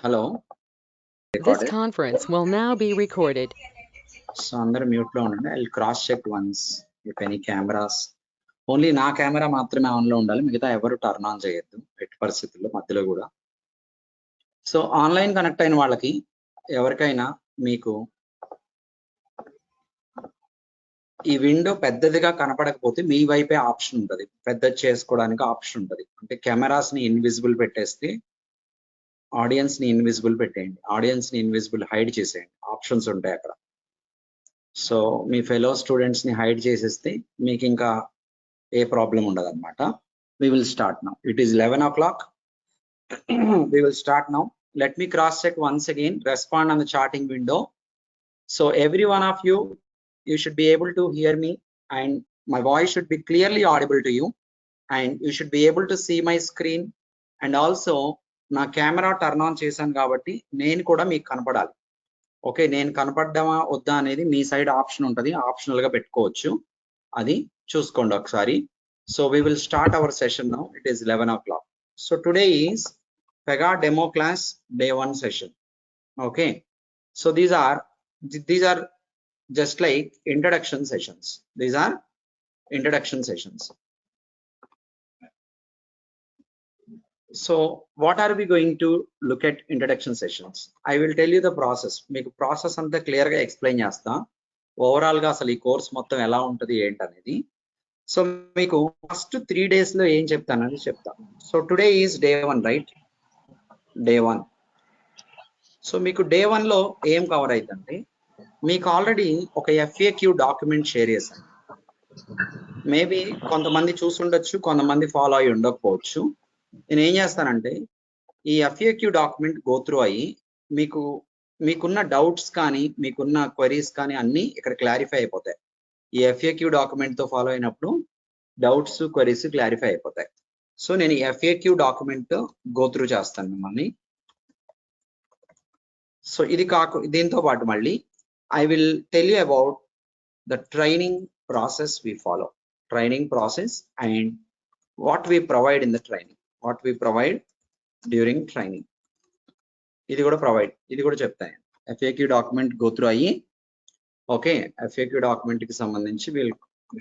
Hello, This recorded. conference will now be recorded. So అందరూ mute లో ఉండండి. I'll cross check once if any cameras. Only నా camera మాత్రమే on లో ఉండాలి, మిగతా ఎవరు టర్న్ ఆన్ చేయొద్దు ఎట్టి పరిస్థితుల్లో మధ్యలో కూడా. సో ఆన్లైన్ కనెక్ట్ అయిన వాళ్ళకి ఎవరికైనా మీకు ఈ విండో పెద్దదిగా కనపడకపోతే మీ వైపే ఆప్షన్ ఉంటుంది, పెద్దది చేసుకోవడానికి ఆప్షన్ ఉంటుంది. అంటే కెమెరాస్ ని ఇన్విజిబుల్ పెట్టేస్తే ఆడియన్స్ ని ఇన్విజిబుల్ పెట్టేయండి, ఆడియన్స్ ని ఇన్విజిబుల్ హైడ్ చేసేయండి, ఆప్షన్స్ ఉంటాయి అక్కడ. సో మీ ఫెలో స్టూడెంట్స్ ని హైడ్ చేసేస్తే మీకు ఇంకా ఏ ప్రాబ్లం ఉండదు అనమాట. We will start now. It is 11 o'clock. We will start now. Let me cross check once again. Respond on the charting window. So every one of you, you should be able to hear me and my voice should be clearly audible to you, and you should be able to see my screen, and also నా camera turn on చేశాను కాబట్టి నేను కూడా మీకు కనపడాలి. Okay, నేను కనపడ్డామా వద్దా అనేది మీ సైడ్ ఆప్షన్ ఉంటుంది, ఆప్షనల్ గా పెట్టుకోవచ్చు, అది చూసుకోండి ఒకసారి. So we will start our session now. It is 11 o'clock. So today is Pega demo class day 1 session. Okay, so these are just like introduction sessions. These are introduction sessions. So what are we going to look at introduction sessions? I will tell you the process. మీకు process అంతా clear గా explain చేస్తా, overall గా అసలు ఈ course మొత్తం ఎలా ఉంటుంది ఏంటనేది. సో మీకు ఫస్ట్ 3 days లో ఏం చెప్తానని చెప్తాను. So today is day 1, right? Day 1. So మీకు డే 1 లో ఏం కవర్ అవుతుంది, మీకు ఆల్రెడీ ఒక FAQ డాక్యుమెంట్ షేర్ చేశాను. మేబీ కొంతమంది చూసుండొచ్చు, కొంతమంది ఫాలో అయి ఉండకపోవచ్చు. నేను ఏం చేస్తానంటే ఈ FAQ డాక్యుమెంట్ గో త్రూ అయ్యి మీకున్న డౌట్స్ కానీ మీకున్న క్వరీస్ కానీ అన్ని ఇక్కడ క్లారిఫై అయిపోతాయి. ఈ FAQ డాక్యుమెంట్ తో ఫాలో అయినప్పుడు డౌట్స్ క్వరీస్ క్లారిఫై అయిపోతాయి. సో నేను ఈ FAQ డాక్యుమెంట్ గో త్రూ చేస్తాను మిమ్మల్ని. సో దీంతో పాటు మళ్ళీ I will tell you about the training process we follow, training process and what we provide in the training, what we provide during training. ఇది కూడా చెప్తాను. FAQ డాక్యుమెంట్ గో త్రూ అయ్యి, okay, FAQ document కి సంబంధించి will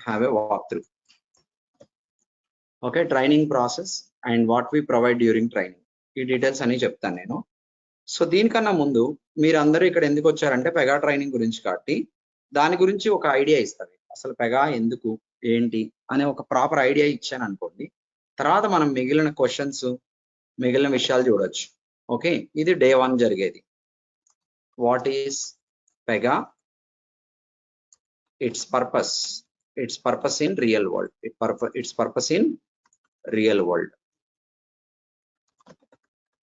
have a walk through. Okay, training process and what we provide during training, ఈ details అన్ని చెప్తాను నేను. సో దీనికన్నా ముందు మీరు అందరూ ఇక్కడ ఎందుకు వచ్చారంటే పెగా ట్రైనింగ్ గురించి, కాబట్టి దాని గురించి ఒక ఐడియా ఇస్తారు. అసలు పెగా ఎందుకు ఏంటి అనే ఒక ప్రాపర్ ఐడియా ఇచ్చాను అనుకోండి, తర్వాత మనం మిగిలిన క్వశ్చన్స్ మిగిలిన విషయాలు చూడొచ్చు. ఓకే, ఇది డే 1 జరిగేది. What is Pega, it's purpose in real world, it's purpose in real world.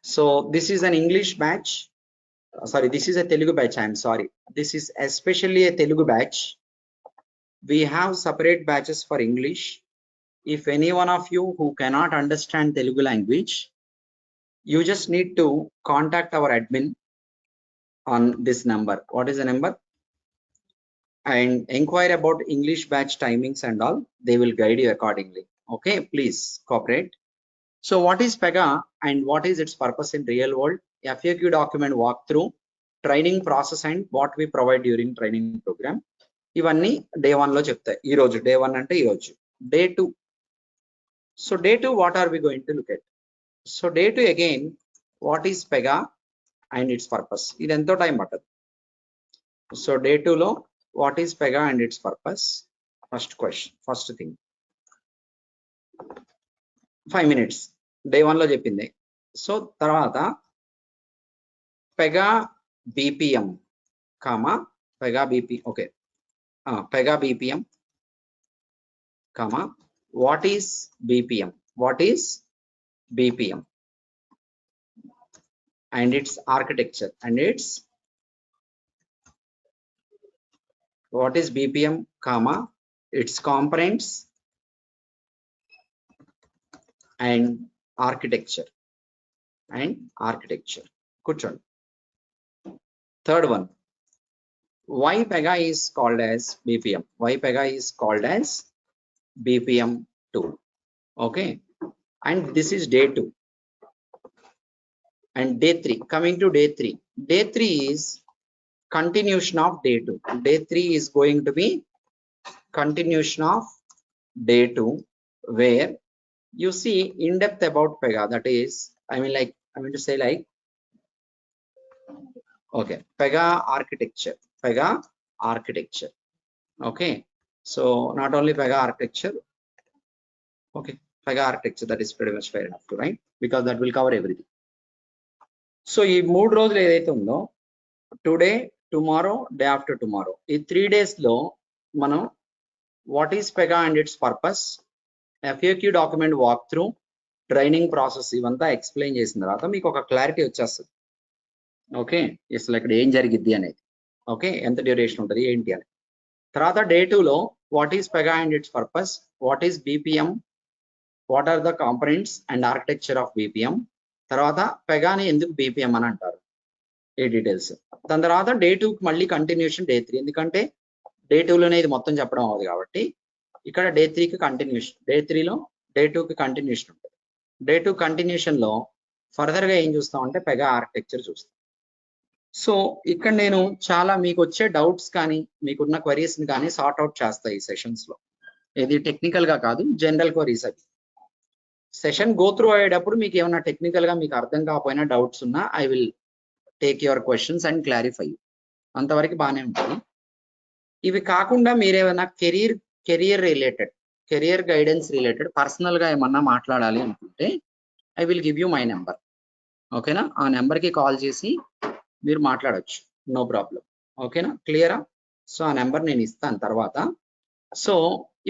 So this is an English batch, sorry, this is a Telugu batch, I am sorry, this is especially a Telugu batch. We have separate batches for English. If any one of you who cannot understand Telugu language, you just need to contact our admin on this number. What is the number? And inquire about English batch timings and all, they will guide you accordingly. Okay, please cooperate. So what is PEGA and what is its purpose in real world? FAQ document walkthrough, training process and what we provide during training program. ఇవన్నీ day 1 లో చెప్తాయి. ఈ రోజు day 1 అంటే ఈ రోజు day 2. So day 2 what are we going to look at? So day 2 again, what is PEGA and its purpose? ఇది ఎంతో టైం పట్టదు. సో డే 2 లో what is PEGA and its purpose? First question, first thing, 5 minutes day 1 లో చెప్పింది. So తర్వాత Pega BPM comma Pega BP, okay, Pega BPM comma what is BPM, what is BPM and its architecture, and its what is BPM comma its components and architecture, కూర్చోండి. Third one, why PEGA is called as BPM, why PEGA is called as BPM tool. Okay, and this is day 2. And day 3, coming to day 3. Day 3 is continuation of day 2. Day 3 is going to be continuation of day 2, where you see in depth about Pega. That is, I mean to say like, okay, Pega architecture. Okay, so not only Pega architecture, okay, Pega architecture, that is pretty much fair enough, right? Because that will cover everything. So ఈ 3 రోజులు ఏదైతే ఉందో, today, tomorrow, day after tomorrow, ఈ 3 days లో మనం what is Pega and its purpose, FAQ document walk through, training process ఇవంతా explain చేసిన తర్వాత మీకు ఒక క్లారిటీ వచ్చేస్తుంది. ఓకే, అసలు ఇక్కడ ఏం జరిగిద్ది అనేది, ఓకే, ఎంత డ్యూరేషన్ ఉంటుంది ఏంటి అని. తర్వాత డే 2లో what is Pega and its purpose, what is BPM, what are the components and architecture of BPM, తర్వాత పెగాని ఎందుకు BPM అని అంటారు, ఏ డీటెయిల్స్. దాని తర్వాత డే 2కి మళ్ళీ కంటిన్యూషన్ డే 3, ఎందుకంటే డే 2లోనే ఇది మొత్తం చెప్పడం అవ్వదు కాబట్టి ఇక్కడ డే 3కి కంటిన్యూషన్, డే 3లో డే 2కి కంటిన్యూషన్ ఉంటుంది. డే 2 కంటిన్యూషన్లో ఫర్దర్గా ఏం చూస్తామంటే పెగా ఆర్కిటెక్చర్ చూస్తాం. సో ఇక్కడ నేను చాలా మీకు వచ్చే డౌట్స్ కానీ మీకున్న క్వరీస్ని కానీ సార్ట్అవుట్ చేస్తాయి ఈ సెషన్స్లో. ఇది టెక్నికల్గా కాదు, జనరల్ క్వరీస్ అవి. సెషన్ గో త్రూ అయ్యేటప్పుడు మీకు ఏమైనా టెక్నికల్గా మీకు అర్థం కాకపోయినా డౌట్స్ ఉన్నా I will take your questions and clarify. అంతవరకు బాగానే ఉంటుంది. ఇవి కాకుండా మీరేమైనా career related, career guidance related పర్సనల్గా ఏమన్నా మాట్లాడాలి అనుకుంటే I will give you my number. ఓకేనా, ఆ నెంబర్కి కాల్ చేసి మీరు మాట్లాడచ్చు, నో ప్రాబ్లం. ఓకేనా, క్లియరా? సో ఆ నెంబర్ నేను ఇస్తాను తర్వాత. సో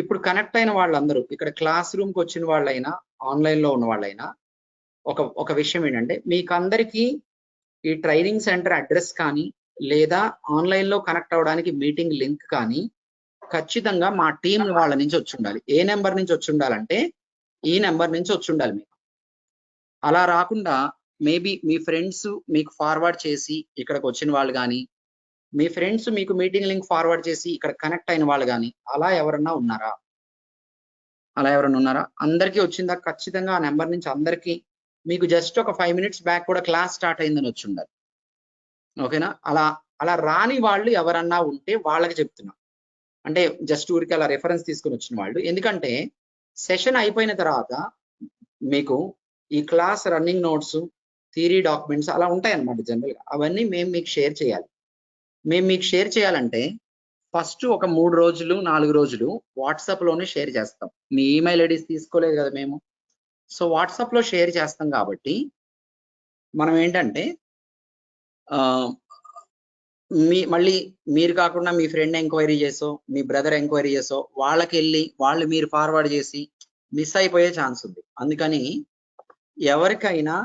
ఇప్పుడు కనెక్ట్ అయిన వాళ్ళందరూ, ఇక్కడ క్లాస్ రూమ్కి వచ్చిన వాళ్ళైనా ఆన్లైన్లో ఉన్న వాళ్ళైనా ఒక విషయం ఏంటంటే, మీకు అందరికీ ఈ ట్రైనింగ్ సెంటర్ అడ్రస్ కానీ లేదా ఆన్లైన్లో కనెక్ట్ అవ్వడానికి మీటింగ్ లింక్ కానీ ఖచ్చితంగా మా టీం వాళ్ళ నుంచి వచ్చి ఉండాలి. ఏ నెంబర్ నుంచి వచ్చి ఉండాలంటే ఈ నెంబర్ నుంచి వచ్చి ఉండాలి మీకు. అలా రాకుండా మేబీ మీ ఫ్రెండ్స్ మీకు ఫార్వర్డ్ చేసి ఇక్కడికి వచ్చిన వాళ్ళు కానీ, మీ ఫ్రెండ్స్ మీకు మీటింగ్ లింక్ ఫార్వర్డ్ చేసి ఇక్కడ కనెక్ట్ అయిన వాళ్ళు కానీ అలా ఎవరన్నా ఉన్నారా? అందరికీ వచ్చిందా? ఖచ్చితంగా ఆ నెంబర్ నుంచి అందరికీ మీకు జస్ట్ ఒక 5 minutes బ్యాక్ కూడా క్లాస్ స్టార్ట్ అయిందని వచ్చి ఉండాలి. ఓకేనా, అలా రాని వాళ్ళు ఎవరన్నా ఉంటే వాళ్ళకి చెప్తున్నా, అంటే జస్ట్ ఊరికి అలా రెఫరెన్స్ తీసుకుని వచ్చిన వాళ్ళు. ఎందుకంటే సెషన్ అయిపోయిన తర్వాత మీకు ఈ class running notes, theory documents అలా ఉంటాయి అన్నమాట జనరల్గా. అవన్నీ మేము మీకు షేర్ చేయాలి. మేము మీకు షేర్ చేయాలంటే ఫస్ట్ ఒక 3 రోజులు 4 రోజులు వాట్సాప్లోనే షేర్ చేస్తాం. మీ ఈమెయిల్ ఐడీస్ తీసుకోలేదు కదా మేము, సో వాట్సాప్లో షేర్ చేస్తాం కాబట్టి మనం ఏంటంటే మళ్ళీ మీరు కాకుండా మీ ఫ్రెండ్ ఎంక్వైరీ చేసో, మీ బ్రదర్ ఎంక్వైరీ చేసో, వాళ్ళకి వెళ్ళి వాళ్ళు మీరు ఫార్వర్డ్ చేసి మిస్ అయిపోయే ఛాన్స్ ఉంది. అందుకని ఎవరికైనా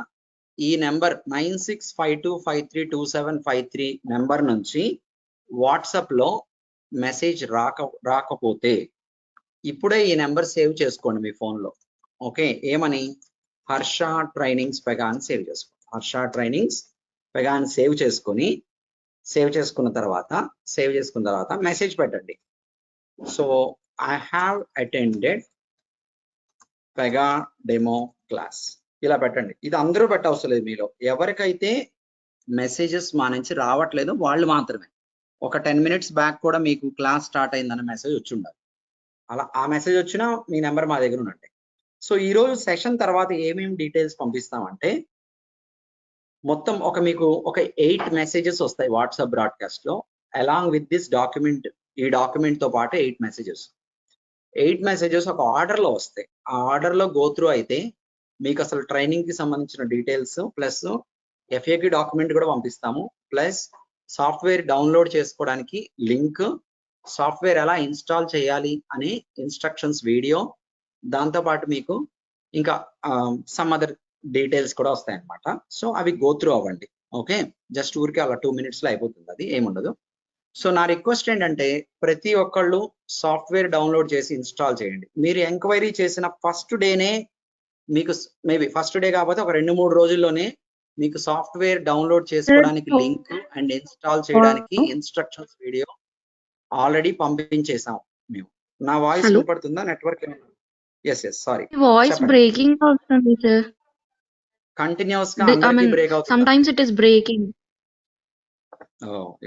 ఈ నెంబర్ 9652532753 నెంబర్ నుంచి వాట్సాప్లో మెసేజ్ రాకపోతే ఇప్పుడే ఈ నెంబర్ సేవ్ చేసుకోండి మీ ఫోన్లో. ఓకే, ఏమని? హర్ష ట్రైనింగ్స్ పెగా అని సేవ్ చేసుకోండి. హర్ష ట్రైనింగ్స్ పెగా అని సేవ్ చేసుకున్న తర్వాత మెసేజ్ పెట్టండి. So I have attended Pega demo class ఇలా పెట్టండి. ఇది అందరూ పెట్టవసరం లేదు. మీలో ఎవరికైతే మెసేజెస్ మా నుంచి రావట్లేదు వాళ్ళు మాత్రమే. ఒక 10 minutes బ్యాక్ కూడా మీకు క్లాస్ స్టార్ట్ అయిందన్న మెసేజ్ వచ్చి ఉండాలి. అలా ఆ మెసేజ్ వచ్చినా మీ నెంబర్ మా దగ్గర ఉన్నట్టే. సో ఈరోజు సెషన్ తర్వాత ఏమేమి డీటెయిల్స్ పంపిస్తామంటే మొత్తం మీకు ఒక 8 మెసేజెస్ వస్తాయి వాట్సాప్ బ్రాడ్కాస్ట్లో అలాంగ్ విత్ దిస్ డాక్యుమెంట్. ఈ డాక్యుమెంట్తో పాటు 8 మెసేజెస్ ఒక ఆర్డర్లో వస్తాయి. ఆ ఆర్డర్లో గో త్రూ అయితే మీకు అసలు ట్రైనింగ్కి సంబంధించిన డీటెయిల్స్ ప్లస్ FAQ డాక్యుమెంట్ కూడా పంపిస్తాము, ప్లస్ సాఫ్ట్వేర్ డౌన్లోడ్ చేసుకోవడానికి లింక్, సాఫ్ట్వేర్ ఎలా ఇన్స్టాల్ చేయాలి అనే ఇన్స్ట్రక్షన్స్ వీడియో, దాంతోపాటు మీకు ఇంకా సమ్ అదర్ డీటెయిల్స్ కూడా వస్తాయి అన్నమాట. సో అవి గో త్రూ అవ్వండి. ఓకే, జస్ట్ ఊరికే అలా 2 minutesలో అయిపోతుంది, అది ఏముండదు. సో నా రిక్వెస్ట్ ఏంటంటే ప్రతి ఒక్కళ్ళు సాఫ్ట్వేర్ డౌన్లోడ్ చేసి ఇన్స్టాల్ చేయండి. మీరు ఎంక్వైరీ చేసిన ఫస్ట్ డేనే మీకు, మేబీ ఫస్ట్ డే కాకపోతే ఒక 2-3 రోజుల్లోనే మీకు సాఫ్ట్వేర్ డౌన్లోడ్ చేసుకోవడానికి లింక్ అండ్ ఇన్స్టాల్ చేయడానికి ఇన్స్ట్రక్షన్స్ వీడియో ఆల్రెడీ పంపించేసాం మేము. నా వాయిస్ వినపడుతుందా? Network? Yes sorry, voice breaking అవుతుంది సార్. కంటిన్యూస్ గా I అందరికీ mean, బ్రేక్ అవుతుంది. sometimes it is breaking.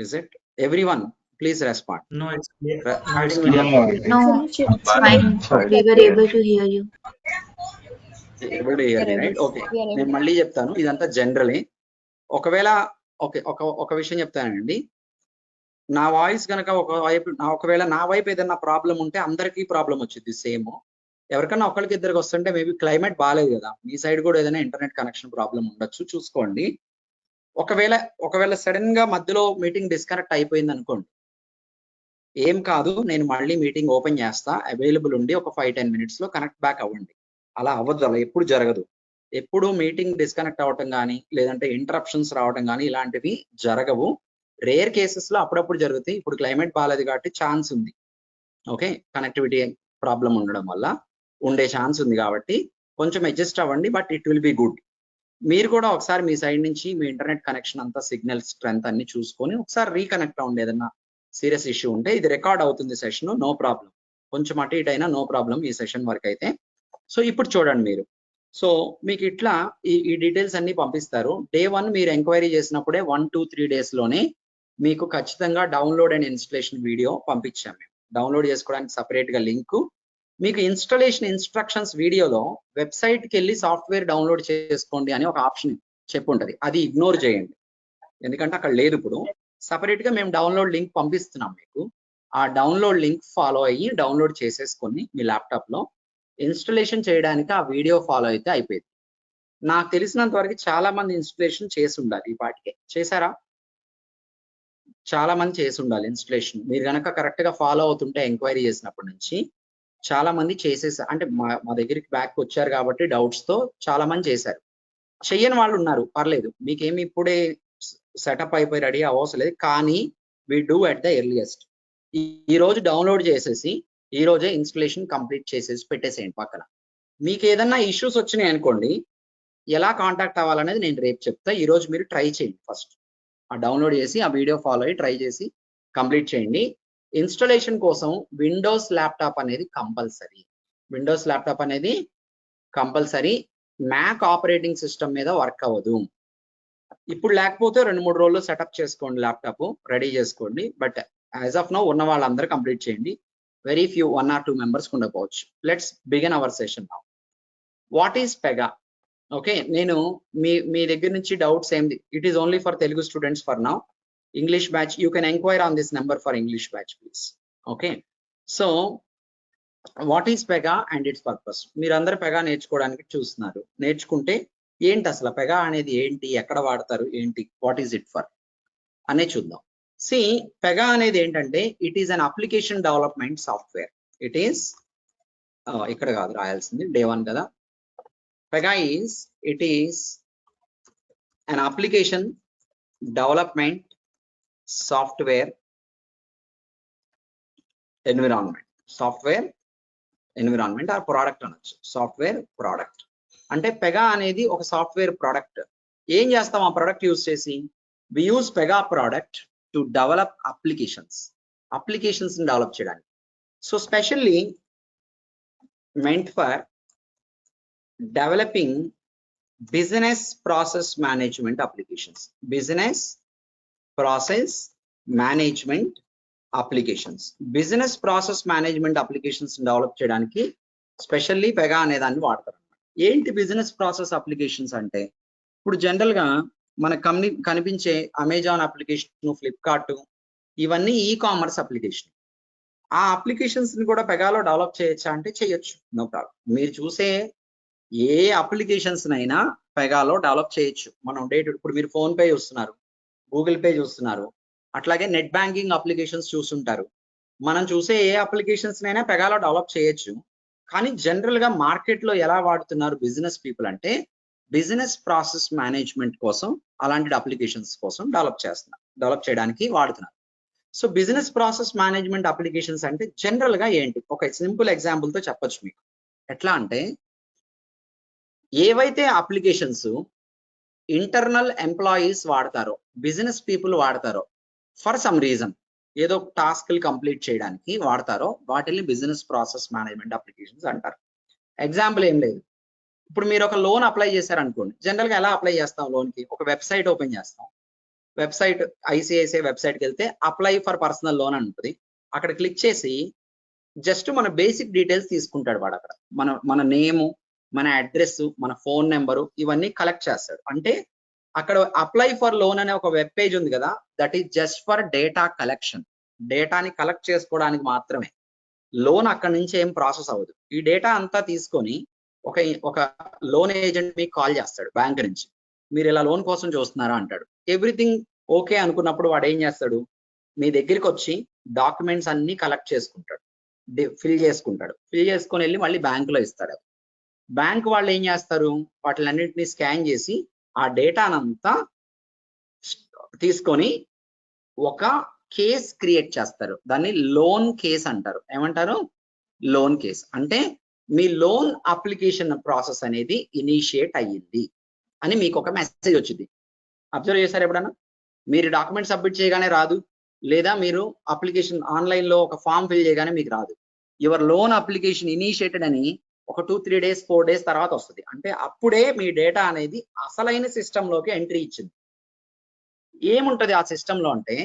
Is it everyone please respond. No, it's clear. Recording will No. No, it's fine. We were able to hear you. Right. Okay, నేను మళ్ళీ చెప్తాను, ఇదంతా జనరలే. ఒకవేళ ఒక విషయం చెప్తానండి, నా వాయిస్ కనుక ఒకవేళ నా వైపు ఏదైనా ప్రాబ్లం ఉంటే అందరికీ ప్రాబ్లం వచ్చింది సేమ్. ఎవరికన్నా ఒకరికి ఇద్దరికి వస్తుంటే మేబీ క్లైమేట్ బాగాలేదు కదా, మీ సైడ్ కూడా ఏదైనా ఇంటర్నెట్ కనెక్షన్ ప్రాబ్లం ఉండొచ్చు, చూసుకోండి. ఒకవేళ సడన్ గా మధ్యలో మీటింగ్ డిస్కనెక్ట్ అయిపోయింది అనుకోండి, ఏం కాదు, నేను మళ్ళీ మీటింగ్ ఓపెన్ చేస్తా, అవైలబుల్ ఉండి ఒక 5-10 minutes లో కనెక్ట్ బ్యాక్ అవ్వండి. అలా అవ్వద్దు, అలా ఎప్పుడు జరగదు. ఎప్పుడు మీటింగ్ డిస్కనెక్ట్ అవ్వటం కానీ లేదంటే ఇంటరప్షన్స్ రావడం కానీ ఇలాంటివి జరగవు. రేర్ కేసెస్ లో అప్పుడప్పుడు జరుగుతాయి. ఇప్పుడు క్లైమేట్ బాగాలేదు కాబట్టి ఛాన్స్ ఉంది. ఓకే, కనెక్టివిటీ ప్రాబ్లం ఉండడం వల్ల ఉండే ఛాన్స్ ఉంది కాబట్టి కొంచెం అడ్జస్ట్ అవ్వండి, but it will be good. మీరు కూడా ఒకసారి మీ సైడ్ నుంచి మీ ఇంటర్నెట్ కనెక్షన్ అంతా, సిగ్నల్ స్ట్రెంత్ అన్ని చూసుకొని ఒకసారి రీకనెక్ట్ అవ్వండి. ఏదన్నా సీరియస్ ఇష్యూ ఉంటే ఇది రికార్డ్ అవుతుంది సెషన్, నో ప్రాబ్లం. కొంచెం అటు ఇటు అయినా నో ప్రాబ్లం ఈ సెషన్ వరకు అయితే. సో ఇప్పుడు చూడండి మీరు, సో మీకు ఇట్లా ఈ డీటెయిల్స్ అన్ని పంపిస్తారు. Day 1 మీరు ఎంక్వైరీ చేసినప్పుడే 1-2-3 days లోనే మీకు ఖచ్చితంగా డౌన్లోడ్ అండ్ ఇన్స్టలేషన్ వీడియో పంపించాం మేము. డౌన్లోడ్ చేసుకోవడానికి సపరేట్ గా లింక్, మీకు ఇన్స్టాలేషన్ ఇన్స్ట్రక్షన్స్ వీడియోలో వెబ్సైట్కి వెళ్ళి సాఫ్ట్వేర్ డౌన్లోడ్ చేసుకోండి అని ఒక ఆప్షన్ చెప్పి ఉంటుంది. అది ఇగ్నోర్ చేయండి, ఎందుకంటే అక్కడ లేదు. ఇప్పుడు సపరేట్ గా మేము డౌన్లోడ్ లింక్ పంపిస్తున్నాం మీకు. ఆ డౌన్లోడ్ లింక్ ఫాలో అయ్యి డౌన్లోడ్ చేసేసుకొని మీ ల్యాప్టాప్ లో ఇన్స్టలేషన్ చేయడానికి ఆ వీడియో ఫాలో అయితే అయిపోయింది. నాకు తెలిసినంత వరకు చాలా మంది ఇన్స్టలేషన్ చేసి ఉండాలి. ఈ పాటికే చేశారా? చాలా మంది చేసి ఉండాలి ఇన్స్టలేషన్. మీరు కనుక కరెక్ట్ గా ఫాలో అవుతుంటే ఎంక్వైరీ చేసినప్పటి నుంచి చాలా మంది చేసేసారు. అంటే మా దగ్గరికి బ్యాక్ వచ్చారు కాబట్టి డౌట్స్ తో చాలా మంది చేశారు. చెయ్యని వాళ్ళు ఉన్నారు, పర్లేదు, మీకేమి ఇప్పుడే సెటప్ అయిపోయి రెడీ అవసరం లేదు. కానీ we do at the earliest. ఈ రోజు డౌన్లోడ్ చేసేసి ఈ రోజే ఇన్స్టలేషన్ కంప్లీట్ చేసేసి పెట్టేసేయండి పక్కన. మీకు ఏదన్నా ఇష్యూస్ వచ్చినాయి అనుకోండి, ఎలా కాంటాక్ట్ అవ్వాలనేది నేను రేపు చెప్తా. ఈ రోజు మీరు ట్రై చేయండి. ఫస్ట్ ఆ డౌన్లోడ్ చేసి ఆ వీడియో ఫాలో అయ్యి ట్రై చేసి కంప్లీట్ చేయండి. ఇన్స్టాలేషన్ కోసం విండోస్ ల్యాప్టాప్ అనేది కంపల్సరీ. విండోస్ ల్యాప్టాప్ అనేది కంపల్సరీ. మ్యాక్ ఆపరేటింగ్ సిస్టమ్ మీద వర్క్ అవ్వదు. ఇప్పుడు లేకపోతే 2-3 రోజుల్లో సెటప్ చేసుకోండి, ల్యాప్టాప్ రెడీ చేసుకోండి. బట్ యాజ్ ఆఫ్ నౌ ఉన్న వాళ్ళందరూ కంప్లీట్ చేయండి. వెరీ ఫ్యూ 1 or 2 members ఉండకపోవచ్చు. Let's begin our session now. What is Pega? Okay, నేను మీ దగ్గర నుంచి డౌట్స్ ఏంది, it is only for Telugu students for now. English batch, you can inquire on this number for English batch, please. Okay, so what is PEGA and its purpose? మీరందరూ PEGA నేర్చుకోవడానికి చూస్తున్నారు. నేర్చుకుంటే ఏంటి అసలు PEGA అనేది ఏంటి, ఎక్కడ వాడతారు ఏంటి, వాట్ ఈస్ ఇట్ ఫర్ అనే చూద్దాం. See, PEGA అనేది ఏంటంటే it is an application development software. It is ఇక్కడ కాదు రాయాల్సింది, Day 1 కదా. PEGA it is an application development software environment or product అనొచ్చు. సాఫ్ట్వేర్ ప్రోడక్ట్ అంటే పెగా అనేది ఒక సాఫ్ట్వేర్ ప్రోడక్ట్. ఏం చేస్తాం ఆ ప్రోడక్ట్ యూజ్ చేసి? We use Pega product to develop applications develop చేయడానికి. So specially meant for developing business process management applications. Business process management applications, business process management applications develop చేయడానికి specially Pega అనే దాన్ని వాడతారు. ఏంటి బిజినెస్ ప్రాసెస్ అప్లికేషన్స్ అంటే, ఇప్పుడు general గా మనకు కనిపించే అమెజాన్ అప్లికేషన్, ఫ్లిప్కార్ట్, ఇవన్నీ ఈ కామర్స్ అప్లికేషన్. ఆ అప్లికేషన్స్ ని కూడా పెగాలో డెవలప్ చేయొచ్చా అంటే చేయొచ్చు, నో ప్రాబ్లం. మీరు చూసే ఏ అప్లికేషన్స్ నైనా పెగాలో డెవలప్ చేయొచ్చు. మనం ఇప్పుడు మీరు ఫోన్ పే చూస్తున్నారు, గూగుల్ పే చూస్తున్నారు, అట్లాగే నెట్ బ్యాంకింగ్ అప్లికేషన్స్ చూస్తుంటారు. మనం చూసే ఏ అప్లికేషన్స్ నైనా పెగాలో డెవలప్ చేయొచ్చు. కానీ జనరల్ గా మార్కెట్ లో ఎలా వాడుతున్నారు బిజినెస్ పీపుల్ అంటే, బిజినెస్ ప్రాసెస్ మేనేజ్మెంట్ కోసం అలాంటి అప్లికేషన్స్ కోసం డెవలప్ చేయడానికి వాడుతున్నారు. So business process management applications అంటే జనరల్ గా ఏంటి, ఒక సింపుల్ ఎగ్జాంపుల్ తో చెప్పొచ్చు మీకు. ఎట్లా అంటే, ఏవైతే అప్లికేషన్స్ ఇంటర్నల్ ఎంప్లాయీస్ వాడతారో, బిజినెస్ పీపుల్ వాడతారో, ఫర్ సమ్ రీజన్ ఏదో టాస్క్లు కంప్లీట్ చేయడానికి వాడతారో, వాటిని బిజినెస్ ప్రాసెస్ మేనేజ్మెంట్ అప్లికేషన్స్ అంటారు. ఎగ్జాంపుల్ ఏం లేదు, ఇప్పుడు మీరు ఒక లోన్ అప్లై చేశారు అనుకోండి, జనరల్ గా ఎలా అప్లై చేస్తాం లోన్ కి? ఒక వెబ్సైట్ ఓపెన్ చేస్తాం. వెబ్సైట్ ఐసిఐసిఐ వెబ్సైట్కి వెళ్తే అప్లై ఫర్ పర్సనల్ లోన్ అని ఉంటుంది. అక్కడ క్లిక్ చేసి జస్ట్ మన బేసిక్ డీటెయిల్స్ తీసుకుంటాడు వాడు. అక్కడ మన నేము, మన అడ్రస్, మన ఫోన్ నెంబరు ఇవన్నీ కలెక్ట్ చేస్తాడు. అంటే అక్కడ అప్లై ఫర్ లోన్ అనే ఒక వెబ్ పేజ్ ఉంది కదా, that is just for data collection. డేటాని కలెక్ట్ చేసుకోవడానికి మాత్రమే. లోన్ అక్కడి నుంచి ఏం ప్రాసెస్ అవ్వదు. ఈ డేటా అంతా తీసుకొని ఒక లోన్ ఏజెంట్ మీకు కాల్ చేస్తాడు బ్యాంక్ నుంచి. మీరు ఇలా లోన్ కోసం చూస్తున్నారా అంటాడు. ఎవ్రీథింగ్ ఓకే అనుకున్నప్పుడు వాడు ఏం చేస్తాడు, మీ దగ్గరికి వచ్చి డాక్యుమెంట్స్ అన్ని కలెక్ట్ చేసుకుంటాడు, ఫిల్ చేసుకొని వెళ్ళి మళ్ళీ బ్యాంకులో ఇస్తాడు. బ్యాంక్ వాళ్ళు ఏం చేస్తారు, వాటిలన్నింటినీ స్కాన్ చేసి ఆ డేటానంతా తీసుకొని ఒక కేస్ క్రియేట్ చేస్తారు. దాన్ని లోన్ కేస్ అంటారు. ఏమంటారు? Loan case. అంటే మీ లోన్ అప్లికేషన్ ప్రాసెస్ అనేది ఇనిషియేట్ అయ్యింది అని మీకు ఒక మెసేజ్ వచ్చింది. అబ్జర్వ్ చేశారు ఎప్పుడన్నా? మీరు డాక్యుమెంట్ సబ్మిట్ చేయగానే రాదు, లేదా మీరు అప్లికేషన్ ఆన్లైన్ లో ఒక ఫామ్ ఫిల్ చేయగానే మీకు రాదు. యువర్ లోన్ అప్లికేషన్ ఇనిషియేటెడ్ అని ఒక 2-3 days 4 days తర్వాత వస్తుంది. అంటే అప్పుడే మీ డేటా అనేది అసలైన సిస్టమ్ లోకి ఎంట్రీ ఇచ్చింది. ఏముంటది ఆ సిస్టమ్ లో అంటే,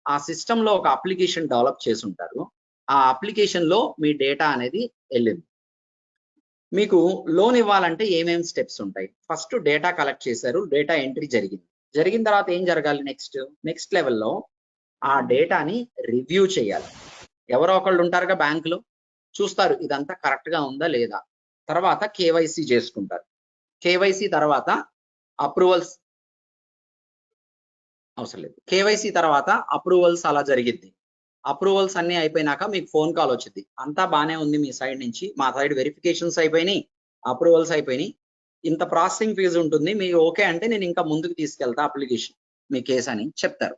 ఆ సిస్టమ్ లో ఒక అప్లికేషన్ డెవలప్ చేసి ఉంటారు. ఆ అప్లికేషన్ లో మీ డేటా అనేది వెళ్ళింది. మీకు లోన్ ఇవ్వాలంటే ఏమేమి స్టెప్స్ ఉంటాయి? ఫస్ట్ డేటా కలెక్ట్ చేశారు, డేటా ఎంట్రీ జరిగిన తర్వాత ఏం జరగాలి? నెక్స్ట్ లెవెల్లో ఆ డేటాని రివ్యూ చేయాలి. ఎవరో ఒకళ్ళు ఉంటారుగా బ్యాంకులో, చూస్తారు ఇదంతా కరెక్ట్ గా ఉందా లేదా. తర్వాత కేవైసీ చేసుకుంటారు. కేవైసీ తర్వాత అప్రూవల్స్ అవసరం లేదు. కేవైసీ తర్వాత అప్రూవల్స్ అలా జరిగిద్ది. అప్రూవల్స్ అన్ని అయిపోయినాక మీకు ఫోన్ కాల్ వచ్చింది, అంతా బానే ఉంది మీ సైడ్ నుంచి, మా సైడ్ వెరిఫికేషన్స్ అయిపోయినాయి, అప్రూవల్స్ అయిపోయినాయి, ఇంత ప్రాసెసింగ్ ఫీజు ఉంటుంది, మీకు ఓకే అంటే నేను ఇంకా ముందుకు తీసుకెళ్తా అప్లికేషన్ మీ కేసు అని చెప్తారు.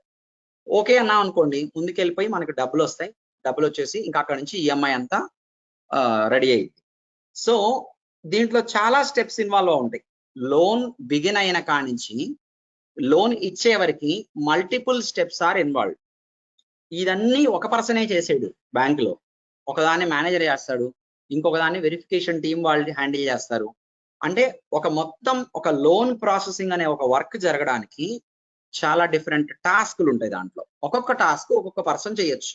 ఓకే అన్నా అనుకోండి, ముందుకెళ్ళిపోయి మనకు డబ్బులు వస్తాయి. డబ్బులు వచ్చేసి ఇంకా అక్కడ నుంచి ఈఎంఐ అంతా రెడీ అయ్యింది. సో దీంట్లో చాలా స్టెప్స్ ఇన్వాల్వ్ ఉంటాయి. లోన్ బిగిన్ అయిన కాడి నుంచి లోన్ ఇచ్చే వరకు మల్టిపుల్ స్టెప్స్ ఆర్ ఇన్వాల్వ్డ్. ఇదన్నీ ఒక పర్సనే చేసాడు బ్యాంకులో. ఒకదాన్ని మేనేజర్ చేస్తాడు, ఇంకొక దాన్ని వెరిఫికేషన్ టీం వాళ్ళు హ్యాండిల్ చేస్తారు. అంటే ఒక లోన్ ప్రాసెసింగ్ అనే ఒక వర్క్ జరగడానికి చాలా డిఫరెంట్ టాస్క్లు ఉంటాయి. దాంట్లో ఒక్కొక్క టాస్క్ ఒక్కొక్క పర్సన్ చేయొచ్చు.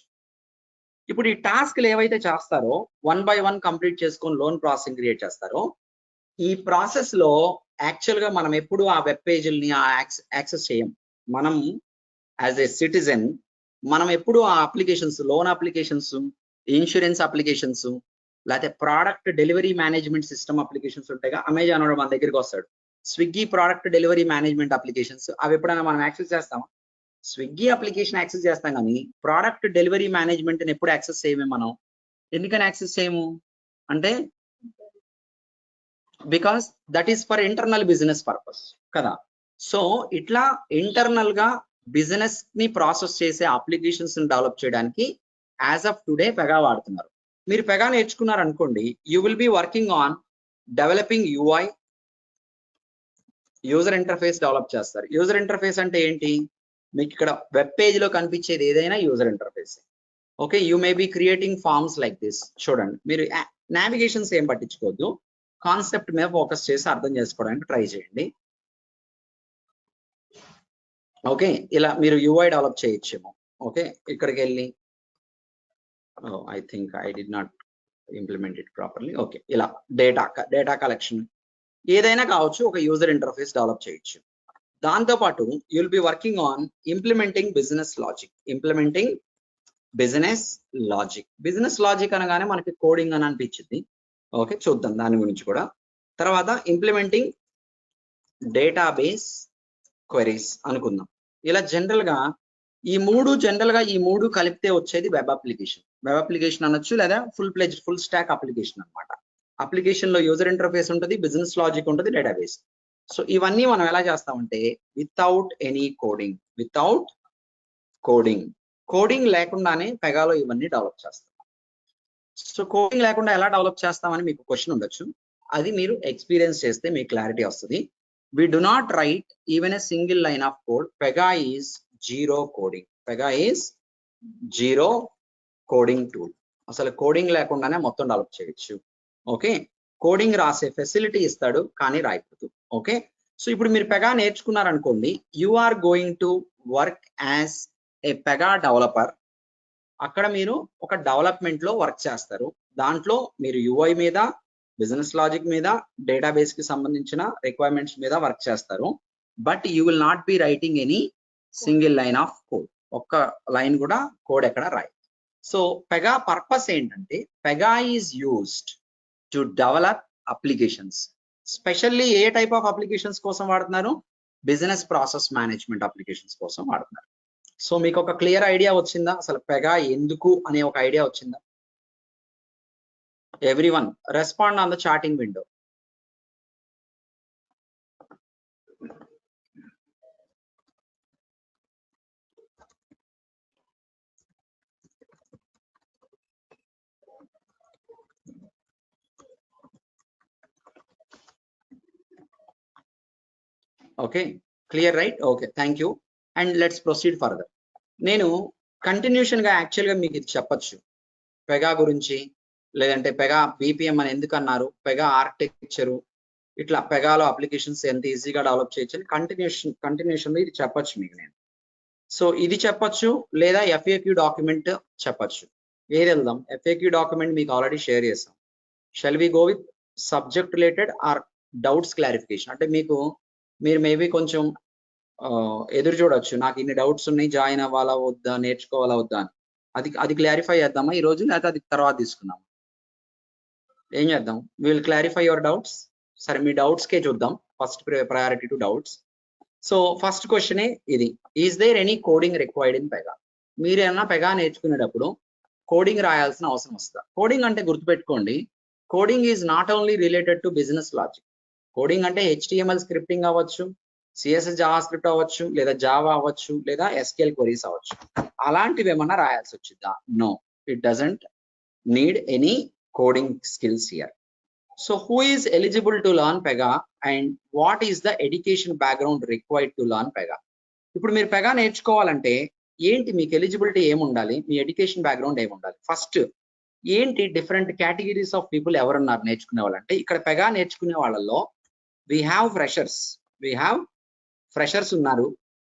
ఇప్పుడు ఈ టాస్క్లు ఏవైతే చేస్తారో 1 by 1 కంప్లీట్ చేసుకొని లోన్ ప్రాసెసింగ్ క్రియేట్ చేస్తారో, ఈ ప్రాసెస్ లో యాక్చువల్ గా మనం ఎప్పుడు ఆ వెబ్ పేజీలని యాక్సెస్ చేయం. మనం యాజ్ ఏ సిటిజన్ మనం ఎప్పుడు ఆ applications, loan applications, insurance applications, లేకపోతే product delivery management system applications ఉంటాయిగా, అమెజాన్ వాడు మన దగ్గరికి వస్తాడు, Swiggy product delivery management applications, అవి ఎప్పుడైనా మనం యాక్సెస్ చేస్తామా? స్విగ్గీ అప్లికేషన్ యాక్సెస్ చేస్తాం కానీ ప్రోడక్ట్ డెలివరీ మేనేజ్మెంట్ ఎప్పుడు యాక్సెస్ చేయమే మనం. ఎందుకని యాక్సెస్ చేయము అంటే, because that is for internal business purpose కదా. సో ఇట్లా ఇంటర్నల్ గా బిజినెస్ ని ప్రాసెస్ చేసే అప్లికేషన్స్ ని డెవలప్ చేయడానికి యాజ్ ఆఫ్ టుడే పెగా వాడుతున్నారు. మీరు పెగా నేర్చుకున్నారు అనుకోండి, you will be working on developing UI, user interface develop చేస్తారు. యూజర్ ఇంటర్ఫేస్ అంటే ఏంటి? మీకు ఇక్కడ వెబ్ పేజ్ లో కనిపించేది ఏదైనా user interface. Okay, you may be creating forms like this. చూడండి, మీరు నావిగేషన్స్ ఏం పట్టించుకోవద్దు, కాన్సెప్ట్ మీద ఫోకస్ చేసి అర్థం చేసుకోవడానికి ట్రై చేయండి. ఓకే, ఇలా మీరు యూఐ డెవలప్ చేయొచ్చేమో. ఓకే, ఇక్కడికి వెళ్ళి I think I did not implement it properly. Okay, ఇలా డేటా కలెక్షన్ ఏదైనా కావచ్చు, ఒక యూజర్ ఇంటర్ఫేస్ డెవలప్ చేయొచ్చు. దాంతోపాటు you'll be working on implementing business logic. Business logic అనగానే మనకి కోడింగ్ అని అనిపించింది. ఓకే, చూద్దాం దాని గురించి కూడా. తర్వాత ఇంప్లిమెంటింగ్ డేటాబేస్ క్వెరీస్ అనుకుందాం. ఇలా జనరల్ గా ఈ మూడు కలిపితే వచ్చేది వెబ్ అప్లికేషన్ అనొచ్చు, లేదా ఫుల్ స్టాక్ అప్లికేషన్ అనమాట. అప్లికేషన్ లో యూజర్ ఇంటర్ఫేస్ ఉంటుంది, బిజినెస్ లాజిక్ ఉంటుంది, డేటాబేస్. సో ఇవన్నీ మనం ఎలా చేస్తామంటే వితౌట్ ఎనీ కోడింగ్ లేకుండానే పెగాలో ఇవన్నీ డెవలప్ చేస్తాం. సో కోడింగ్ లేకుండా ఎలా డెవలప్ చేస్తామని మీకు క్వశ్చన్ ఉండొచ్చు. అది మీరు ఎక్స్పీరియన్స్ చేస్తే మీకు క్లారిటీ వస్తుంది. We do not write even a single line of code. Pega is zero coding tool. అసలు కోడింగ్ లేకుండానే మొత్తం డెవలప్ చేయొచ్చు. ఓకే, కోడింగ్ రాసే ఫెసిలిటీ ఇస్తాడు, కానీ రాయకూడదు. ఓకే, సో ఇప్పుడు మీరు పెగా నేర్చుకున్నారనుకోండి, you are going to work as a Pega developer. అక్కడ మీరు ఒక డెవలప్మెంట్ లో వర్క్ చేస్తారు. దాంట్లో మీరు యూఐ మీద, బిజినెస్ లాజిక్ మీద, డేటాబేస్ కి సంబంధించిన రిక్వైర్మెంట్స్ మీద వర్క్ చేస్తారు. But you will not be writing any single line of code. ఒక్క లైన్ కూడా కోడ్ ఎక్కడ రాయి. సో పెగా పర్పస్ ఏంటంటే, Pega is used to develop applications. Specially A type of applications కోసం వాడుతున్నారు? బిజినెస్ ప్రాసెస్ మేనేజ్మెంట్ అప్లికేషన్స్ కోసం వాడుతున్నారు. So మీకు ఒక క్లియర్ ఐడియా వచ్చిందా? అసలు పెగా ఎందుకు అనే ఒక ఐడియా వచ్చిందా? Everyone respond on the chatting window. Okay, clear right? Okay, thank you. And let's proceed further. నేను కంటిన్యూషన్ గా యాక్చువల్ గా మీకు ఇది చెప్పొచ్చు పెగా గురించి, లేదంటే పెగా బీపీఎం అని ఎందుకు అన్నారు, పెగా ఆర్కిటెక్చరు, ఇట్లా పెగాలో అప్లికేషన్స్ ఎంత ఈజీగా డెవలప్ చేయొచ్చు అని కంటిన్యూషన్ లో ఇది చెప్పొచ్చు మీకు నేను. సో ఇది చెప్పొచ్చు, లేదా ఎఫ్ఏక్యూ డాక్యుమెంట్ చెప్పొచ్చు. ఏది వెళ్దాం? ఎఫ్ఏక్యూ డాక్యుమెంట్ మీకు ఆల్రెడీ షేర్ చేసాం. Shall we go with subject related or doubts clarification? అంటే మీరు మేబీ కొంచెం ఎదురు చూడొచ్చు, నాకు ఇన్ని డౌట్స్ ఉన్నాయి, జాయిన్ అవ్వాలా వద్దా, నేర్చుకోవాలా వద్దా అని. అది క్లారిఫై చేద్దామా ఈ రోజు, లేకపోతే అది తర్వాత తీసుకుందాం? ఏం చేద్దాం? Will clarify your doubts. సరే, మీ డౌట్స్ కే చూద్దాం. First priority to doubts. So first క్వశ్చనే ఇది, is there any coding required in Pega? మీరేమన్నా పెగా నేర్చుకునేటప్పుడు కోడింగ్ రాయాల్సిన అవసరం వస్తుందా? కోడింగ్ అంటే గుర్తుపెట్టుకోండి, coding is not only related to business logic. Coding అంటే HTML స్క్రిప్టింగ్ అవ్వచ్చు, CSS జావా స్క్రిప్ట్ అవ్వచ్చు, లేదా జావా అవ్వచ్చు, లేదా SQL క్వరీస్ అవ్వచ్చు. అలాంటివి ఏమన్నా రాయాల్సి వచ్చిందా? No, it doesn't need any coding skills here. So who is eligible to learn Pega and what is the education background required to learn Pega? ఇప్పుడు మీరు పెగా నేర్చుకోవాలంటే ఏంటి, మీకు ఎలిజిబిలిటీ ఏముండాలి, మీ ఎడ్యుకేషన్ బ్యాక్గ్రౌండ్ ఏముండాలి? ఫస్ట్ ఏంటి డిఫరెంట్ కేటగిరీస్ ఆఫ్ పీపుల్ ఎవరున్నారు నేర్చుకునే వాళ్ళంటే, ఇక్కడ పెగా నేర్చుకునే వాళ్ళలో we have freshers ఉన్నారు.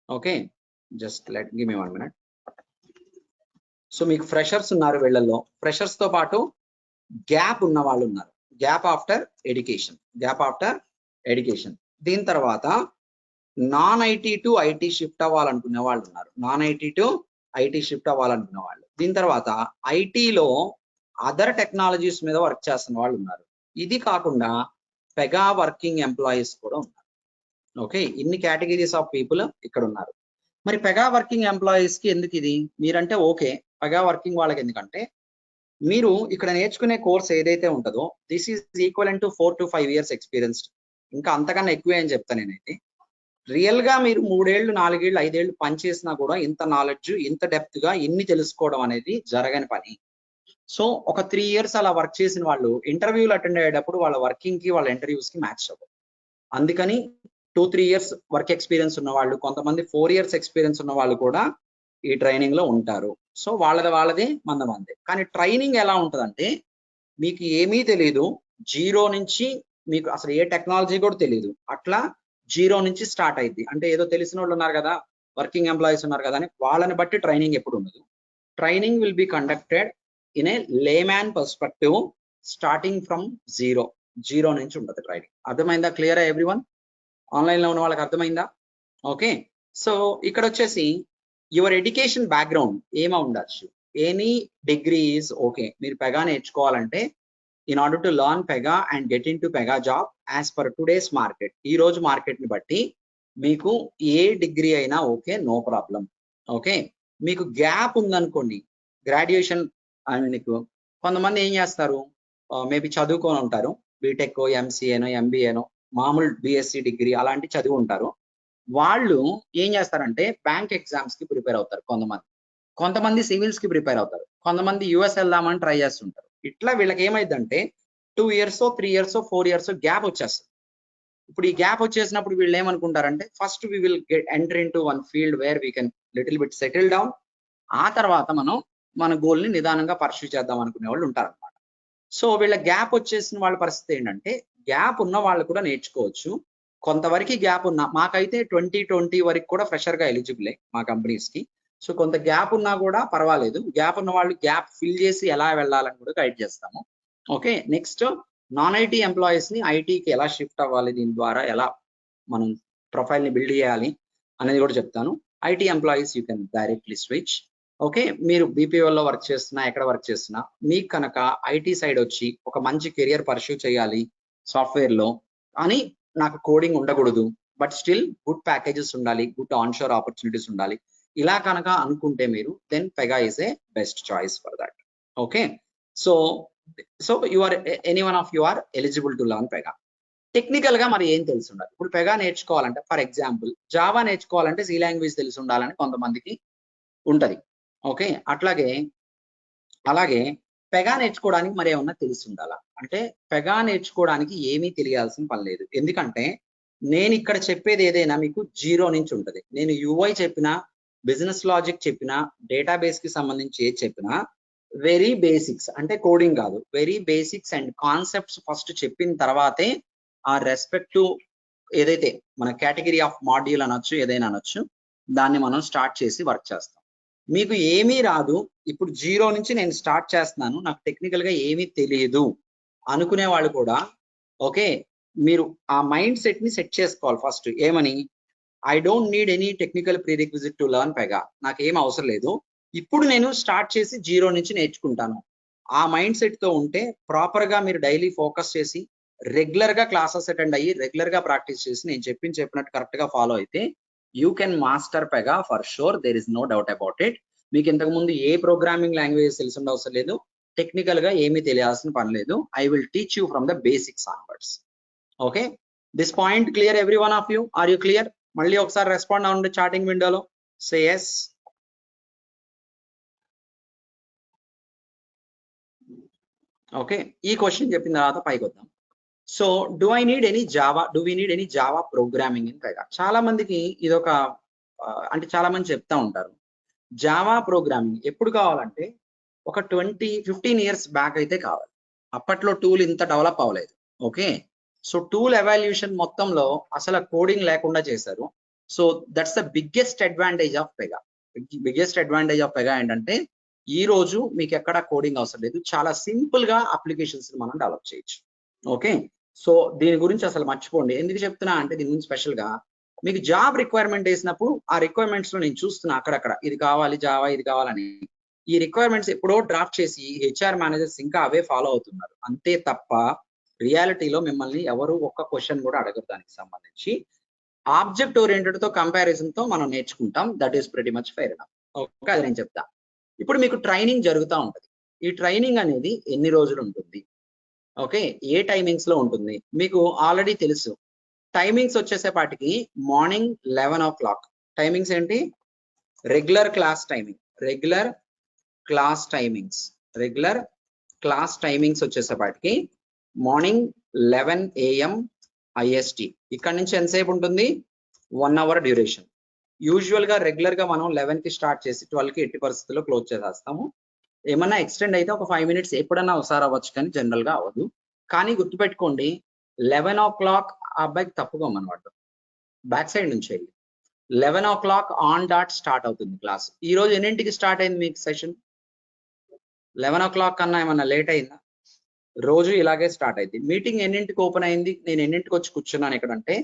Okay, just give me 1 minute. So మీకు ఫ్రెషర్స్ ఉన్నారు, వీళ్ళల్లో ఫ్రెషర్స్ తో పాటు గ్యాప్ ఉన్న వాళ్ళు ఉన్నారు, గ్యాప్ ఆఫ్టర్ ఎడ్యుకేషన్. దీని తర్వాత non IT to IT shift అవ్వాలనుకునే వాళ్ళు ఉన్నారు, దీని తర్వాత ఐటీలో అదర్ టెక్నాలజీస్ మీద వర్క్ చేస్తున్న వాళ్ళు ఉన్నారు. ఇది కాకుండా పెగా వర్కింగ్ ఎంప్లాయీస్ కూడా ఉన్నారు. ఓకే, ఇన్ని కేటగిరీస్ ఆఫ్ పీపుల్ ఇక్కడ ఉన్నారు. మరి పెగా వర్కింగ్ ఎంప్లాయీస్ కి ఎందుకు ఇది? మీరంటే ఓకే, పెగా వర్కింగ్ వాళ్ళకి ఎందుకంటే, మీరు ఇక్కడ నేర్చుకునే కోర్స్ ఏదైతే ఉంటుందో this is equivalent to 4 to 5 years experienced. ఇంకా అంతకన్నా ఎక్కువే అని చెప్తాను నేనైతే. రియల్ గా మీరు 3 ఏళ్ళు 4 ఏళ్ళు 5 ఏళ్ళు పనిచేసినా కూడా ఇంత నాలెడ్జ్, ఇంత డెప్త్ గా ఇన్ని తెలుసుకోవడం అనేది జరగని పని. సో ఒక 3 years అలా వర్క్ చేసిన వాళ్ళు ఇంటర్వ్యూలు అటెండ్ అయ్యేటప్పుడు వాళ్ళ వర్కింగ్ కి, వాళ్ళ ఇంటర్వ్యూస్ కి మ్యాచ్ అవ్వదు. అందుకని 2-3 years వర్క్ ఎక్స్పీరియన్స్ ఉన్న వాళ్ళు, కొంతమంది 4 years ఎక్స్పీరియన్స్ ఉన్న వాళ్ళు కూడా ఈ ట్రైనింగ్ లో ఉంటారు. సో వాళ్ళది మందే. కానీ ట్రైనింగ్ ఎలా ఉంటుందంటే, మీకు ఏమీ తెలియదు, జీరో నుంచి, మీకు అసలు ఏ టెక్నాలజీ కూడా తెలియదు, అట్లా జీరో నుంచి స్టార్ట్ అయింది. అంటే ఏదో తెలిసిన వాళ్ళు ఉన్నారు కదా, వర్కింగ్ ఎంప్లాయీస్ ఉన్నారు కదా అని వాళ్ళని బట్టి ట్రైనింగ్ ఎప్పుడు ఉండదు. Training will be conducted in a layman perspective, starting from zero నుంచి ఉంటుంది ట్రైనింగ్. అర్థమైందా? Clear everyone? ఆన్లైన్ లో ఉన్న వాళ్ళకి అర్థమైందా? ఓకే, సో ఇక్కడ వచ్చేసి యువర్ ఎడ్యుకేషన్ బ్యాక్గ్రౌండ్ ఏమో ఉండొచ్చు, ఎనీ డిగ్రీ ఈజ్ ఓకే. మీరు పెగా నేర్చుకోవాలంటే, in order to learn Pega and get in to Pega job as per today's market, ఈ రోజు మార్కెట్ ని బట్టి మీకు ఏ డిగ్రీ అయినా ఓకే, నో ప్రాబ్లం. ఓకే, మీకు గ్యాప్ ఉందనుకోండి, గ్రాడ్యుయేషన్ మీకు కొంతమంది ఏం చేస్తారు, మేబీ చదువుకొని ఉంటారు, బీటెక్, ఎంసీఏనో, ఎంబీఏనో, మామూలు BSc డిగ్రీ అలాంటి చదివి ఉంటారు. వాళ్ళు ఏం చేస్తారంటే బ్యాంక్ ఎగ్జామ్స్ కి ప్రిపేర్ అవుతారు, కొంతమంది సివిల్స్ కి ప్రిపేర్ అవుతారు, కొంతమంది US వెళ్దామని ట్రై చేస్తుంటారు. ఇట్లా వీళ్ళకి ఏమైందంటే 2 years 3 years 4 years గ్యాప్ వచ్చేస్తుంది. ఇప్పుడు ఈ గ్యాప్ వచ్చేసినప్పుడు వీళ్ళు ఏమనుకుంటారంటే, first we will enter in to one field where we can little bit settle down, ఆ తర్వాత మన గోల్ ని నిదానంగా పర్స్యూ చేద్దాం అనుకునే వాళ్ళు ఉంటారు అనమాట. సో వీళ్ళ గ్యాప్ వచ్చేసిన వాళ్ళ పరిస్థితి ఏంటంటే గ్యాప్ ఉన్న వాళ్ళు కూడా నేర్చుకోవచ్చు. కొంతవరకు గ్యాప్ ఉన్న మాకైతే 2020 వరకు కూడా ఫ్రెషర్ గా ఎలిజిబులే మా కంపెనీస్ కి. సో కొంత గ్యాప్ ఉన్నా కూడా పర్వాలేదు. గ్యాప్ ఉన్న వాళ్ళు గ్యాప్ ఫిల్ చేసి ఎలా వెళ్ళాలని కూడా గైడ్ చేస్తాము. Okay, next non IT employees ని ఐటీకి ఎలా షిఫ్ట్ అవ్వాలి, దీని ద్వారా ఎలా మనం ప్రొఫైల్ ని బిల్డ్ చేయాలి అనేది కూడా చెప్తాను. IT employees you can directly switch. Okay, మీరు బీపీఓలో వర్క్ చేస్తున్నా, ఎక్కడ వర్క్ చేస్తున్నా, మీకు కనుక ఐటీ సైడ్ వచ్చి ఒక మంచి కెరియర్ పర్స్యూ చేయాలి సాఫ్ట్వేర్ లో అని, నాకు కోడింగ్ ఉండకూడదు బట్ స్టిల్ గుడ్ ప్యాకేజెస్ ఉండాలి, గుడ్ ఆన్ షోర్ ఆపర్చునిటీస్ ఉండాలి, ఇలా కనుక అనుకుంటే మీరు then Pega is a best choice for that. Okay, so you are any one of you are eligible to learn Pega. Technical గా మరి ఏం తెలిసి ఉండాలి? ఇప్పుడు పెగా నేర్చుకోవాలంటే ఫర్ ఎగ్జాంపుల్ జావా నేర్చుకోవాలంటే సి లాంగ్వేజ్ తెలిసి ఉండాలని కొంతమందికి ఉంటది. ఓకే, అలాగే పెగా నేర్చుకోవడానికి మరి ఏమన్నా తెలిసి ఉండాలా అంటే పెగా నేర్చుకోవడానికి ఏమీ తెలియాల్సిన పని లేదు. ఎందుకంటే నేను ఇక్కడ చెప్పేది ఏదైనా మీకు జీరో నుంచి ఉంటది. నేను యూఐ చెప్పినా, బిజినెస్ లాజిక్ చెప్పినా, డేటాబేస్ కి సంబంధించి ఏది చెప్పినా వెరీ బేసిక్స్, అంటే కోడింగ్ కాదు, very basics and concepts first చెప్పిన తర్వాతే ఆ రెస్పెక్టివ్ ఏదైతే మన కేటగిరీ ఆఫ్ మాడ్యూల్ అనొచ్చు, ఏదైనా అనొచ్చు, దాన్ని మనం స్టార్ట్ చేసి వర్క్ చేస్తాం. మీకు ఏమీ రాదు, ఇప్పుడు జీరో నుంచి నేను స్టార్ట్ చేస్తున్నాను, నాకు టెక్నికల్ గా ఏమీ తెలియదు అనుకునే వాళ్ళు కూడా ఓకే, మీరు ఆ మైండ్ సెట్ ని సెట్ చేసుకోవాలి ఫస్ట్. ఏమని? I don't need any technical prerequisite to learn Pega. నాకు ఏం అవసరం లేదు, ఇప్పుడు నేను స్టార్ట్ చేసి జీరో నుంచి నేర్చుకుంటాను. ఆ మైండ్ సెట్ తో ఉంటే ప్రాపర్ గా మీరు డైలీ ఫోకస్ చేసి రెగ్యులర్ గా క్లాసెస్ అటెండ్ అయ్యి రెగ్యులర్ గా ప్రాక్టీస్ చేసి నేను చెప్పినట్టు కరెక్ట్ గా ఫాలో అయితే you can master Pega for sure. There is no doubt about it. మీకు ఇంతకు ముందు ఏ ప్రోగ్రామింగ్ లాంగ్వేజ్ తెలిసి అవసరం లేదు, టెక్నికల్ గా ఏమీ తెలియాల్సిన పని లేదు. I will teach you from the basics onwards. Okay, this point clear every one of you? Are you clear? మళ్ళీ ఒకసారి రెస్పాండ్ అవ్వండి చాటింగ్ విండోలో. Say yes. ఓకే, ఈ క్వశ్చన్ చెప్పిన తర్వాత పైకి వద్దాం. So do I need any Java, do we need any Java programming in Pega? చాలా మందికి ఇదొక అంటే చాలా మంది చెప్తా ఉంటారు జావా ప్రోగ్రామింగ్ ఎప్పుడు కావాలంటే ఒక 15 ఇయర్స్ బ్యాక్ అయితే కావాలి. అప్పట్లో టూల్ ఇంత డెవలప్ అవ్వలేదు. ఓకే, సో టూల్ ఎవాల్యూషన్ మొత్తంలో అసలు కోడింగ్ లేకుండా చేశారు. So that's the biggest advantage of Pega. Biggest advantage of Pega ఏంటంటే ఈ రోజు మీకు ఎక్కడ కోడింగ్ అవసరం లేదు, చాలా సింపుల్ గా అప్లికేషన్స్ మనం డెవలప్ చేయొచ్చు. ఓకే, సో దీని గురించి అసలు మర్చిపోండి. ఎందుకు చెప్తున్నా అంటే దీని గురించి స్పెషల్ గా మీకు జాబ్ రిక్వైర్మెంట్ వేసినప్పుడు ఆ రిక్వైర్మెంట్స్ లో నేను చూస్తున్నా అక్కడక్కడ ఇది కావాలి జావా, ఇది కావాలని. ఈ రిక్వైర్మెంట్స్ ఎప్పుడో డ్రాఫ్ట్ చేసి హెచ్ఆర్ మేనేజర్స్ ఇంకా అవే ఫాలో అవుతున్నారు అంతే తప్ప రియాలిటీలో మిమ్మల్ని ఎవరు ఒక్క క్వశ్చన్ కూడా అడగరు దానికి సంబంధించి. ఆబ్జెక్ట్ ఓరియంటెడ్ తో కంపారిజన్ తో మనం నేర్చుకుంటాం. That is pretty much fair enough. Okay, అది నేను చెప్తా. ఇప్పుడు మీకు ట్రైనింగ్ జరుగుతూ ఉంటుంది. ఈ ట్రైనింగ్ అనేది ఎన్ని రోజులు ఉంటుంది? ఓకే, ఏ టైమింగ్స్ లో ఉంటుంది? మీకు ఆల్రెడీ తెలుసు. టైమింగ్స్ వచ్చేసేపాటికి మార్నింగ్ 11 o'clock. టైమింగ్స్ ఏంటి? రెగ్యులర్ క్లాస్ టైమింగ్స్ వచ్చేసేపాటికి మార్నింగ్ 11 AM IST. ఇక్కడ నుంచి ఎంతసేపు ఉంటుంది? 1 hour డ్యూరేషన్. యూజువల్ గా రెగ్యులర్ గా మనం 11 కి స్టార్ట్ చేసి 12 కి ఎట్టి పరిస్థితుల్లో క్లోజ్ చేసేస్తాము. ఏమన్నా ఎక్స్టెండ్ అయితే ఒక 5 minutes ఎప్పుడన్నా ఒకసారి అవ్వచ్చు, కానీ జనరల్ గా అవ్వదు. కానీ గుర్తుపెట్టుకోండి 11 o'clock ఆ అబ్బాయికి తప్పుకోమన్నమాట, బ్యాక్ సైడ్ నుంచి వెళ్ళి 11 o'clock ఆన్ డాట్ స్టార్ట్ అవుతుంది క్లాస్. ఈ రోజు ఎన్నింటికి స్టార్ట్ అయింది మీకు సెషన్? 11 o'clock కన్నా ఏమన్నా లేట్ అయిందా? రోజు ఇలాగే స్టార్ట్ అయింది. మీటింగ్ ఎన్నింటికి ఓపెన్ అయింది? నేను ఎన్నింటికి వచ్చి కూర్చున్నాను ఇక్కడంటే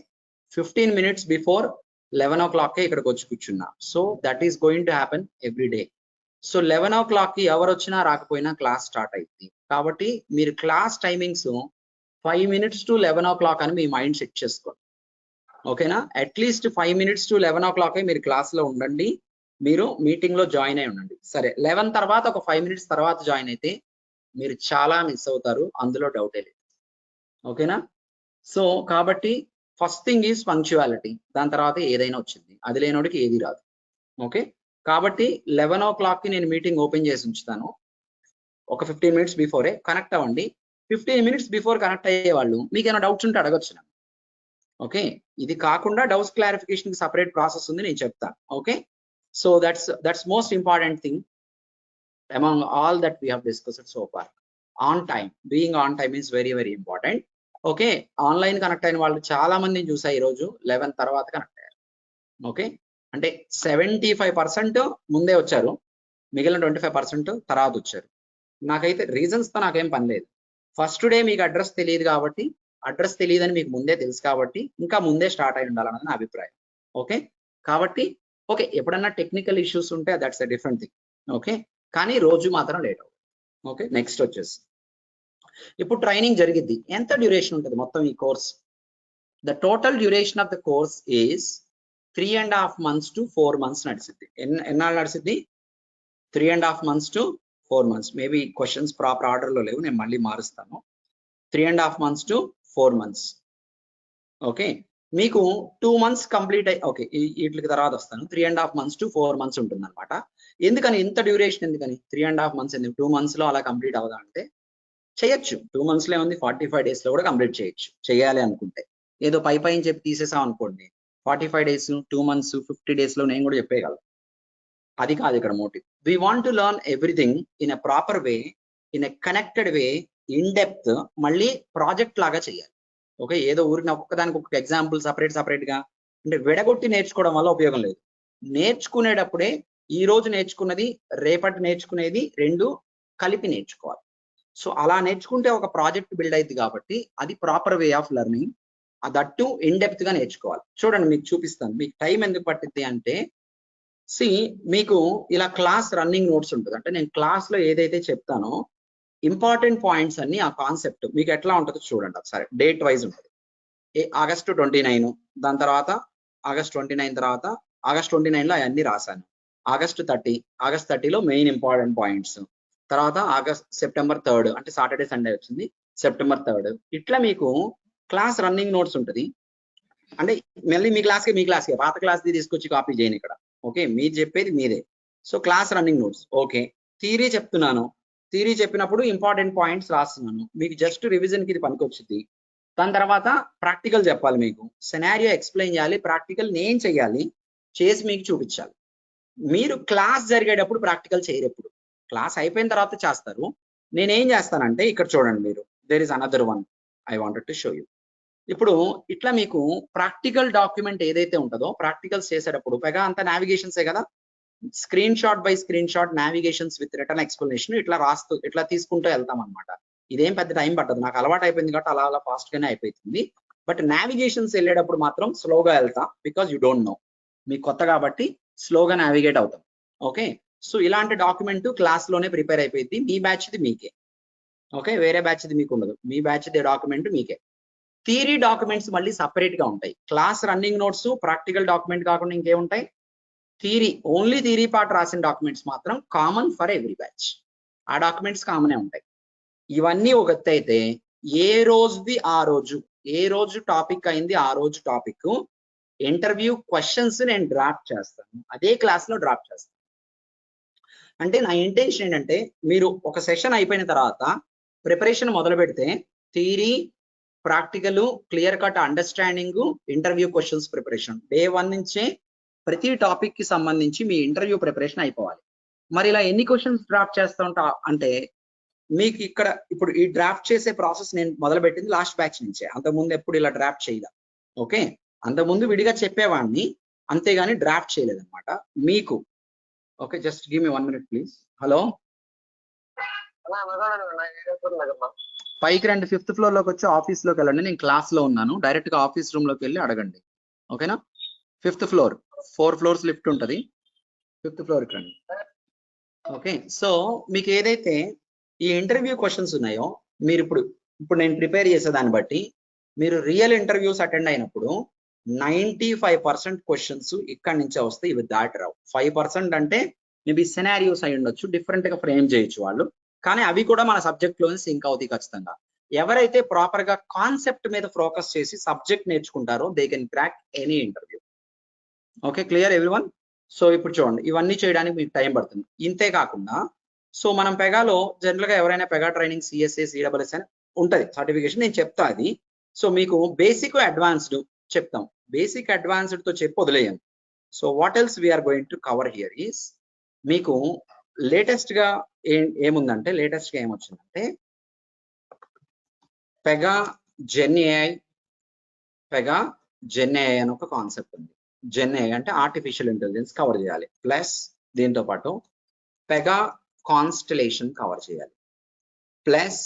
15 minutes బిఫోర్ 11 o'clock ఇక్కడికి వచ్చి కూర్చున్నా. So that is going to happen every day. So 11 o'clock కి ఎవరు వచ్చినా రాకపోయినా క్లాస్ స్టార్ట్ అయింది. కాబట్టి మీరు class timings 5 minutes to 11 o'clock అని మీ మైండ్ సెట్ చేసుకోండి. ఓకేనా? అట్లీస్ట్ 5 minutes to 11 o'clock మీరు క్లాస్ లో ఉండండి, మీరు మీటింగ్ లో జాయిన్ అయి ఉండండి. సరే 11 తర్వాత ఒక 5 minutes తర్వాత జాయిన్ అయితే మీరు చాలా మిస్ అవుతారు, అందులో డౌటే లేదు. ఓకేనా? సో కాబట్టి ఫస్ట్ థింగ్ ఈజ్ పంక్చువాలిటీ. దాని తర్వాత ఏదైనా వచ్చింది, అది లేనోడికి ఏది రాదు. ఓకే, కాబట్టి 11 o'clock కి నేను మీటింగ్ ఓపెన్ చేసి ఉంచుతాను. ఒక 15 minutes బిఫోరే కనెక్ట్ అవ్వండి. 15 minutes బిఫోర్ కనెక్ట్ అయ్యే వాళ్ళు మీకు ఏమైనా డౌట్స్ ఉంటే అడగొచ్చు. ఓకే, ఇది కాకుండా డౌట్స్ క్లారిఫికేషన్ కి సపరేట్ ప్రాసెస్ ఉంది, నేను చెప్తాను. Okay, so that's most important thing among all that we have discussed so far. On time, being on time is very very important. Okay, online connect అయిన వాళ్ళు చాలా మందిని చూసా ఈరోజు 11 తర్వాత కనెక్ట్ అయ్యారు. ఓకే, అంటే 75% ముందే వచ్చారు, మిగిలిన 25% తర్వాత వచ్చారు. నాకైతే రీజన్స్ తో నాకేం పని లేదు. ఫస్ట్ డే మీకు అడ్రస్ తెలియదు కాబట్టి, అడ్రస్ తెలియదని మీకు ముందే తెలుసు కాబట్టి ఇంకా ముందే స్టార్ట్ అయి ఉండాలన్నది నా అభిప్రాయం. ఓకే, కాబట్టి ఓకే, ఎప్పుడన్నా టెక్నికల్ ఇష్యూస్ ఉంటే that's a different thing. Okay, కానీ రోజు మాత్రం లేట్ అవుతుంది. ఓకే, నెక్స్ట్ వచ్చేసి ఇప్పుడు ట్రైనింగ్ జరిగిద్ది. ఎంత డ్యూరేషన్ ఉంటుంది మొత్తం ఈ course? The total duration of the course is 3.5 months to 4 months నడిచిద్ది. ఎన్నాళ్ళు నడిచిద్ది? 3.5 months to 4 months. Maybe questions proper order లో లేవు, నేను మళ్ళీ మారుస్తాను. 3.5 months to 4 months. ఓకే, మీకు 2 months కంప్లీట్ అయ్యి, ఓకే వీటికి తర్వాత వస్తాను. 3.5 months to 4 months ఉంటుంది అనమాట. ఎందుకని ఇంత డ్యూరేషన్? ఎందుకని 3.5 months ఎందుకు? 2 months లో అలా కంప్లీట్ అవుదా అంటే చేయొచ్చు. 2 months లో ఉంది, 45 days లో కూడా కంప్లీట్ చేయొచ్చు, చేయాలి అనుకుంటే. ఏదో పైన చెప్పి తీసేసాం అనుకోండి, 45 days, 2 months, 50 days లో నేను కూడా చెప్పేయగలను. అది కాదు ఇక్కడ motive. We want to learn everything in a proper way, in a connected way, in depth, మళ్ళీ ప్రాజెక్ట్ లాగా చేయాలి. ఓకే, ఏదో ఊరికి ఒక్కదానికి ఒక్కొక్క ఎగ్జాంపుల్ సపరేట్ గా అంటే విడగొట్టి నేర్చుకోవడం వల్ల ఉపయోగం లేదు. నేర్చుకునేటప్పుడే ఈ రోజు నేర్చుకున్నది రేపటి నేర్చుకునేది రెండు కలిపి నేర్చుకోవాలి. సో అలా నేర్చుకుంటే ఒక ప్రాజెక్ట్ బిల్డ్ అయింది కాబట్టి అది proper way of learning. That in depth గా నేర్చుకోవాలి. చూడండి మీకు చూపిస్తాను. మీకు టైం ఎందుకు పట్టింది అంటే, మీకు ఇలా క్లాస్ రన్నింగ్ నోట్స్ ఉంటుంది. అంటే నేను క్లాస్ లో ఏదైతే చెప్తానో ఇంపార్టెంట్ పాయింట్స్ అన్ని, ఆ కాన్సెప్ట్ మీకు ఎట్లా ఉంటుందో చూడండి ఒకసారి. డేట్ వైజ్ ఉంటుంది. August 29, దాని తర్వాత August 29 తర్వాత August 29 లో అవన్నీ రాశాను. August 30లో మెయిన్ ఇంపార్టెంట్ పాయింట్స్. తర్వాత September 3 అంటే సాటర్డే సండే వచ్చింది, September 3. ఇట్లా మీకు క్లాస్ రన్నింగ్ నోట్స్ ఉంటుంది. అంటే మళ్ళీ మీ క్లాస్కే పాత క్లాస్ది తీసుకొచ్చి కాపీ చేయను ఇక్కడ. ఓకే, మీరు చెప్పేది మీదే. So class running notes. Okay, theory చెప్తున్నాను, థియరీ చెప్పినప్పుడు ఇంపార్టెంట్ పాయింట్స్ రాస్తున్నాను, మీకు జస్ట్ రివిజన్కి ఇది పనికొచ్చింది. దాని తర్వాత ప్రాక్టికల్ చెప్పాలి, మీకు సినారియో ఎక్స్ప్లెయిన్ చేయాలి, ప్రాక్టికల్ నేను చేయాలి, చేసి మీకు చూపించాలి. మీరు క్లాస్ జరిగేటప్పుడు ప్రాక్టికల్ చేయరు, ఎప్పుడు క్లాస్ అయిపోయిన తర్వాత చేస్తారు. నేనేం చేస్తానంటే ఇక్కడ చూడండి మీరు, there is another one I wanted to show you. ఇప్పుడు ఇట్లా మీకు ప్రాక్టికల్ డాక్యుమెంట్ ఏదైతే ఉంటుందో, ప్రాక్టికల్స్ చేసేటప్పుడు పైగా అంత నావిగేషన్సే కదా, screen shot by screen shot navigations with return explanation ఇట్లా రాస్తూ ఇట్లా తీసుకుంటూ వెళ్తాం అనమాట. ఇదేం పెద్ద టైం పట్టదు, నాకు అలవాటు అయిపోయింది కాబట్టి అలా ఫాస్ట్ గానే అయిపోతుంది. బట్ నావిగేషన్స్ వెళ్ళేటప్పుడు మాత్రం స్లోగా వెళ్తాం, బికాజ్ యూ డోంట్ నో, మీకు కొత్త కాబట్టి స్లోగా నావిగేట్ అవుతాం. ఓకే, సో ఇలాంటి డాక్యుమెంట్ క్లాస్ లోనే ప్రిపేర్ అయిపోయింది. మీ బ్యాచ్ది మీకే. ఓకే, వేరే బ్యాచ్ది మీకు ఉండదు, మీ బ్యాచ్ది డాక్యుమెంట్ మీకే. థియరీ డాక్యుమెంట్స్ మళ్ళీ సపరేట్ గా ఉంటాయి. Class running notes, practical document కాకుండా ఇంకేముంటాయి? థియరీ, ఓన్లీ థియరీ పార్ట్ రాసిన డాక్యుమెంట్స్ మాత్రం కామన్ ఫర్ ఎవ్రీ బ్యాచ్. ఆ డాక్యుమెంట్స్ కామనే ఉంటాయి. ఇవన్నీ ఒక ఎత్తు అయితే, ఏ రోజుది ఆ రోజు, ఏ రోజు టాపిక్ అయింది ఆ రోజు టాపిక్ ఇంటర్వ్యూ క్వశ్చన్స్ నేను డ్రాఫ్ట్ చేస్తాను, అదే క్లాస్ లో డ్రాఫ్ట్ చేస్తాను. అంటే నా ఇంటెన్షన్ ఏంటంటే, మీరు ఒక సెషన్ అయిపోయిన తర్వాత ప్రిపరేషన్ మొదలు పెడితే theory, practical, clear cut understanding, interview questions preparation day 1 నుంచే ప్రతి టాపిక్ కి సంబంధించి మీ ఇంటర్వ్యూ ప్రిపరేషన్ అయిపోవాలి. మరి ఇలా ఎన్ని క్వశ్చన్స్ డ్రాఫ్ట్ చేస్తూ ఉంటా అంటే, మీకు ఇక్కడ ఇప్పుడు ఈ డ్రాఫ్ట్ చేసే ప్రాసెస్ నేను మొదలు పెట్టింది లాస్ట్ బ్యాచ్ నుంచే, అంతకుముందు ఎప్పుడు ఇలా డ్రాఫ్ట్ చేయలే. ఓకే, అంతకుముందు విడిగా చెప్పేవాడిని, అంతేగాని డ్రాఫ్ట్ చేయలేదన్నమాట మీకు. Okay, just give me 1 minute please. Hello, పైకి రండి, 5th floor లోకి వచ్చి ఆఫీస్ లోకి వెళ్ళండి. నేను క్లాస్ లో ఉన్నాను, డైరెక్ట్ గా ఆఫీస్ రూమ్ లోకి వెళ్ళి అడగండి. ఓకేనా? 5th floor, 4 floors లిఫ్ట్ ఉంటుంది, 5th floor కి రండి. ఓకే, సో మీకు ఏదైతే ఈ ఇంటర్వ్యూ క్వశ్చన్స్ ఉన్నాయో, మీరు ఇప్పుడు నేను ప్రిపేర్ చేసే దాన్ని బట్టి మీరు రియల్ ఇంటర్వ్యూస్ అటెండ్ అయినప్పుడు 95% క్వశ్చన్స్ ఇక్కడి నుంచే వస్తాయి, ఇవి దాటి రావు. 5% అంటే మేబీ సినారియోస్ అయి ఉండొచ్చు, డిఫరెంట్ గా ఫ్రేమ్ చేయొచ్చు వాళ్ళు, కానీ అవి కూడా మన సబ్జెక్ట్ లోనే సింక్ అవుతాయి ఖచ్చితంగా. ఎవరైతే ప్రాపర్ గా కాన్సెప్ట్ మీద ఫోకస్ చేసి సబ్జెక్ట్ నేర్చుకుంటారో they can crack any interview. Okay, clear everyone? So ఇప్పుడు చూడండి, ఇవన్నీ చేయడానికి మీకు టైం పడుతుంది. ఇంతే కాకుండా సో మనం పెగాలో జనరల్ గా ఎవరైనా పెగా ట్రైనింగ్ సిఎస్ఏ సిడబ్ల్యూఎస్ అని ఉంటది సర్టిఫికేషన్, నేను చెప్తా అది. సో మీకు బేసిక్ అడ్వాన్స్డ్ చెప్తాం, బేసిక్ అడ్వాన్స్డ్ తో చెప్పి వదిలేయండి. So what else we're going to cover here is, మీకు లేటెస్ట్ గా ఏముందంటే, లేటెస్ట్ గా ఏమొచ్చిందంటే పెగా జెన్ ఏఐ అని ఒక కాన్సెప్ట్ ఉంది. జెన్ ఏఐ అంటే ఆర్టిఫిషియల్ ఇంటెలిజెన్స్ కవర్ చేయాలి, ప్లస్ దీంతో పాటు పెగా కాన్స్టలేషన్ కవర్ చేయాలి, plus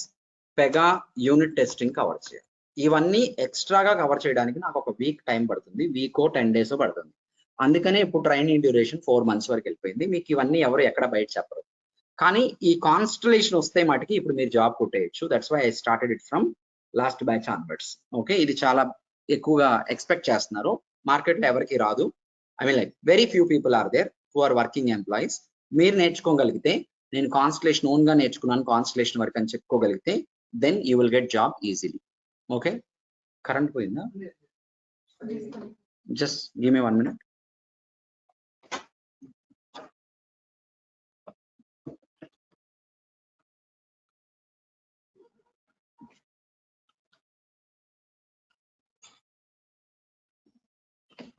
Pega unit testing cover చేయాలి. ఇవన్నీ ఎక్స్ట్రాగా కవర్ చేయడానికి నాకు ఒక వీక్ టైం పడుతుంది, వీకో 10 days పడుతుంది. అందుకనే ఇప్పుడు ట్రైనింగ్ డ్యూరేషన్ 4 months వరకు వెళ్ళిపోయింది. మీకు ఇవన్నీ ఎవరు ఎక్కడ బయట చెప్పరు. కానీ ఈ కాన్స్టలేషన్ వస్తే మటుకి ఇప్పుడు మీరు జాబ్ కొట్టేయచ్చు. That's why I started it from last batch onwards. Okay, ఇది చాలా ఎక్కువగా ఎక్స్పెక్ట్ చేస్తున్నారు, మార్కెట్లో ఎవరికి రాదు. I mean like very few people are there who are working employees. మీరు నేర్చుకోగలిగితే, నేను కాన్స్టలేషన్ ఓన్ గా నేర్చుకున్నాను కాన్స్టలేషన్ వర్క్ అని చెప్పుకోగలిగితే, then you will get job easily. Okay, current పోయిందా? Just give me 1 minute.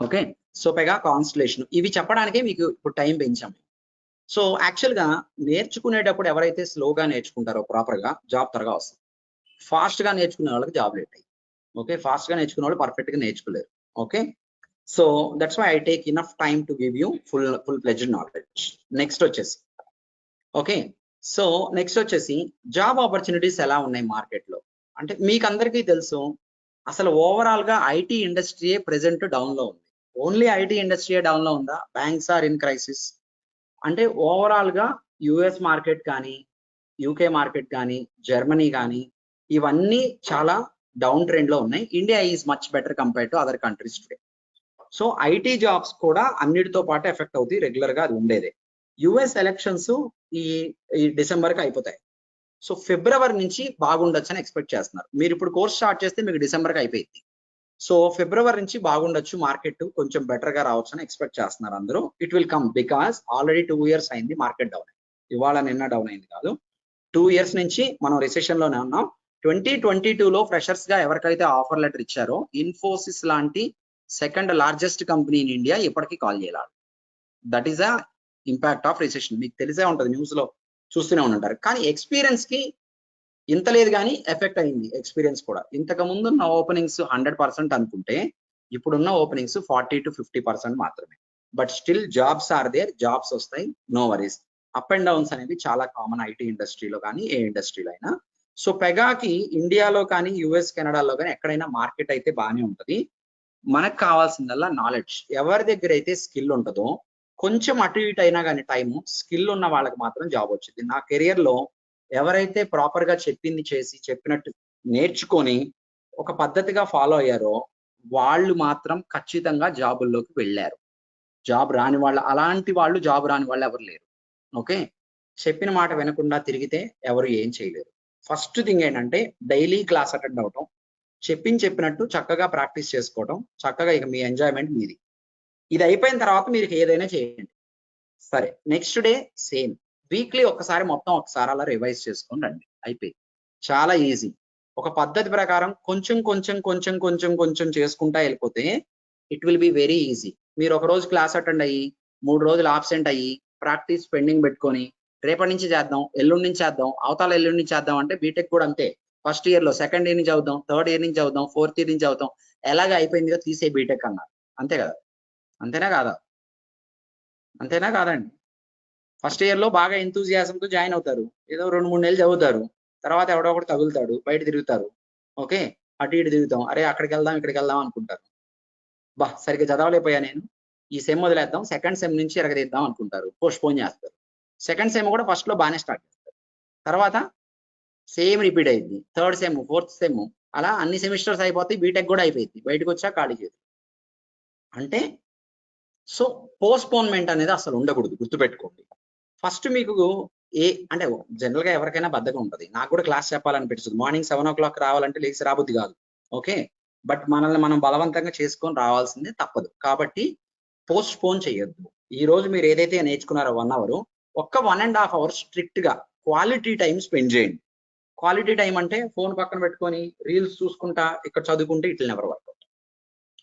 Okay, so Pega constellation ఇవి చెప్పడానికే మీకు ఇప్పుడు టైం పెంచాము. సో యాక్చువల్గా నేర్చుకునేటప్పుడు ఎవరైతే స్లోగా నేర్చుకుంటారో ప్రాపర్గా జాబ్ త్వరగా వస్తుంది. ఫాస్ట్గా నేర్చుకునే వాళ్ళకి జాబ్ లేట్ అయ్యి. ఓకే, ఫాస్ట్గా నేర్చుకునే వాళ్ళు పర్ఫెక్ట్గా నేర్చుకోలేరు. Okay, so that's why I take enough time to give you full pleasure knowledge. Next వచ్చేసి ఓకే, సో నెక్స్ట్ వచ్చేసి జాబ్ ఆపర్చునిటీస్ ఎలా ఉన్నాయి మార్కెట్లో అంటే మీకు అందరికీ తెలుసు. అసలు ఓవరాల్ గా ఐటీ ఇండస్ట్రీయే ప్రెసెంట్ డౌన్ లో ఉంది. ఓన్లీ ఐటీ ఇండస్ట్రీయే డౌన్ లో ఉందా? Banks are in crisis. అంటే ఓవరాల్ గా యుఎస్ మార్కెట్ కానీ, యూకే మార్కెట్ కానీ, జర్మనీ కానీ ఇవన్నీ చాలా డౌన్ ట్రెండ్ లో ఉన్నాయి. India is much better compare to other countries today. So IT jobs కూడా అన్నిటితో పాటు ఎఫెక్ట్ అవుతాయి, రెగ్యులర్ గా అది ఉండేదే. యుఎస్ ఎలక్షన్స్ ఈ డిసెంబర్ కి అయిపోతాయి. సో ఫిబ్రవరి నుంచి బాగుండొచ్చు అని ఎక్స్పెక్ట్ చేస్తున్నారు. మీరు ఇప్పుడు కోర్స్ స్టార్ట్ చేస్తే మీకు డిసెంబర్కి అయిపోయింది. సో ఫిబ్రవరి నుంచి బాగుండొచ్చు, మార్కెట్ కొంచెం బెటర్ గా రావచ్చు అని ఎక్స్పెక్ట్ చేస్తున్నారు అందరూ. It will come because already 2 years అయింది మార్కెట్ డౌన్. ఇవాళ నిన్న డౌన్ అయింది కాదు, 2 years నుంచి మనం రిసెషన్ లోనే ఉన్నాం. 2022లో ఫ్రెషర్స్ గా ఎవరికైతే ఆఫర్ లెటర్ ఇచ్చారో, ఇన్ఫోసిస్ లాంటి second largest company in India ఇప్పటికీ కాల్ చేయాలి. That is a impact of recession. మీకు తెలిసే ఉంటుంది, న్యూస్ లో చూస్తూనే ఉంటారు. కానీ ఎక్స్పీరియన్స్ కి ఇంత లేదు కానీ ఎఫెక్ట్ అయింది ఎక్స్పీరియన్స్ కూడా. ఇంతకు ముందున్న ఓపెనింగ్స్ 100% అనుకుంటే ఇప్పుడున్న ఓపెనింగ్స్ 40 to 50% మాత్రమే. But still jobs are there, jobs వస్తాయి, no worries. Up and downs అనేవి చాలా కామన్ ఐటీ ఇండస్ట్రీలో కానీ ఏ ఇండస్ట్రీలో అయినా. సో పెగాకి ఇండియాలో కానీ యుఎస్ కెనడాలో కానీ ఎక్కడైనా మార్కెట్ అయితే బాగానే ఉంటుంది. మనకు కావాల్సిందల్లా నాలెడ్జ్. ఎవరి దగ్గర అయితే స్కిల్ ఉంటుందో, కొంచెం అటు ఇటు అయినా కానీ టైము, స్కిల్ ఉన్న వాళ్ళకి మాత్రం జాబ్ వచ్చింది. నా కెరియర్ లో ఎవరైతే ప్రాపర్ గా చెప్పింది చేసి చెప్పినట్టు నేర్చుకొని ఒక పద్ధతిగా ఫాలో అయ్యారో వాళ్ళు మాత్రం ఖచ్చితంగా జాబుల్లోకి వెళ్ళారు. జాబ్ రాని వాళ్ళు, అలాంటి వాళ్ళు జాబ్ రాని వాళ్ళు ఎవరు లేరు. ఓకే, చెప్పిన మాట వినకుండా తిరిగితే ఎవరు ఏం చేయలేరు. ఫస్ట్ థింగ్ ఏంటంటే డైలీ క్లాస్ అటెండ్ అవటం, చెప్పినట్టు చక్కగా ప్రాక్టీస్ చేసుకోవటం, చక్కగా ఇక మీ ఎంజాయ్మెంట్ మీది. ఇది అయిపోయిన తర్వాత మీరు ఏదైనా చేయండి. సరే, నెక్స్ట్ డే సేమ్, వీక్లీ ఒకసారి అలా రివైజ్ చేసుకొని రండి, అయిపోయి. చాలా ఈజీ. ఒక పద్ధతి ప్రకారం కొంచెం చేసుకుంటా వెళ్ళిపోతే it will be very easy. మీరు ఒక రోజు క్లాస్ అటెండ్ అయ్యి 3 రోజులు ఆబ్సెంట్ అయ్యి ప్రాక్టీస్ పెండింగ్ పెట్టుకొని రేపటి నుంచి చేద్దాం, ఎల్లుండి నుంచి చేద్దాం, అవతల ఎల్లుండి నుంచి చేద్దాం అంటే బీటెక్ కూడా అంతే. ఫస్ట్ ఇయర్ లో, సెకండ్ ఇయర్ నుంచి చదువుదాం, థర్డ్ ఇయర్ నుంచి చదువుదాం, ఫోర్త్ ఇయర్ నుంచి చదువుతాం, ఎలాగ అయిపోయిందిగా తీసే బీటెక్ అన్నారు. అంతే కదా? అంతేనా కాదా? అంతేనా కాదండి? ఫస్ట్ ఇయర్ లో బాగా ఎంతూజియాసంతో జాయిన్ అవుతారు, ఏదో 2-3 నెలలు చదువుతారు, తర్వాత ఎవడో ఒకటి తగులుతాడు, బయట తిరుగుతారు. ఓకే, అటు ఇటు తిరుగుతాం, అరే అక్కడికి వెళ్దాం ఇక్కడికి వెళ్దాం అనుకుంటారు. సరిగ్గా చదవలేకపోయా నేను, ఈ సెమ్ వదిలేద్దాం, సెకండ్ సెమ్ నుంచి ఎరగదీద్దాం అనుకుంటారు, పోస్ట్పోన్ చేస్తారు. సెకండ్ సెమ్ కూడా ఫస్ట్ లో బాగానే స్టార్ట్ చేస్తారు, తర్వాత సేమ్ రిపీట్ అయింది. థర్డ్ సెమ్, ఫోర్త్ సెమ్, అలా అన్ని సెమిస్టర్స్ అయిపోతాయి, బీటెక్ కూడా అయిపోయింది, బయటకు వచ్చా ఖాళీ చేసి. అంటే సో పోస్ట్పోన్మెంట్ అనేది అసలు ఉండకూడదు, గుర్తుపెట్టుకోండి. ఫస్ట్ మీకు అంటే జనరల్ గా ఎవరికైనా బద్ధకం ఉంటుంది, నాకు కూడా క్లాస్ చెప్పాలనిపిస్తుంది. మార్నింగ్ 7 o'clock రావాలంటే లేచి రాబుద్ది కాదు. ఓకే, బట్ మనల్ని మనం బలవంతంగా చేసుకొని రావాల్సిందే, తప్పదు. కాబట్టి పోస్ట్ పోన్ చేయొద్దు. ఈ రోజు మీరు ఏదైతే నేర్చుకున్నారో 1 hour, ఒక్క 1.5 hours స్ట్రిక్ట్ గా క్వాలిటీ టైం స్పెండ్ చేయండి. క్వాలిటీ టైం అంటే ఫోన్ పక్కన పెట్టుకొని రీల్స్ చూసుకుంటా ఇక్కడ చదువుకుంటే ఇట్లా నెవర్ వర్కౌట్.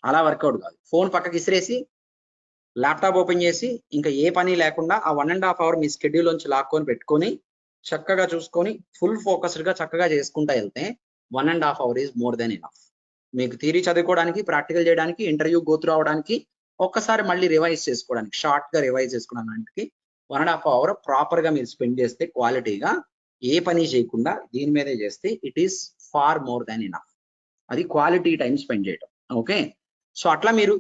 అలా వర్కౌట్ కాదు. ఫోన్ పక్కకి ఇసిరేసి ల్యాప్టాప్ ఓపెన్ చేసి ఇంకా ఏ పని లేకుండా ఆ 1.5 hour మీ షెడ్యూల్ నుంచి లాక్కొని పెట్టుకొని చక్కగా చూసుకొని ఫుల్ ఫోకస్డ్ గా చక్కగా చేసుకుంటా వెళ్తే 1.5 hours is more than enough. మీకు థియరీ చదువుకోవడానికి, ప్రాక్టికల్ చేయడానికి, ఇంటర్వ్యూ గోత్రూ అవడానికి, ఒక్కసారి మళ్ళీ రివైజ్ చేసుకోవడానికి, షార్ట్ గా రివైజ్ చేసుకోవడానికి 1.5 hours ప్రాపర్ గా మీరు స్పెండ్ చేస్తే, క్వాలిటీగా ఏ పని చేయకుండా దీని మీదే చేస్తే, it is far more than enough. అది క్వాలిటీ టైం స్పెండ్ చేయడం. ఓకే, సో అట్లా మీరు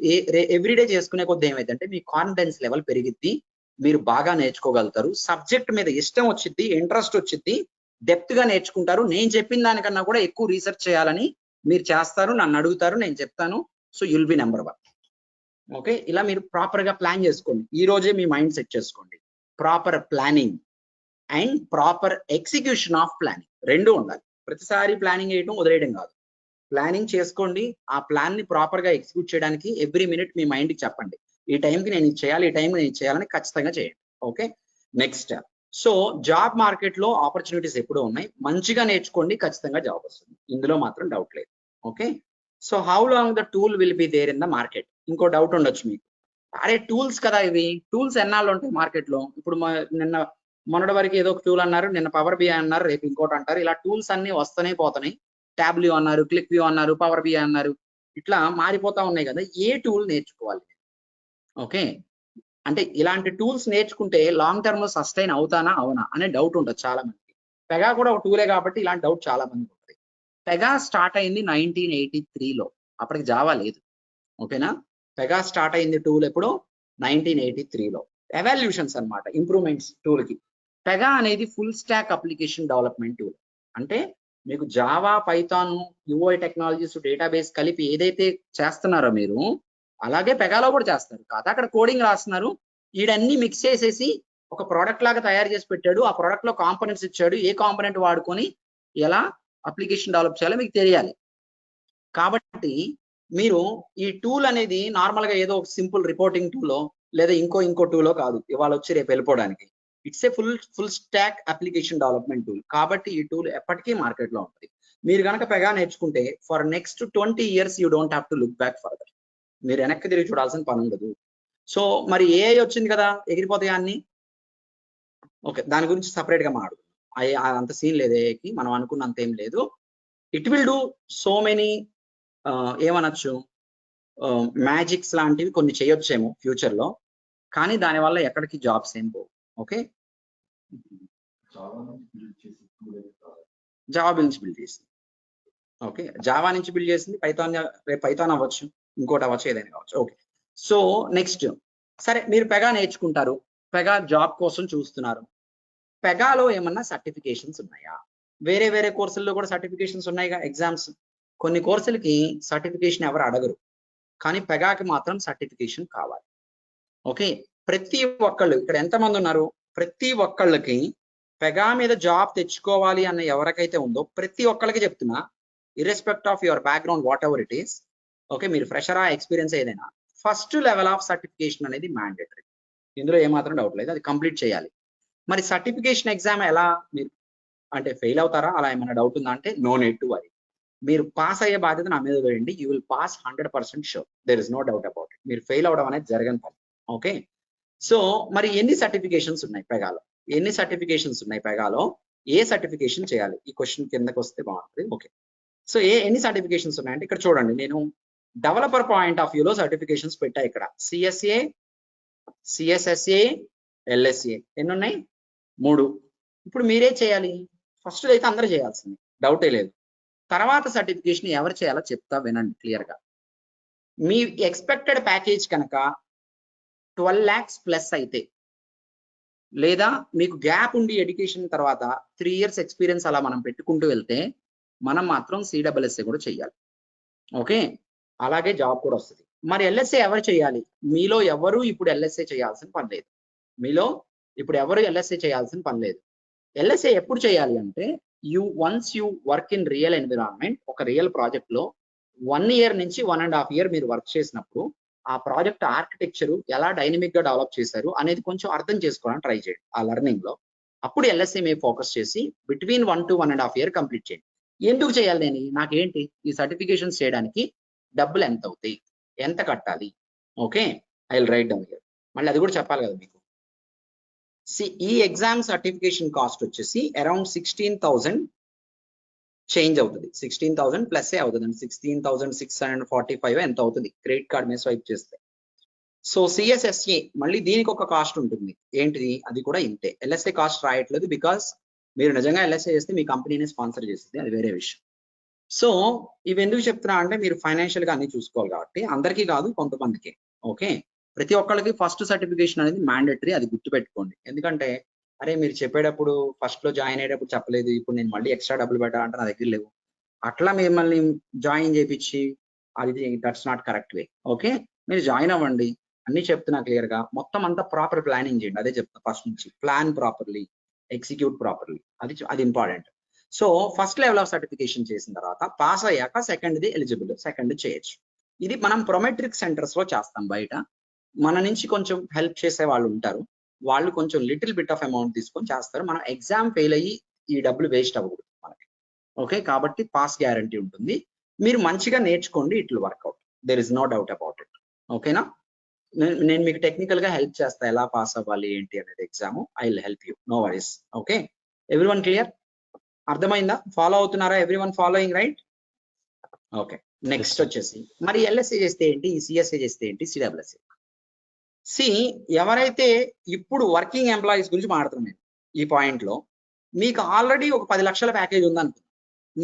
ఎవ్రీడే చేసుకునే కొద్ది ఏమైందంటే మీ కాన్ఫిడెన్స్ లెవెల్ పెరిగిద్ది, మీరు బాగా నేర్చుకోగలుగుతారు, సబ్జెక్ట్ మీద ఇష్టం వచ్చింది, ఇంట్రెస్ట్ వచ్చింది, డెప్త్ గా నేర్చుకుంటారు. నేను చెప్పిన దానికన్నా కూడా ఎక్కువ రీసెర్చ్ చేయాలని మీరు చేస్తారు, నన్ను అడుగుతారు, నేను చెప్తాను. So you'll be number 1. Okay, ఇలా మీరు ప్రాపర్ గా ప్లాన్ చేసుకోండి. ఈ రోజే మీ మైండ్ సెట్ చేసుకోండి. Proper planning and proper execution of planning రెండు ఉండాలి. ప్రతిసారి ప్లానింగ్ చేయడం వదిలేయడం కాదు. ప్లానింగ్ చేసుకోండి, ఆ ప్లాన్ ని ప్రాపర్ గా ఎగ్జిక్యూట్ చేయడానికి ఎవ్రీ మినిట్ మీ మైండ్ కి చెప్పండి, ఈ టైంకి నేను ఇది చేయాలి, ఈ టైంకి నేను ఇది చేయాలని ఖచ్చితంగా చేయండి. Okay, next, so job market లో ఆపర్చునిటీస్ ఎప్పుడూ ఉన్నాయి, మంచిగా నేర్చుకోండి, ఖచ్చితంగా జాబ్ వస్తుంది, ఇందులో మాత్రం డౌట్ లేదు. Okay, so how long the tool will be there in the market. ఇంకో డౌట్ ఉండొచ్చు మీకు, అరే టూల్స్ కదా ఇవి, టూల్స్ ఎన్నాళ్ళు ఉంటాయి మార్కెట్ లో? ఇప్పుడు మొన్నటి వరకు ఏదో ఒక టూల్ అన్నారు, నిన్న పవర్ బిఐ అన్నారు, రేపు ఇంకోటి అంటారు. ఇలా టూల్స్ అన్ని వస్తూనే పోతున్నాయి. ట్యాబ్ల్యూ అన్నారు, క్లిక్ వ్యూ అన్నారు, పవర్ బిఐ అన్నారు, ఇట్లా మారిపోతా ఉన్నాయి కదా. ఏ టూల్ నేర్చుకోవాలి? ఓకే, అంటే ఇలాంటి టూల్స్ నేర్చుకుంటే లాంగ్ టర్మ్ లో సస్టైన్ అవుతానా అవునా అనే డౌట్ ఉంటుంది చాలా మందికి. పెగా కూడా ఒక టూలే కాబట్టి ఇలాంటి డౌట్ చాలా మందికి ఉంటుంది. పెగా స్టార్ట్ అయింది 1983లో, అప్పటికి జావా లేదు. ఓకేనా, పెగా స్టార్ట్ అయింది టూల్ ఎప్పుడు? 1983లో. ఎవాల్యూషన్స్ అన్నమాట, ఇంప్రూవ్మెంట్స్ టూల్ కి. పెగా అనేది full stock application development tool. అంటే మీకు Java, Python, UI technologies, database కలిపి ఏదైతే చేస్తున్నారో మీరు, అలాగే పెగాలో కూడా చేస్తారు. కాదు అక్కడ కోడింగ్ రాస్తున్నారు, వీడన్నీ మిక్స్ చేసేసి ఒక ప్రోడక్ట్ లాగా తయారు చేసి పెట్టాడు. ఆ ప్రోడక్ట్ లో కాంపోనెంట్స్ ఇచ్చాడు, ఏ కాంపోనెంట్ వాడుకొని ఎలా అప్లికేషన్ డెవలప్ చేయాలో మీకు తెలియాలి. కాబట్టి మీరు ఈ టూల్ అనేది నార్మల్ గా ఏదో ఒక సింపుల్ రిపోర్టింగ్ టూలో లేదా ఇంకో టూలో కాదు, ఇవాళ వచ్చి రేపు వెళ్ళిపోవడానికి. It's a full stock application development tool. కాబట్టి ఈ టూల్ ఎప్పటికీ మార్కెట్ లో ఉంటుంది. మీరు కనుక పెగా నేర్చుకుంటే for next 20 years you don't have to look back further. మీరు వెనక్కి తిరిగి చూడాల్సిన పని ఉండదు. సో మరి ఏఐ వచ్చింది కదా, ఎగిరిపోతాయి అన్ని. ఓకే, దాని గురించి సపరేట్ గా మాట్లాడు, అంత సీన్ లేదు ఏఐకి, మనం అనుకున్నంత ఏం లేదు. It will do so many ఏమనొచ్చు, మ్యాజిక్స్ లాంటివి కొన్ని చేయొచ్చేమో ఫ్యూచర్ లో, కానీ దానివల్ల ఎక్కడికి జాబ్స్ ఏం పోవు. ఓకే, జావా నుంచి బిల్డ్ చేసింది. ఓకే, జావా నుంచి బిల్డ్ చేసింది, పైథాన్, రేపు పైథాన్ అవ్వచ్చు, ఇంకోటి అవ్వచ్చు, ఏదైనా కావచ్చు. ఓకే, సో నెక్స్ట్, సరే మీరు పెగా నేర్చుకుంటారు, పెగా జాబ్ కోసం చూస్తున్నారు. పెగాలో ఏమన్నా సర్టిఫికేషన్స్ ఉన్నాయా? వేరే కోర్సుల్లో కూడా సర్టిఫికేషన్స్ ఉన్నాయిగా, ఎగ్జామ్స్. కొన్ని కోర్సులకి సర్టిఫికేషన్ ఎవరు అడగరు, కానీ పెగాకి మాత్రం సర్టిఫికేషన్ కావాలి. ఓకే, ప్రతి ఒక్కళ్ళు ఇక్కడ ఎంతమంది ఉన్నారు, ప్రతి ఒక్కళ్ళకి పెగా మీద జాబ్ తెచ్చుకోవాలి అన్న ఎవరికైతే ఉందో ప్రతి ఒక్కళ్ళకి చెప్తున్నా, irrespective of your background whatever it is. Okay, మీరు ఫ్రెషరా, ఎక్స్పీరియన్స్ ఏదైనా, ఫస్ట్ లెవెల్ ఆఫ్ సర్టిఫికేషన్ అనేది మ్యాండేటరీ. ఇందులో ఏమాత్రం డౌట్ లేదు, అది కంప్లీట్ చేయాలి. మరి సర్టిఫికేషన్ ఎగ్జామ్ ఎలా, మీరు అంటే ఫెయిల్ అవుతారా, అలా ఏమైనా డౌట్ ఉందా అంటే నో నీడ్ టు వరీ. మీరు పాస్ అయ్యే బాధ్యత నా మీద వేయండి, you will pass 100% sure, there is no doubt about it. మీరు ఫెయిల్ అవడం అనేది జరగని పని. ఓకే, సో మరి ఎన్ని సర్టిఫికేషన్స్ ఉన్నాయి పెగాలో? ఎన్ని సర్టిఫికేషన్స్ ఉన్నాయి పెగాలో? ఏ సర్టిఫికేషన్ చేయాలి? ఈ క్వశ్చన్ కిందకి వస్తే బాగుంటుంది. ఓకే, సో ఎన్ని సర్టిఫికేషన్స్ ఉన్నాయంటే ఇక్కడ చూడండి, నేను డెవలపర్ పాయింట్ ఆఫ్ వ్యూలో సర్టిఫికేషన్స్ పెట్టా ఇక్కడ. సిఎస్ఏ, సిఎస్ఎస్ఏ, ఎల్ఎస్ఏ ఎన్ని ఉన్నాయి? 3. ఇప్పుడు మీరే చేయాలి. ఫస్ట్ అయితే అందరూ చేయాల్సింది, డౌటే లేదు. తర్వాత సర్టిఫికేషన్ ఎవరు చేయాలో చెప్తా వినండి క్లియర్ గా. మీ ఎక్స్పెక్టెడ్ ప్యాకేజ్ కనుక 12 lakhs ప్లస్ అయితే, లేదా మీకు గ్యాప్ ఉండి ఎడ్యుకేషన్ తర్వాత 3 years ఎక్స్పీరియన్స్ అలా మనం పెట్టుకుంటూ వెళ్తే, మనం మాత్రం సిడబ్ల్యూఎస్ఏ కూడా చేయాలి. ఓకే, అలాగే జాబ్ కూడా వస్తుంది. మరి ఎల్ఎస్ఏ ఎవరు చేయాలి? మీలో ఎవరు ఇప్పుడు ఎల్ఎస్ఏ చేయాల్సిన పని లేదు. ఎల్ఎస్ఏ ఎప్పుడు చేయాలి అంటే, once you work in real environment, ఒక రియల్ ప్రాజెక్ట్ లో 1 year నుంచి 1.5 years మీరు వర్క్ చేసినప్పుడు, ఆ ప్రాజెక్ట్ ఆర్కిటెక్చర్ ఎలా డైనమిక్ గా డెవలప్ చేశారు అనేది కొంచెం అర్థం చేసుకోవడానికి ట్రై చేయండి ఆ లెర్నింగ్ లో. అప్పుడు ఎల్ఎస్ఏ మీద ఫోకస్ చేసి బిట్వీన్ 1 to 1.5 years కంప్లీట్ చేయండి. ఎందుకు చేయాలి? నేను నాకేంటి ఈ సర్టిఫికేషన్స్ చేయడానికి డబ్బులు ఎంత అవుతాయి, ఎంత కట్టాలి? Okay, I will write down here. మళ్ళీ అది కూడా చెప్పాలి కదా మీకు. ఈ ఎగ్జామ్ సర్టిఫికేషన్ కాస్ట్ వచ్చేసి అరౌండ్ 16,000 చేంజ్ అవుతుంది 16,000 ప్లస్ అవుతుంది అండి 16,645 ఎంత అవుతుంది క్రెడిట్ కార్డ్ మీద స్వైప్ చేస్తే. సో సిఎస్ఎస్ఏ మళ్ళీ దీనికి ఒక కాస్ట్ ఉంటుంది ఏంటిది అది కూడా ఇంతే. ఎల్ఎస్ఏ కాస్ట్ రాయట్లేదు బికాస్ మీరు నిజంగా ఎల్ఎస్ఏ చేస్తే మీ కంపెనీని స్పాన్సర్ చేస్తుంది అది వేరే విషయం. సో ఇవి ఎందుకు చెప్తున్నా అంటే మీరు ఫైనాన్షియల్ గా అన్ని చూసుకోవాలి కాబట్టి అందరికీ కాదు కొంతమందికి. ఓకే ప్రతి ఒక్కరికి ఫస్ట్ సర్టిఫికేషన్ అనేది మ్యాండేటరీ అది గుర్తుపెట్టుకోండి. ఎందుకంటే అరే మీరు చెప్పేటప్పుడు ఫస్ట్ లో జాయిన్ అయ్యేటప్పుడు చెప్పలేదు ఇప్పుడు నేను మళ్ళీ ఎక్స్ట్రా డబ్బులు పెట్టాలంటే నా దగ్గర లేవు అట్లా మిమ్మల్ని జాయిన్ చేయించి అది that's not correct way. Okay మీరు జాయిన్ అవ్వండి అన్ని చెప్తున్నా క్లియర్ గా మొత్తం అంతా ప్రాపర్ ప్లానింగ్ చేయండి. అదే చెప్తా ఫస్ట్ నుంచి ప్లాన్ ప్రాపర్లీ ఎగ్జిక్యూట్ ప్రాపర్లీ అది important. So first level of certification చేసిన తర్వాత పాస్ అయ్యాక సెకండ్ది ఎలిజిబుల్ సెకండ్ చేయొచ్చు. ఇది మనం ప్రొమెట్రిక్ సెంటర్స్ లో చేస్తాం. బయట మన నుంచి కొంచెం హెల్ప్ చేసే వాళ్ళు ఉంటారు వాళ్ళు కొంచెం లిటిల్ బిట్ ఆఫ్ అమౌంట్ తీసుకొని చేస్తారు. మనం ఎగ్జామ్ ఫెయిల్ అయ్యి ఈ డబ్బులు వేస్ట్ అవ్వకూడదు మనకి. ఓకే కాబట్టి పాస్ గ్యారంటీ ఉంటుంది. మీరు మంచిగా నేర్చుకోండి it will work out there is no doubt about it. ఓకేనా నేను మీకు టెక్నికల్ గా హెల్ప్ చేస్తా ఎలా పాస్ అవ్వాలి ఏంటి అనేది exam I will help you know worries. Okay everyone clear అర్థమైందా ఫాలో అవుతున్నారా everyone following right. Okay next వచ్చేసి మరి ఎల్ఎస్ఏ చేస్తే ఏంటి ఈ సిఎస్ఏ చేస్తే ఏంటి సిడబ్ల్యూఎస్ఏ. ఎవరైతే ఇప్పుడు వర్కింగ్ ఎంప్లాయీస్ గురించి మాట్లాడుతున్నాను ఈ పాయింట్ లో మీకు ఆల్రెడీ ఒక 10 లక్షల ప్యాకేజ్ ఉందనుకో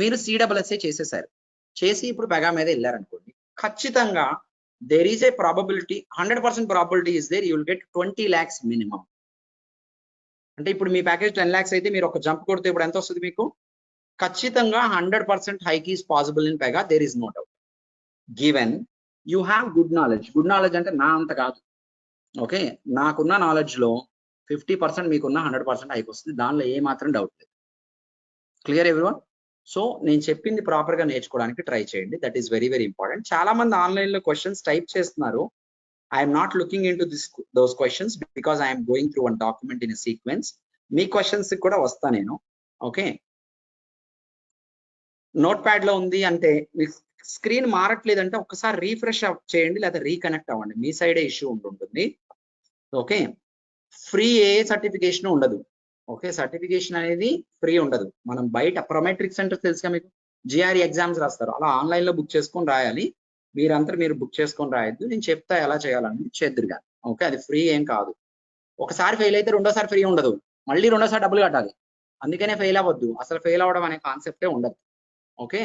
మీరు సిడబ్ల్యూఎస్ఏ చేసేసారు చేసి ఇప్పుడు పెగా మీద వెళ్ళారనుకోండి ఖచ్చితంగా there is a probability 100% probability is there you will get 20 lakhs minimum. అంటే ఇప్పుడు మీ ప్యాకేజ్ 10 lakhs అయితే మీరు ఒక జంప్ కొడితే ఇప్పుడు ఎంత వస్తుంది మీకు ఖచ్చితంగా 100% hike is possible in Pega there is no doubt given you have good knowledge. Good knowledge అంటే నా అంత కాదు. ఓకే నాకున్న నాలెడ్జ్ లో 50% మీకున్న 100% హైక్ వస్తుంది దానిలో ఏ మాత్రం డౌట్ లేదు. Clear everyone. సో నేను చెప్పింది ప్రాపర్ గా నేర్చుకోవడానికి ట్రై చేయండి that is very very important. చాలా మంది ఆన్లైన్ లో క్వశ్చన్స్ టైప్ చేస్తున్నారు. I'm not looking in to those questions because I'm going through one document in sequence. Me questions కూడా వస్తా నేను. ఓకే నోట్ ప్యాడ్ లో ఉంది అంటే మీ స్క్రీన్ మారట్లేదంటే ఒకసారి రీఫ్రెష్ చేయండి లేదా రీకనెక్ట్ అవ్వండి మీ సైడే ఇష్యూ ఉంటుంది. ఓకే ఫ్రీ ఏ సర్టిఫికేషన్ ఉండదు. ఓకే సర్టిఫికేషన్ అనేది ఫ్రీ ఉండదు. మనం బయట ప్రొమెట్రిక్ సెంటర్ తెలుసుగా మీకు జిఆర్ఈ ఎగ్జామ్స్ రాస్తారు అలా ఆన్లైన్ లో బుక్ చేసుకొని రాయాలి. మీరంతా మీరు బుక్ చేసుకొని రాయొద్దు నేను చెప్తా ఎలా చేయాలని చేద్దురుగా. ఓకే అది ఫ్రీ ఏం కాదు. ఒకసారి ఫెయిల్ అయితే రెండోసారి ఫ్రీ ఉండదు మళ్ళీ రెండోసారి డబ్బులు కట్టాలి. అందుకనే ఫెయిల్ అవ్వద్దు అసలు ఫెయిల్ అవ్వడం అనే కాన్సెప్టే ఉండదు. ఓకే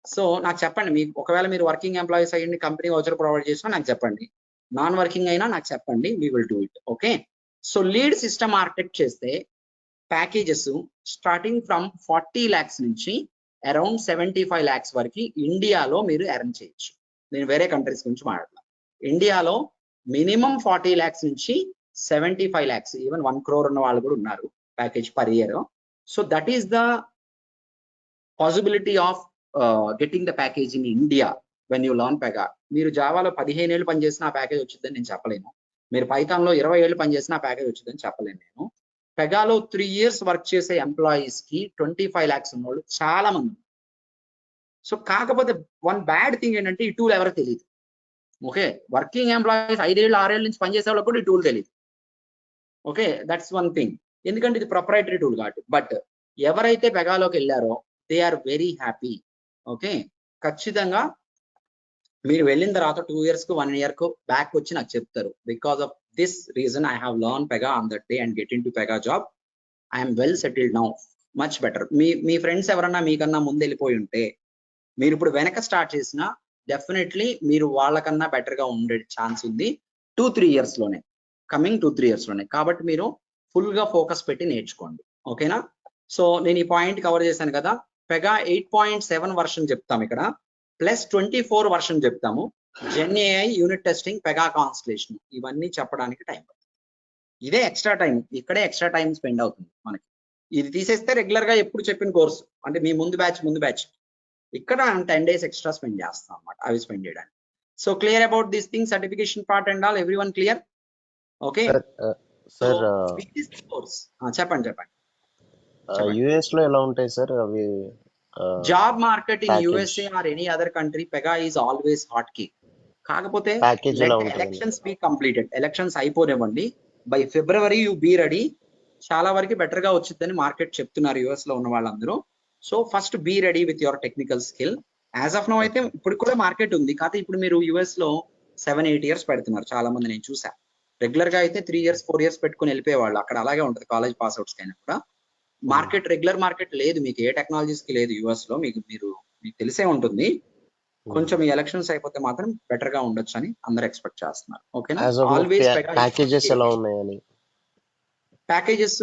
సో నాకు చెప్పండి మీకు ఒకవేళ మీరు వర్కింగ్ ఎంప్లాయీస్ అయ్యండి కంపెనీ వౌచర్ ప్రొవైడ్ చేసినా నాకు చెప్పండి నాన్ వర్కింగ్ అయినా నాకు చెప్పండి we will do it. Okay so lead system architect చేస్తే ప్యాకేజెస్ స్టార్టింగ్ ఫ్రమ్ 40 lakhs నుంచి అరౌండ్ 75 lakhs వరకు ఇండియాలో మీరు ఎర్న్ చేయొచ్చు. నేను వేరే కంట్రీస్ గురించి మాట్లాడతాను. ఇండియాలో మినిమం 40 lakhs నుంచి 75 lakhs ఈవెన్ 1 crore ఉన్న వాళ్ళు కూడా ఉన్నారు package per year. So that is the possibility of getting the package in India when you learn Pega. మీరు జావాలో 15 ఏళ్ళు పనిచేసిన ఆ ప్యాకేజ్ వచ్చిందని నేను చెప్పలేను. మీరు పైథాన్ లో 20 ఏళ్ళు పనిచేసిన ఆ ప్యాకేజ్ వచ్చిందని చెప్పలేను నేను. పెగాలో 3 years వర్క్ చేసే ఎంప్లాయీస్ కి 25 lakhs ఉన్నోళ్ళు చాలా మంది. సో కాకపోతే వన్ బ్యాడ్ థింగ్ ఏంటంటే ఈ టూల్ ఎవరికి తెలియదు. ఓకే వర్కింగ్ ఎంప్లాయీస్ 5 ఏళ్ళు 6 ఏళ్ళ నుంచి పనిచేసే వాళ్ళకి కూడా ఈ టూల్ తెలియదు. ఓకే దట్స్ వన్ థింగ్ ఎందుకంటే ఇది ప్రొప్రైటరీ టూల్ కాబట్టి. బట్ ఎవరైతే పెగాలోకి వెళ్ళారో they are very happy. Okay ఖచ్చితంగా మీరు వెళ్ళిన తర్వాత 2 years కు 1 year కు బ్యాక్ వచ్చి నాకు చెప్తారు because of this reason I have learn Pega on that day and get in to Pega job. I'm well settled now much better. Me friends ఎవరన్నా మీకన్నా ముందు వెళ్ళిపోయి ఉంటే మీరు ఇప్పుడు వెనక స్టార్ట్ చేసినా డెఫినెట్లీ మీరు వాళ్ళకన్నా బెటర్ గా ఉండే ఛాన్స్ ఉంది 2-3 years లోనే కమింగ్ 2-3 years లోనే. కాబట్టి మీరు ఫుల్ గా ఫోకస్ పెట్టి నేర్చుకోండి. ఓకేనా సో నేను ఈ పాయింట్ కవర్ చేశాను కదా. పెగా 8.7 వర్షన్ చెప్తాం ఇక్కడ ప్లస్ 24 వర్షన్ చెప్తాము. GenAI unit testing Pega constellation ఇవన్నీ చెప్పడానికి టైం పడుతుంది. ఇదే ఎక్స్ట్రా టైం ఇక్కడే ఎక్స్ట్రా టైం స్పెండ్ అవుతుంది మనకి. ఇది తీసేస్తే రెగ్యులర్ గా ఎప్పుడు చెప్పిన కోర్సు అంటే మీ ముందు బ్యాచ్ ఇక్కడ 10 days ఎక్స్ట్రా స్పెండ్ చేస్తాం అన్నమాట అవి స్పెండ్ చేయడానికి. So clear about this thing certification part and all everyone clear. Okay sir చెప్పండి యుఎస్ లో ఎలా ఉంటాయి సార్ అవి job market in package. USA or any other country Pega is always hot కి. కాకపోతే ప్యాకేజ్ ఎలా ఉంటుంది ఎలక్షన్స్ బీ కంప్లీటెడ్ ఎలక్షన్స్ అయిపోనివ్వండి by February you be ready. చాలా వరకు బెటర్ గా వచ్చిందని మార్కెట్ చెప్తున్నారు యుఎస్ లో ఉన్న వాళ్ళందరూ. So first be ready with your technical skill. As of no అయితే ఇప్పుడు కూడా మార్కెట్ ఉంది, కాకపోతే ఇప్పుడు మీరు యుఎస్ లో 7-8 years పెడుతున్నారు చాలా మంది, నేను చూసా. రెగ్యులర్ గా అయితే 3 years 4 years పెట్టుకుని వెళ్ళిపోయేవాళ్ళు, అక్కడ అలాగే ఉంటుంది కాలేజ్ పాస్ అవుట్స్ అయినా కూడా. మార్కెట్ రెగ్యులర్ మార్కెట్ లేదు మీకు, ఏ టెక్నాలజీస్ కి లేదు యుఎస్ లో, మీకు తెలిసే ఉంటుంది. కొంచెం ఈ ఎలక్షన్స్ అయిపోతే మాత్రం బెటర్ గా ఉండొచ్చు అని అందరు ఎక్స్పెక్ట్ చేస్తున్నారు. ఓకేనా? ఆల్వేస్ ప్యాకేజెస్ ఎలా ఉన్నాయని? ప్యాకేజెస్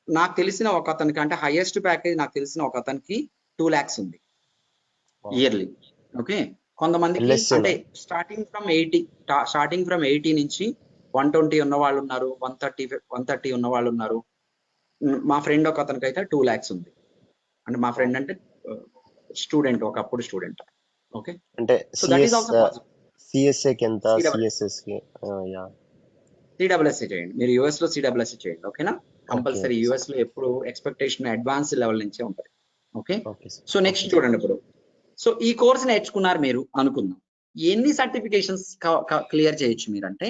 నాకు తెలిసిన ఒక అతనికి, అంటే హైయెస్ట్ ప్యాకేజ్ నాకు తెలిసిన ఒక అతనికి 2 lakhs ఉంది ఇయర్లీ. ఓకే, కొంతమందికి LSA అంటే స్టార్టింగ్ ఫ్రమ్ 80 నుంచి 120 ఉన్న వాళ్ళు ఉన్నారు, 130 ఉన్న వాళ్ళు ఉన్నారు. మా ఫ్రెండ్ ఒక అతనికి అయితే 2 lakhs ఉంది. అంటే మా ఫ్రెండ్ అంటే స్టూడెంట్, ఒకప్పుడు స్టూడెంట్. ఓకే, అంటే so that is also possible. CSA కి ఎంత? సిఎస్ఎస్ కి సిడబ్ల్యూఎస్సీ చేయండి మీరు, యుఎస్ లో సిడబ్ల్యూఎస్సీ చేయండి. ఓకేనా? కంపల్సరీ okay, యుఎస్ లో ఎప్పుడు ఎక్స్పెక్టేషన్ అడ్వాన్స్ లెవెల్ నుంచే ఉంటుంది. Okay, okay sir. So next చూడండి ఇప్పుడు. సో ఈ కోర్స్ నేర్చుకున్నారు మీరు అనుకుందాం, ఎన్ని సర్టిఫికేషన్స్ క్లియర్ చేయొచ్చు మీరు అంటే,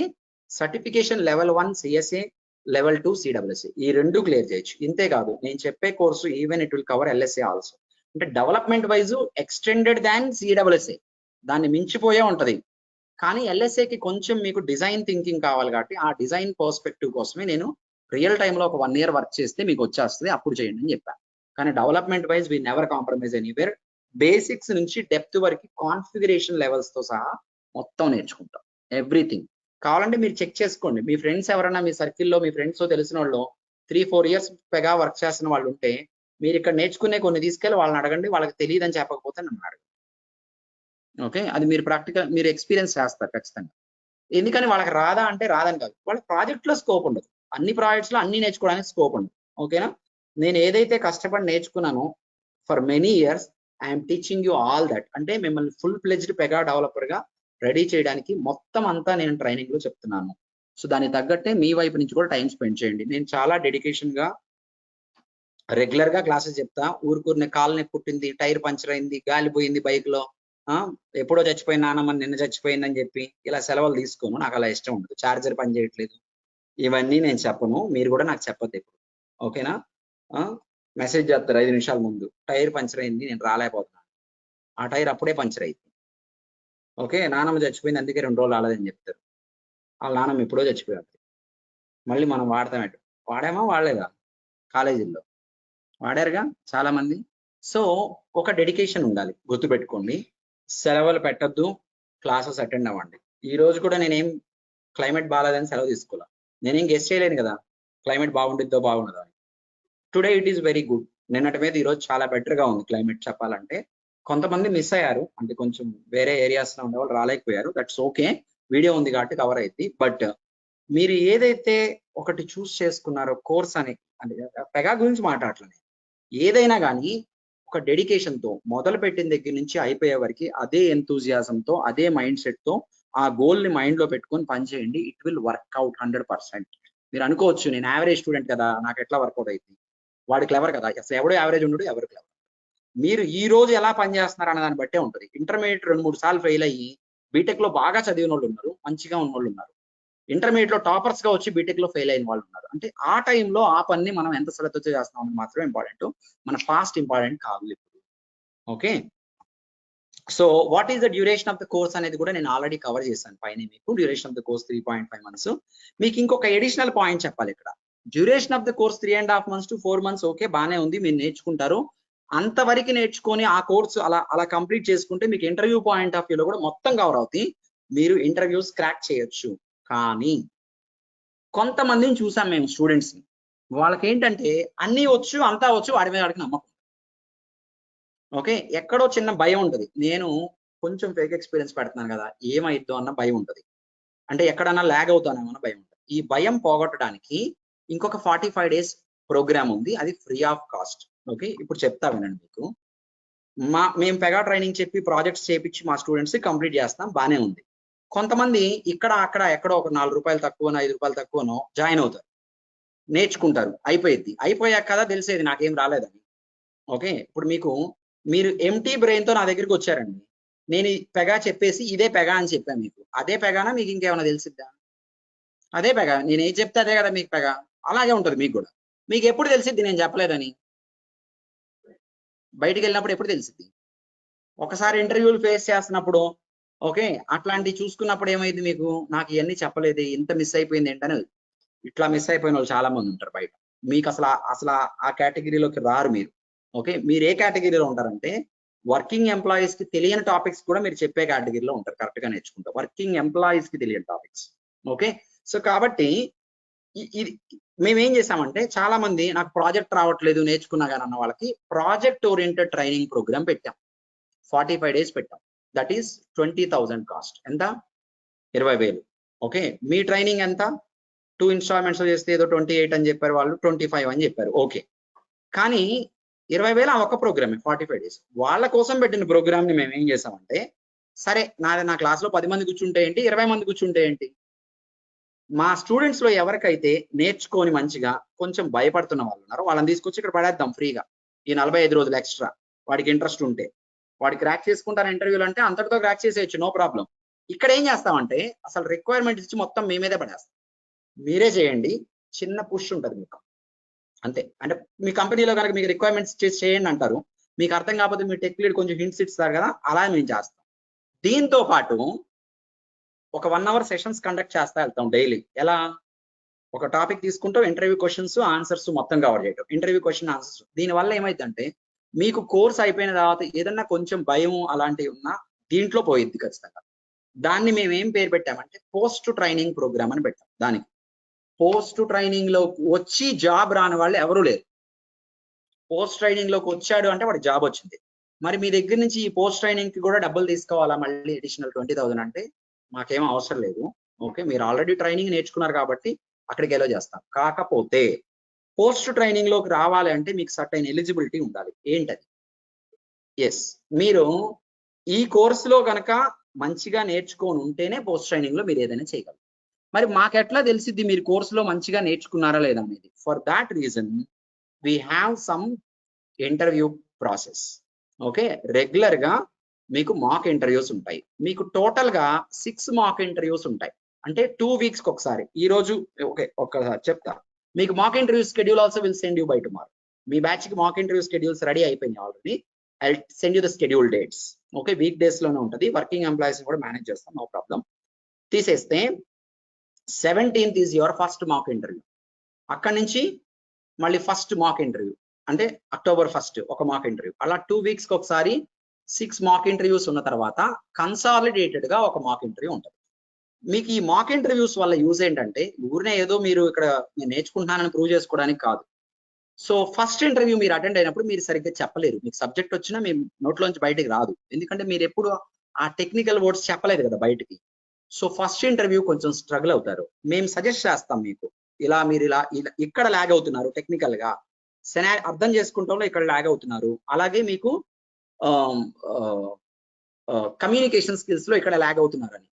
సర్టిఫికేషన్ లెవెల్ 1 సిఎస్ఏ, లెవెల్ 2 సిడబ్ల్యూఎస్ఏ, ఈ 2 క్లియర్ చేయొచ్చు. ఇంతే కాదు, నేను చెప్పే course even it will cover LSA also. అంటే డెవలప్మెంట్ వైజ్ ఎక్స్టెండెడ్ దాన్ సిడబ్ల్యూఎస్ఏ, దాన్ని మించిపోయే ఉంటది. కానీ ఎల్ఎస్ఏకి కొంచెం మీకు డిజైన్ థింకింగ్ కావాలి కాబట్టి ఆ డిజైన్ పర్స్పెక్టివ్ కోసమే నేను రియల్ టైంలో ఒక 1 year వర్క్ చేస్తే మీకు వచ్చేస్తుంది, అప్పుడు చేయండి అని చెప్పాను. కానీ development wise we never compromise anywhere. Basics నుంచి డెప్త్ వరకు కాన్ఫిగరేషన్ లెవెల్స్ తో సహా మొత్తం నేర్చుకుంటాం, ఎవ్రీథింగ్. కావాలంటే మీరు చెక్ చేసుకోండి, మీ ఫ్రెండ్స్ ఎవరైనా మీ సర్కిల్లో మీ ఫ్రెండ్స్ తెలిసిన వాళ్ళు 3-4 years పెగా వర్క్ చేస్తున్న వాళ్ళు ఉంటే, మీరు ఇక్కడ నేర్చుకునే కొన్ని తీసుకెళ్ళి వాళ్ళని అడగండి, వాళ్ళకి తెలియదని చెప్పకపోతే నన్ను అడగండి. ఓకే, అది మీరు మీరు ఎక్స్పీరియన్స్ చేస్తారు ఖచ్చితంగా. ఎందుకని వాళ్ళకి రాదా అంటే రాదని కాదు, వాళ్ళ ప్రాజెక్ట్ లో స్కోప్ ఉండదు, అన్ని ప్రాజెక్ట్స్ లో అన్ని నేర్చుకోవడానికి స్కోప్ ఉండదు. ఓకేనా? నేను ఏదైతే కష్టపడి నేర్చుకున్నానో for many years, I'm teaching you all that. అంటే మిమ్మల్ని ఫుల్ ప్లెజ్డ్ పెగా డెవలపర్ గా రెడీ చేయడానికి మొత్తం అంతా నేను ట్రైనింగ్ లో చెప్తున్నాను. సో దానికి తగ్గట్టే మీ వైపు నుంచి కూడా టైం స్పెండ్ చేయండి. నేను చాలా డెడికేషన్ గా రెగ్యులర్ గా క్లాసెస్ చెప్తా. ఊరుకూరిని కాలుని పుట్టింది, టైర్ పంచర్ అయింది, గాలిపోయింది బైక్ లో, ఎప్పుడో చచ్చిపోయిన నాన్నమ్మ నిన్న చచ్చిపోయిందని చెప్పి ఇలా సెలవులు తీసుకోను, నాకు అలా ఇష్టం ఉండదు. ఛార్జర్ పని చేయట్లేదు, ఇవన్నీ నేను చెప్పను, మీరు కూడా నాకు చెప్పద్దు ఇప్పుడు. ఓకేనా? మెసేజ్ చేస్తారు 5 నిమిషాల ముందు, టైర్ పంచర్ అయింది నేను రాలేకపోతున్నాను, ఆ టైర్ అప్పుడే పంచర్ అయింది. ఓకే, నాన్నమ్మ చచ్చిపోయింది అందుకే 2 రోజులు రాలేదని చెప్తారు. వాళ్ళ నాన్నమ్మ ఎప్పుడో చచ్చిపోయాడు, మళ్ళీ మనం వాడతాం ఎటు? వాడామా వాడలేదా? కాలేజీల్లో వాడారుగా చాలా మంది. సో ఒక డెడికేషన్ ఉండాలి, గుర్తుపెట్టుకోండి. సెలవులు పెట్టద్దు, క్లాసెస్ అటెండ్ అవ్వండి. ఈ రోజు కూడా నేనేం క్లైమేట్ బాగాలేదని సెలవు తీసుకోవాలి, నేనేం గెస్ట్ చేయలేను కదా క్లైమేట్ బాగుండిద్దో బాగుండదో అని. Today it is very good, నిన్నటి మీద ఈ రోజు చాలా బెటర్ గా ఉంది క్లైమేట్ చెప్పాలంటే. కొంతమంది మిస్ అయ్యారు, అంటే కొంచెం వేరే ఏరియాస్ లో ఉండే వాళ్ళు రాలేకపోయారు, దట్స్ ఓకే, వీడియో ఉంది కాబట్టి కవర్ అయింది. బట్ మీరు ఏదైతే ఒకటి చూస్ చేసుకున్నారో కోర్స్ అని, అంటే పెగా గురించి మాట్లాడలేదు, ఏదైనా కానీ ఒక డెడికేషన్ తో మొదలు పెట్టిన దగ్గర నుంచి అయిపోయే వరకు అదే ఎంతూజియాజంతో, అదే మైండ్ సెట్ తో ఆ గోల్ ని మైండ్ లో పెట్టుకొని పనిచేయండి. It will work out 100%. మీరు అనుకోవచ్చు నేను యావరేజ్ స్టూడెంట్ కదా, నాకు ఎట్లా వర్కౌట్ అవుతుంది, వాడు క్లెవర్ కదా, అసలు ఎవడో యావరేజ్ ఉండడు, ఎవరు క్లెవర్. మీరు ఈ రోజు ఎలా పనిచేస్తున్నారు అన్న దాన్ని బట్టే ఉంటుంది. ఇంటర్మీడియట్ 2-3 సార్లు ఫెయిల్ అయ్యి బీటెక్ లో బాగా చదివిన వాళ్ళు ఉన్నారు, మంచిగా ఉన్న వాళ్ళు ఉన్నారు. ఇంటర్మీడియట్ లో టాపర్స్ గా వచ్చి బీటెక్ లో ఫెయిల్ అయిన వాళ్ళు ఉన్నారు. అంటే ఆ టైంలో ఆ పని మనం ఎంత శ్రద్ధతో చేస్తున్నాం అని మాత్రమే ఇంపార్టెంట్, మన పాస్ట్ ఇంపార్టెంట్ కాదు ఇప్పుడు. Okay, so what is the duration of the course అనేది కూడా నేను ఆల్రెడీ కవర్ చేశాను పైన. మీకు duration of the course 3.5 months. మీకు ఇంకొక ఎడిషనల్ పాయింట్ చెప్పాలి ఇక్కడ. Duration of the course 3.5 months to 4 months. Okay, బానే ఉంది, మీరు నేర్చుకుంటారు. అంతవరకు నేర్చుకొని ఆ కోర్సు అలా కంప్లీట్ చేసుకుంటే మీకు ఇంటర్వ్యూ పాయింట్ ఆఫ్ వ్యూలో కూడా మొత్తం కవర్ అవుతాయి, మీరు ఇంటర్వ్యూస్ క్రాక్ చేయొచ్చు. కానీ కొంతమందిని చూసాం మేము స్టూడెంట్స్ ని, వాళ్ళకి ఏంటంటే అన్నీ వచ్చు, అంతా వచ్చు, వాడి మీద వాడికి నమ్మకం. ఓకే, ఎక్కడో చిన్న భయం ఉంటుంది, నేను కొంచెం ఫేక్ ఎక్స్పీరియన్స్ పెడుతున్నాను కదా ఏమైద్దో అన్న భయం ఉంటుంది, అంటే ఎక్కడన్నా ల్యాగ్ అవుతానేమో అన్న భయం ఉంటుంది. ఈ భయం పోగొట్టడానికి ఇంకొక 45 days ప్రోగ్రామ్ ఉంది, అది ఫ్రీ ఆఫ్ కాస్ట్. ఓకే, ఇప్పుడు చెప్తా వినండి మీకు. మేము పెగా ట్రైనింగ్ చెప్పి ప్రాజెక్ట్స్ చేపించి మా స్టూడెంట్స్ కంప్లీట్ చేస్తాం, బానే ఉంది. కొంతమంది ఇక్కడ అక్కడ ఎక్కడో ఒక 4 రూపాయలు తక్కువనో 5 రూపాయలు తక్కువనో జాయిన్ అవుతారు, నేర్చుకుంటారు, అయిపోయింది. అయిపోయాక కదా తెలిసేది నాకేం రాలేదని. ఓకే, ఇప్పుడు మీరు ఎంటీ బ్రెయిన్ తో నా దగ్గరికి వచ్చారండి, నేను పెగా చెప్పేసి ఇదే పెగా అని చెప్పాను మీకు, అదే పెగానా మీకు ఇంకేమైనా తెలిసిద్దా? అదే పెగా, నేను ఏం చెప్తే అదే కదా మీకు పెగా, అలాగే ఉంటుంది మీకు కూడా. మీకు ఎప్పుడు తెలిసిద్ది నేను చెప్పలేదని? బయటికి వెళ్ళినప్పుడు ఎప్పుడు తెలిసింది? ఒకసారి ఇంటర్వ్యూలు ఫేస్ చేస్తున్నప్పుడు ఓకే, అట్లాంటివి చూసుకున్నప్పుడు ఏమైంది మీకు, నాకు ఇవన్నీ చెప్పలేదు, ఇంత మిస్ అయిపోయింది ఏంటని. ఇట్లా మిస్ అయిపోయిన వాళ్ళు చాలా మంది ఉంటారు బయట. మీకు అసలు ఆ కేటగిరీలోకి రారు మీరు. ఓకే, మీరు ఏ కేటగిరీలో ఉంటారంటే వర్కింగ్ ఎంప్లాయీస్ కి తెలియని టాపిక్స్ కూడా మీరు చెప్పే కేటగిరీలో ఉంటారు, కరెక్ట్ గా నేర్చుకుంటారు. వర్కింగ్ ఎంప్లాయీస్ కి తెలియని టాపిక్స్. ఓకే, సో కాబట్టి ఇది మేమేం చేసామంటే చాలా మంది నాకు ప్రాజెక్ట్ రావట్లేదు నేర్చుకున్నా కానీ అన్న వాళ్ళకి ప్రాజెక్ట్ ఓరియంటెడ్ ట్రైనింగ్ ప్రోగ్రామ్ పెట్టాం. 45 days పెట్టాం. That is 20,000 cost. ఎంత? 20,000. ఓకే, మీ ట్రైనింగ్ ఎంత? 2 ఇన్స్టాల్మెంట్స్ చేస్తే ఏదో 28 అని చెప్పారు వాళ్ళు, 25 అని చెప్పారు. ఓకే, కానీ 20,000 ఆ ఒక్క ప్రోగ్రామే 45 days. వాళ్ళ కోసం పెట్టిన ప్రోగ్రామ్ ని మేము ఏం చేసామంటే, సరే నా క్లాస్ లో 10 మంది కూర్చుంటే ఏంటి, 20 మంది కూర్చుంటే ఏంటి, మా స్టూడెంట్స్ లో ఎవరికైతే నేర్చుకొని మంచిగా కొంచెం భయపడుతున్న వాళ్ళు ఉన్నారో వాళ్ళని తీసుకొచ్చి ఇక్కడ పడేద్దాం ఫ్రీగా. ఈ 45 రోజులు ఎక్స్ట్రా వాడికి ఇంట్రెస్ట్ ఉంటే, వాడు క్రాక్ చేసుకుంటారు ఇంటర్వ్యూలు అంటే అంతటితో క్రాక్ చేసేయచ్చు, నో ప్రాబ్లం. ఇక్కడ ఏం చేస్తామంటే అసలు రిక్వైర్మెంట్ ఇచ్చి మొత్తం మీ మీదే పడేస్తాం. మీరే చేయండి, చిన్న పుష్ ఉంటుంది మీకు అంతే. అంటే మీ కంపెనీలో కనుక మీకు రిక్వైర్మెంట్స్ చేయండి అంటారు, మీకు అర్థం కాకపోతే మీ టెక్ లీడ్ కొంచెం హింట్స్ ఇస్తారు కదా, అలా మేము చేస్తాం. దీంతో పాటు ఒక 1 hour సెషన్స్ కండక్ట్ చేస్తా వెళ్తాం డైలీ. ఎలా? ఒక టాపిక్ తీసుకుంటాం, ఇంటర్వ్యూ క్వశ్చన్స్ ఆన్సర్స్ మొత్తం కవర్ చేయటం, ఇంటర్వ్యూ క్వశ్చన్ ఆన్సర్స్. దీనివల్ల ఏమైందంటే మీకు కోర్స్ అయిపోయిన తర్వాత ఏదన్నా కొంచెం భయం అలాంటివి ఉన్నా దీంట్లో పోయిద్ది ఖచ్చితంగా. దాన్ని మేము ఏం పేరు పెట్టామంటే పోస్ట్ ట్రైనింగ్ ప్రోగ్రామ్ అని పెట్టాం. దానికి పోస్ట్ ట్రైనింగ్ లో వచ్చి జాబ్ రాని వాళ్ళు ఎవరు లేరు. పోస్ట్ ట్రైనింగ్ లోకి వచ్చాడు అంటే వాడికి జాబ్ వచ్చింది. మరి మీ దగ్గర నుంచి ఈ పోస్ట్ ట్రైనింగ్ కి కూడా డబ్బులు తీసుకోవాలా మళ్ళీ అడిషనల్ 20,000 అంటే మాకేం అవసరం లేదు. ఓకే, మీరు ఆల్రెడీ ట్రైనింగ్ నేర్చుకున్నారు కాబట్టి అక్కడికి ఎలా చేస్తాం. కాకపోతే పోస్ట్ ట్రైనింగ్ లోకి రావాలి అంటే మీకు సర్టైన్ ఎలిజిబిలిటీ ఉండాలి. ఏంటది? ఎస్, మీరు ఈ కోర్సులో కనుక మంచిగా నేర్చుకొని ఉంటేనే పోస్ట్ ట్రైనింగ్ లో మీరు ఏదైనా చేయగలరు. మరి మాకెట్లా తెలిసిద్ది మీరు కోర్సులో మంచిగా నేర్చుకున్నారా లేదా అనేది? For that reason we have some interview process. Okay, regular గా మీకు మాక్ ఇంటర్వ్యూస్ ఉంటాయి. మీకు టోటల్ గా 6 మాక్ ఇంటర్వ్యూస్ ఉంటాయి. అంటే 2 weeks కి ఒకసారి. ఈ రోజు ఓకే ఒక్కసారి చెప్తా, మీకు mock interview schedule also will send you by tomorrow. Me batch కి మాక్ ఇంటర్వ్యూ షెడ్యూల్స్ రెడీ అయిపోయినాయి already. I send you the schedule dates. Okay, week days లోనే ఉంటుంది. వర్కింగ్ ఎంప్లాయీస్ కూడా మేనేజ్ చేస్తాం, నో ప్రాబ్లం. తీసేస్తే 17th is your first mock interview. అక్కడి నుంచి మళ్ళీ ఫస్ట్ మాక్ ఇంటర్వ్యూ అంటే October 1st ఒక మాక్ ఇంటర్వ్యూ. అలా 2 weeks కి ఒకసారి 6 మాక్ ఇంటర్వ్యూస్ ఉన్న తర్వాత కన్సాలిడేటెడ్ గా ఒక మాక్ ఇంటర్వ్యూ ఉంటుంది. మీకు ఈ మాక్ ఇంటర్వ్యూస్ వల్ల యూజ్ ఏంటంటే ఊరినే ఏదో మీరు ఇక్కడ నేను నేర్చుకుంటున్నానని ప్రూవ్ చేసుకోవడానికి కాదు. సో ఫస్ట్ ఇంటర్వ్యూ మీరు అటెండ్ అయినప్పుడు మీరు సరిగ్గా చెప్పలేరు. మీకు సబ్జెక్ట్ వచ్చినా మీ నోట్లోంచి బయటకు రాదు, ఎందుకంటే మీరు ఎప్పుడు ఆ టెక్నికల్ వర్డ్స్ చెప్పలేదు కదా బయటికి. సో ఫస్ట్ ఇంటర్వ్యూ కొంచెం స్ట్రగుల్ అవుతారు. మేము సజెస్ట్ చేస్తాం మీకు, మీరు ఇలా ఇక్కడ లాగ్ అవుతున్నారు టెక్నికల్ గా, అర్థం చేసుకుంటాంలో ఇక్కడ లాగ్ అవుతున్నారు, అలాగే మీకు కమ్యూనికేషన్ స్కిల్స్ లో ఇక్కడ లాగ్ అవుతున్నారని.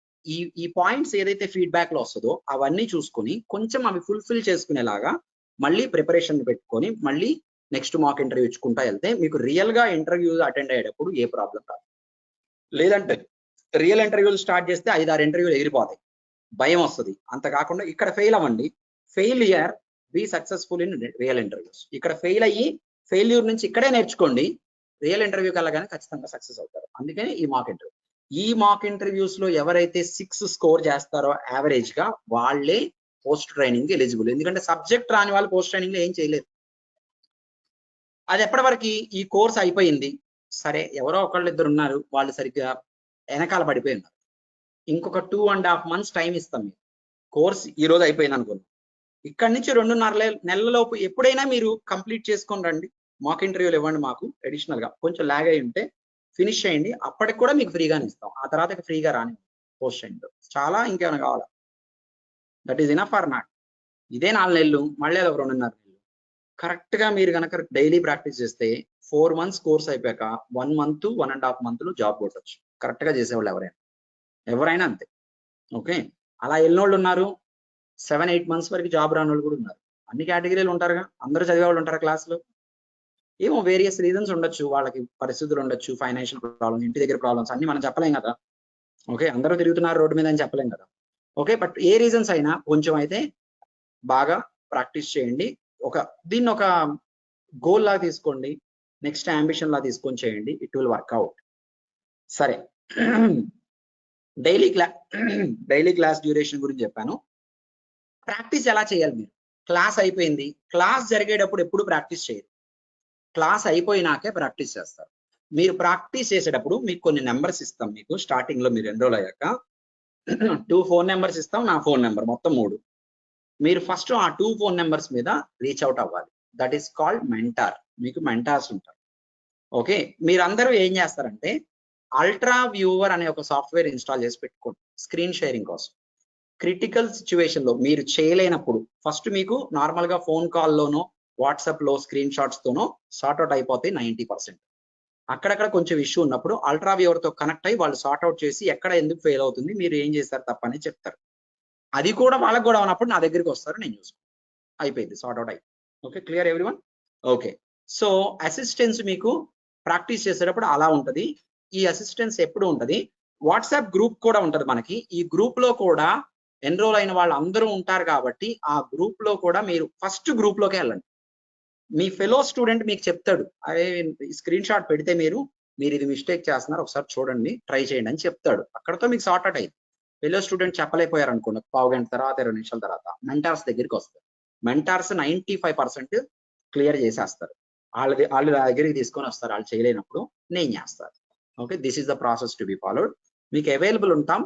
ఈ పాయింట్స్ ఏదైతే ఫీడ్బ్యాక్ లో వస్తుందో అవన్నీ చూసుకొని కొంచెం అవి ఫుల్ఫిల్ చేసుకునేలాగా మళ్ళీ ప్రిపరేషన్ పెట్టుకొని మళ్ళీ నెక్స్ట్ మాక్ ఇంటర్వ్యూ ఇచ్చుకుంటా వెళ్తే మీకు రియల్ గా ఇంటర్వ్యూ అటెండ్ అయ్యేటప్పుడు ఏ ప్రాబ్లం రాదు. లేదంటే రియల్ ఇంటర్వ్యూలు స్టార్ట్ చేస్తే 5-6 ఇంటర్వ్యూలు ఎగిరిపోతాయి, భయం వస్తుంది. అంత కాకుండా ఇక్కడ ఫెయిల్ అవ్వండి, failure be successful in real interviews. ఇక్కడ ఫెయిల్ అయ్యి ఫెయిల్యూర్ నుంచి ఇక్కడే నేర్చుకోండి, రియల్ ఇంటర్వ్యూకి వెళ్ళగానే ఖచ్చితంగా సక్సెస్ అవుతారు. అందుకని ఈ మాక్ ఇంటర్వ్యూ. ఈ మాక్ ఇంటర్వ్యూస్ లో ఎవరైతే 6 స్కోర్ చేస్తారో యావరేజ్ గా వాళ్ళే పోస్ట్ ట్రైనింగ్ ఎలిజిబుల్. ఎందుకంటే సబ్జెక్ట్ రాని వాళ్ళు పోస్ట్ ట్రైనింగ్ లో ఏం చేయలేరు. అది ఎప్పటి వరకు? ఈ కోర్స్ అయిపోయింది, సరే ఎవరో ఒకళ్ళు ఇద్దరు ఉన్నారు వాళ్ళు సరిగ్గా వెనకాల పడిపోయి ఉన్నారు, ఇంకొక 2.5 months టైం ఇస్తాం. మీరు కోర్స్ ఈ రోజు అయిపోయింది అనుకోండి, ఇక్కడ నుంచి 2.5 నెలలలోపు ఎప్పుడైనా మీరు కంప్లీట్ చేసుకొని రండి, మాక్ ఇంటర్వ్యూలు ఇవ్వండి మాకు అడిషనల్ గా. కొంచెం లాగ్ అయి ఉంటే ఫినిష్ చేయండి, అప్పటికి కూడా మీకు ఫ్రీగానే ఇస్తాం. ఆ తర్వాత ఫ్రీగా రాని పోస్ట్ ట్రైనింగ్ చాలా ఇంకేమైనా కావాలా? That is enough or not? ఇదే 4 నెలలు, మళ్ళీ ఒక 2.5 నెలలు కరెక్ట్ గా మీరు కనుక డైలీ ప్రాక్టీస్ చేస్తే 4 months కోర్స్ అయిపోయాక 1 month 1.5 month జాబ్ కొట్టచ్చు. కరెక్ట్ గా చేసేవాళ్ళు ఎవరైనా అంతే. ఓకే, అలా వెళ్ళినోళ్ళు ఉన్నారు, 7-8 months వరకు జాబ్ రాని వాళ్ళు కూడా ఉన్నారు. అన్ని కేటగిరీలు ఉంటారుగా, అందరూ చదివేవాళ్ళు ఉంటారు క్లాస్లో. ఏమో వేరియస్ రీజన్స్ ఉండొచ్చు, వాళ్ళకి పరిస్థితులు ఉండొచ్చు, ఫైనాన్షియల్ ప్రాబ్లమ్స్, ఇంటి దగ్గర ప్రాబ్లమ్స్ అన్ని మనం చెప్పలేం కదా. ఓకే, అందరూ తిరుగుతున్నారు రోడ్డు మీద అని చెప్పలేం కదా. ఓకే, బట్ ఏ రీజన్స్ అయినా కొంచెం అయితే బాగా ప్రాక్టీస్ చేయండి. దీన్ని ఒక గోల్ లాగా తీసుకోండి. నెక్స్ట్ అంబిషన్ లా తీసుకొని చేయండి, ఇట్ విల్ వర్క్అవుట్. సరే, డైలీ క్లాస్ డ్యూరేషన్ గురించి చెప్పాను. ప్రాక్టీస్ ఎలా చేయాలి? మీరు క్లాస్ అయిపోయింది, క్లాస్ జరిగేటప్పుడు ఎప్పుడు ప్రాక్టీస్ చేయరు, క్లాస్ అయిపోయినాకే ప్రాక్టీస్ చేస్తారు. మీరు ప్రాక్టీస్ చేసేటప్పుడు మీకు కొన్ని నెంబర్స్ ఇస్తాం. మీకు స్టార్టింగ్ లో మీరు ఎన్రోల్ అయ్యాక 2 ఫోన్ నెంబర్స్ ఇస్తాం, నా ఫోన్ నెంబర్, మొత్తం 3. మీరు ఫస్ట్ ఆ 2 ఫోన్ నెంబర్స్ మీద రీచ్ అవుట్ అవ్వాలి. That is called mentor. మీకు మెంటార్స్ ఉంటారు. ఓకే, మీరందరూ ఏం చేస్తారంటే అల్ట్రా వ్యూవర్ అనే ఒక సాఫ్ట్వేర్ ఇన్స్టాల్ చేసి పెట్టుకోండి స్క్రీన్ షేరింగ్ కోసం. క్రిటికల్ సిచ్యువేషన్ లో మీరు చేయలేనప్పుడు ఫస్ట్ మీకు నార్మల్ గా ఫోన్ కాల్లోనో వాట్సాప్ లో స్క్రీన్ షాట్స్ తోనో సార్ట్అవుట్ అయిపోతాయి 90%. అక్కడక్కడ కొంచెం ఇష్యూ ఉన్నప్పుడు అల్ట్రా వ్యూవర్ తో కనెక్ట్ అయ్యి వాళ్ళు సార్ట్అవుట్ చేసి ఎక్కడ ఎందుకు ఫెయిల్ అవుతుంది, మీరు ఏం చేస్తారు తప్పని చెప్తారు. అది కూడా వాళ్ళకు కూడా ఉన్నప్పుడు నా దగ్గరికి వస్తారు, నేను చూసుకుంటాను. అయిపోయింది, సార్ట్అవుట్ అయ్యి. Okay, clear everyone? Okay, so assistance మీకు ప్రాక్టీస్ చేసేటప్పుడు అలా ఉంటది. ఈ అసిస్టెన్స్ ఎప్పుడు ఉంటది? వాట్సాప్ గ్రూప్ కూడా ఉంటది మనకి. ఈ గ్రూప్ లో కూడా ఎన్రోల్ అయిన వాళ్ళు అందరూ ఉంటారు కాబట్టి ఆ గ్రూప్ లో కూడా మీరు ఫస్ట్ గ్రూప్ లోకి వెళ్ళండి. మీ ఫెలో స్టూడెంట్ మీకు చెప్తాడు, అరే స్క్రీన్ షాట్ పెడితే మీరు ఇది మిస్టేక్ చేస్తున్నారు, ఒకసారి చూడండి, ట్రై చేయండి అని చెప్తాడు. అక్కడతో మీకు సార్ట్అవుట్ అయింది. ఫెలో స్టూడెంట్ చెప్పలేకపోయారు అనుకోండి, పావు గంట తర్వాత 20 నిమిషాల తర్వాత మెంటార్స్ దగ్గరికి వస్తారు. మెంటార్స్ 95% క్లియర్ చేసేస్తారు. వాళ్ళు నా దగ్గరికి తీసుకొని వస్తారు. వాళ్ళు చేయలేనప్పుడు నేను చేస్తాను. Okay, this is the process to be followed. మీకు అవైలబుల్ ఉంటాం.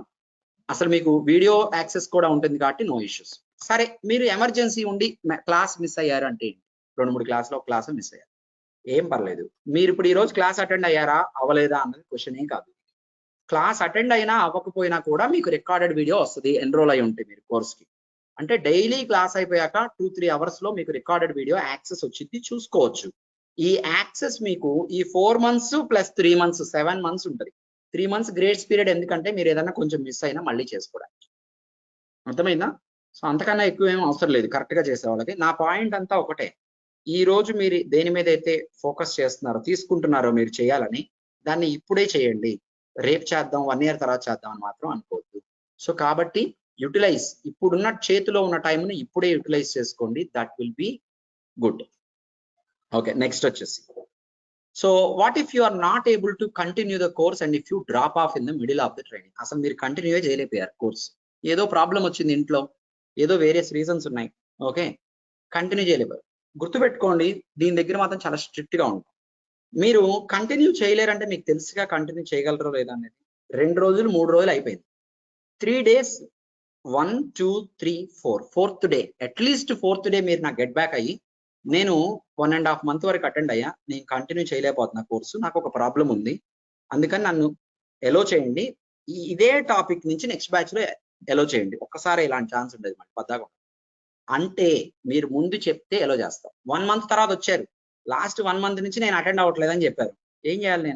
అసలు మీకు వీడియో యాక్సెస్ కూడా ఉంటుంది కాబట్టి నో ఇష్యూస్. సరే, మీరు ఎమర్జెన్సీ ఉండి క్లాస్ మిస్ అయ్యారు అంటే 2-3 క్లాసులో ఒక క్లాస్ మిస్ అయ్యారు, ఏం పర్లేదు. మీరు ఇప్పుడు ఈ రోజు క్లాస్ అటెండ్ అయ్యారా అవ్వలేదా అన్నది క్వశ్చన్ ఏం కాదు. క్లాస్ అటెండ్ అయినా అవ్వకపోయినా కూడా మీకు రికార్డెడ్ వీడియో వస్తుంది ఎన్రోల్ అయి ఉంటే మీరు కోర్స్కి. అంటే డైలీ క్లాస్ అయిపోయాక 2-3 అవర్స్ లో మీకు రికార్డెడ్ వీడియో యాక్సెస్ వచ్చింది, చూసుకోవచ్చు. ఈ యాక్సెస్ మీకు ఈ 4 months ప్లస్ 3 months 7 months ఉంటుంది. 3 months గ్రేస్ పీరియడ్, ఎందుకంటే మీరు ఏదైనా కొంచెం మిస్ అయినా మళ్ళీ చేసుకోవడానికి. అర్థమైందా? సో అంతకన్నా ఎక్కువ ఏం అవసరం లేదు కరెక్ట్ గా చేసే వాళ్ళకి. నా పాయింట్ అంతా ఒకటే, ఈ రోజు మీరు దేని మీద అయితే ఫోకస్ చేస్తున్నారో తీసుకుంటున్నారో మీరు చేయాలని, దాన్ని ఇప్పుడే చేయండి. రేపు చేద్దాం, 1 year తర్వాత చేద్దాం అని మాత్రం అనుకోవద్దు. సో కాబట్టి యూటిలైజ్, ఇప్పుడున్న చేతిలో ఉన్న టైంని ఇప్పుడే యూటిలైజ్ చేసుకోండి. That will be good. Okay, next వచ్చేసి, so what if you are not able to continue the course and if you drop off in the middle of the training? అసలు మీరు కంటిన్యూ చేయలేకపోయారు కోర్స్, ఏదో problem వచ్చింది ఇంట్లో, ఏదో various reasons ఉన్నాయి. Okay, continue చేయలేకపోయారు. గుర్తుపెట్టుకోండి, దీని దగ్గర మాత్రం చాలా స్ట్రిక్ట్ గా ఉంటాం. మీరు కంటిన్యూ చేయలేరంటే మీకు తెలుసుగా కంటిన్యూ చేయగలరో లేదా అనేది. 2 రోజులు 3 రోజులు అయిపోయింది. 3 days 1 2 3 4 4th day, at least 4th day మీరు నాకు గెట్ బ్యాక్ అయ్యి, నేను 1.5 month వరకు అటెండ్ అయ్యా, నేను కంటిన్యూ చేయలేకపోతున్నా కోర్సు, నాకు ఒక ప్రాబ్లం ఉంది, అందుకని నన్ను ఎలో చేయండి, ఇదే టాపిక్ నుంచి నెక్స్ట్ బ్యాచ్ లో ఎలో చేయండి. ఒక్కసారి ఇలాంటి ఛాన్స్ ఉండేది మనకి పద్దాగా అంటే మీరు ముందు చెప్తే ఎలో చేస్తాం. 1 month తర్వాత వచ్చారు, లాస్ట్ 1 month నుంచి నేను అటెండ్ అవ్వట్లేదని చెప్పారు, ఏం చేయాలి?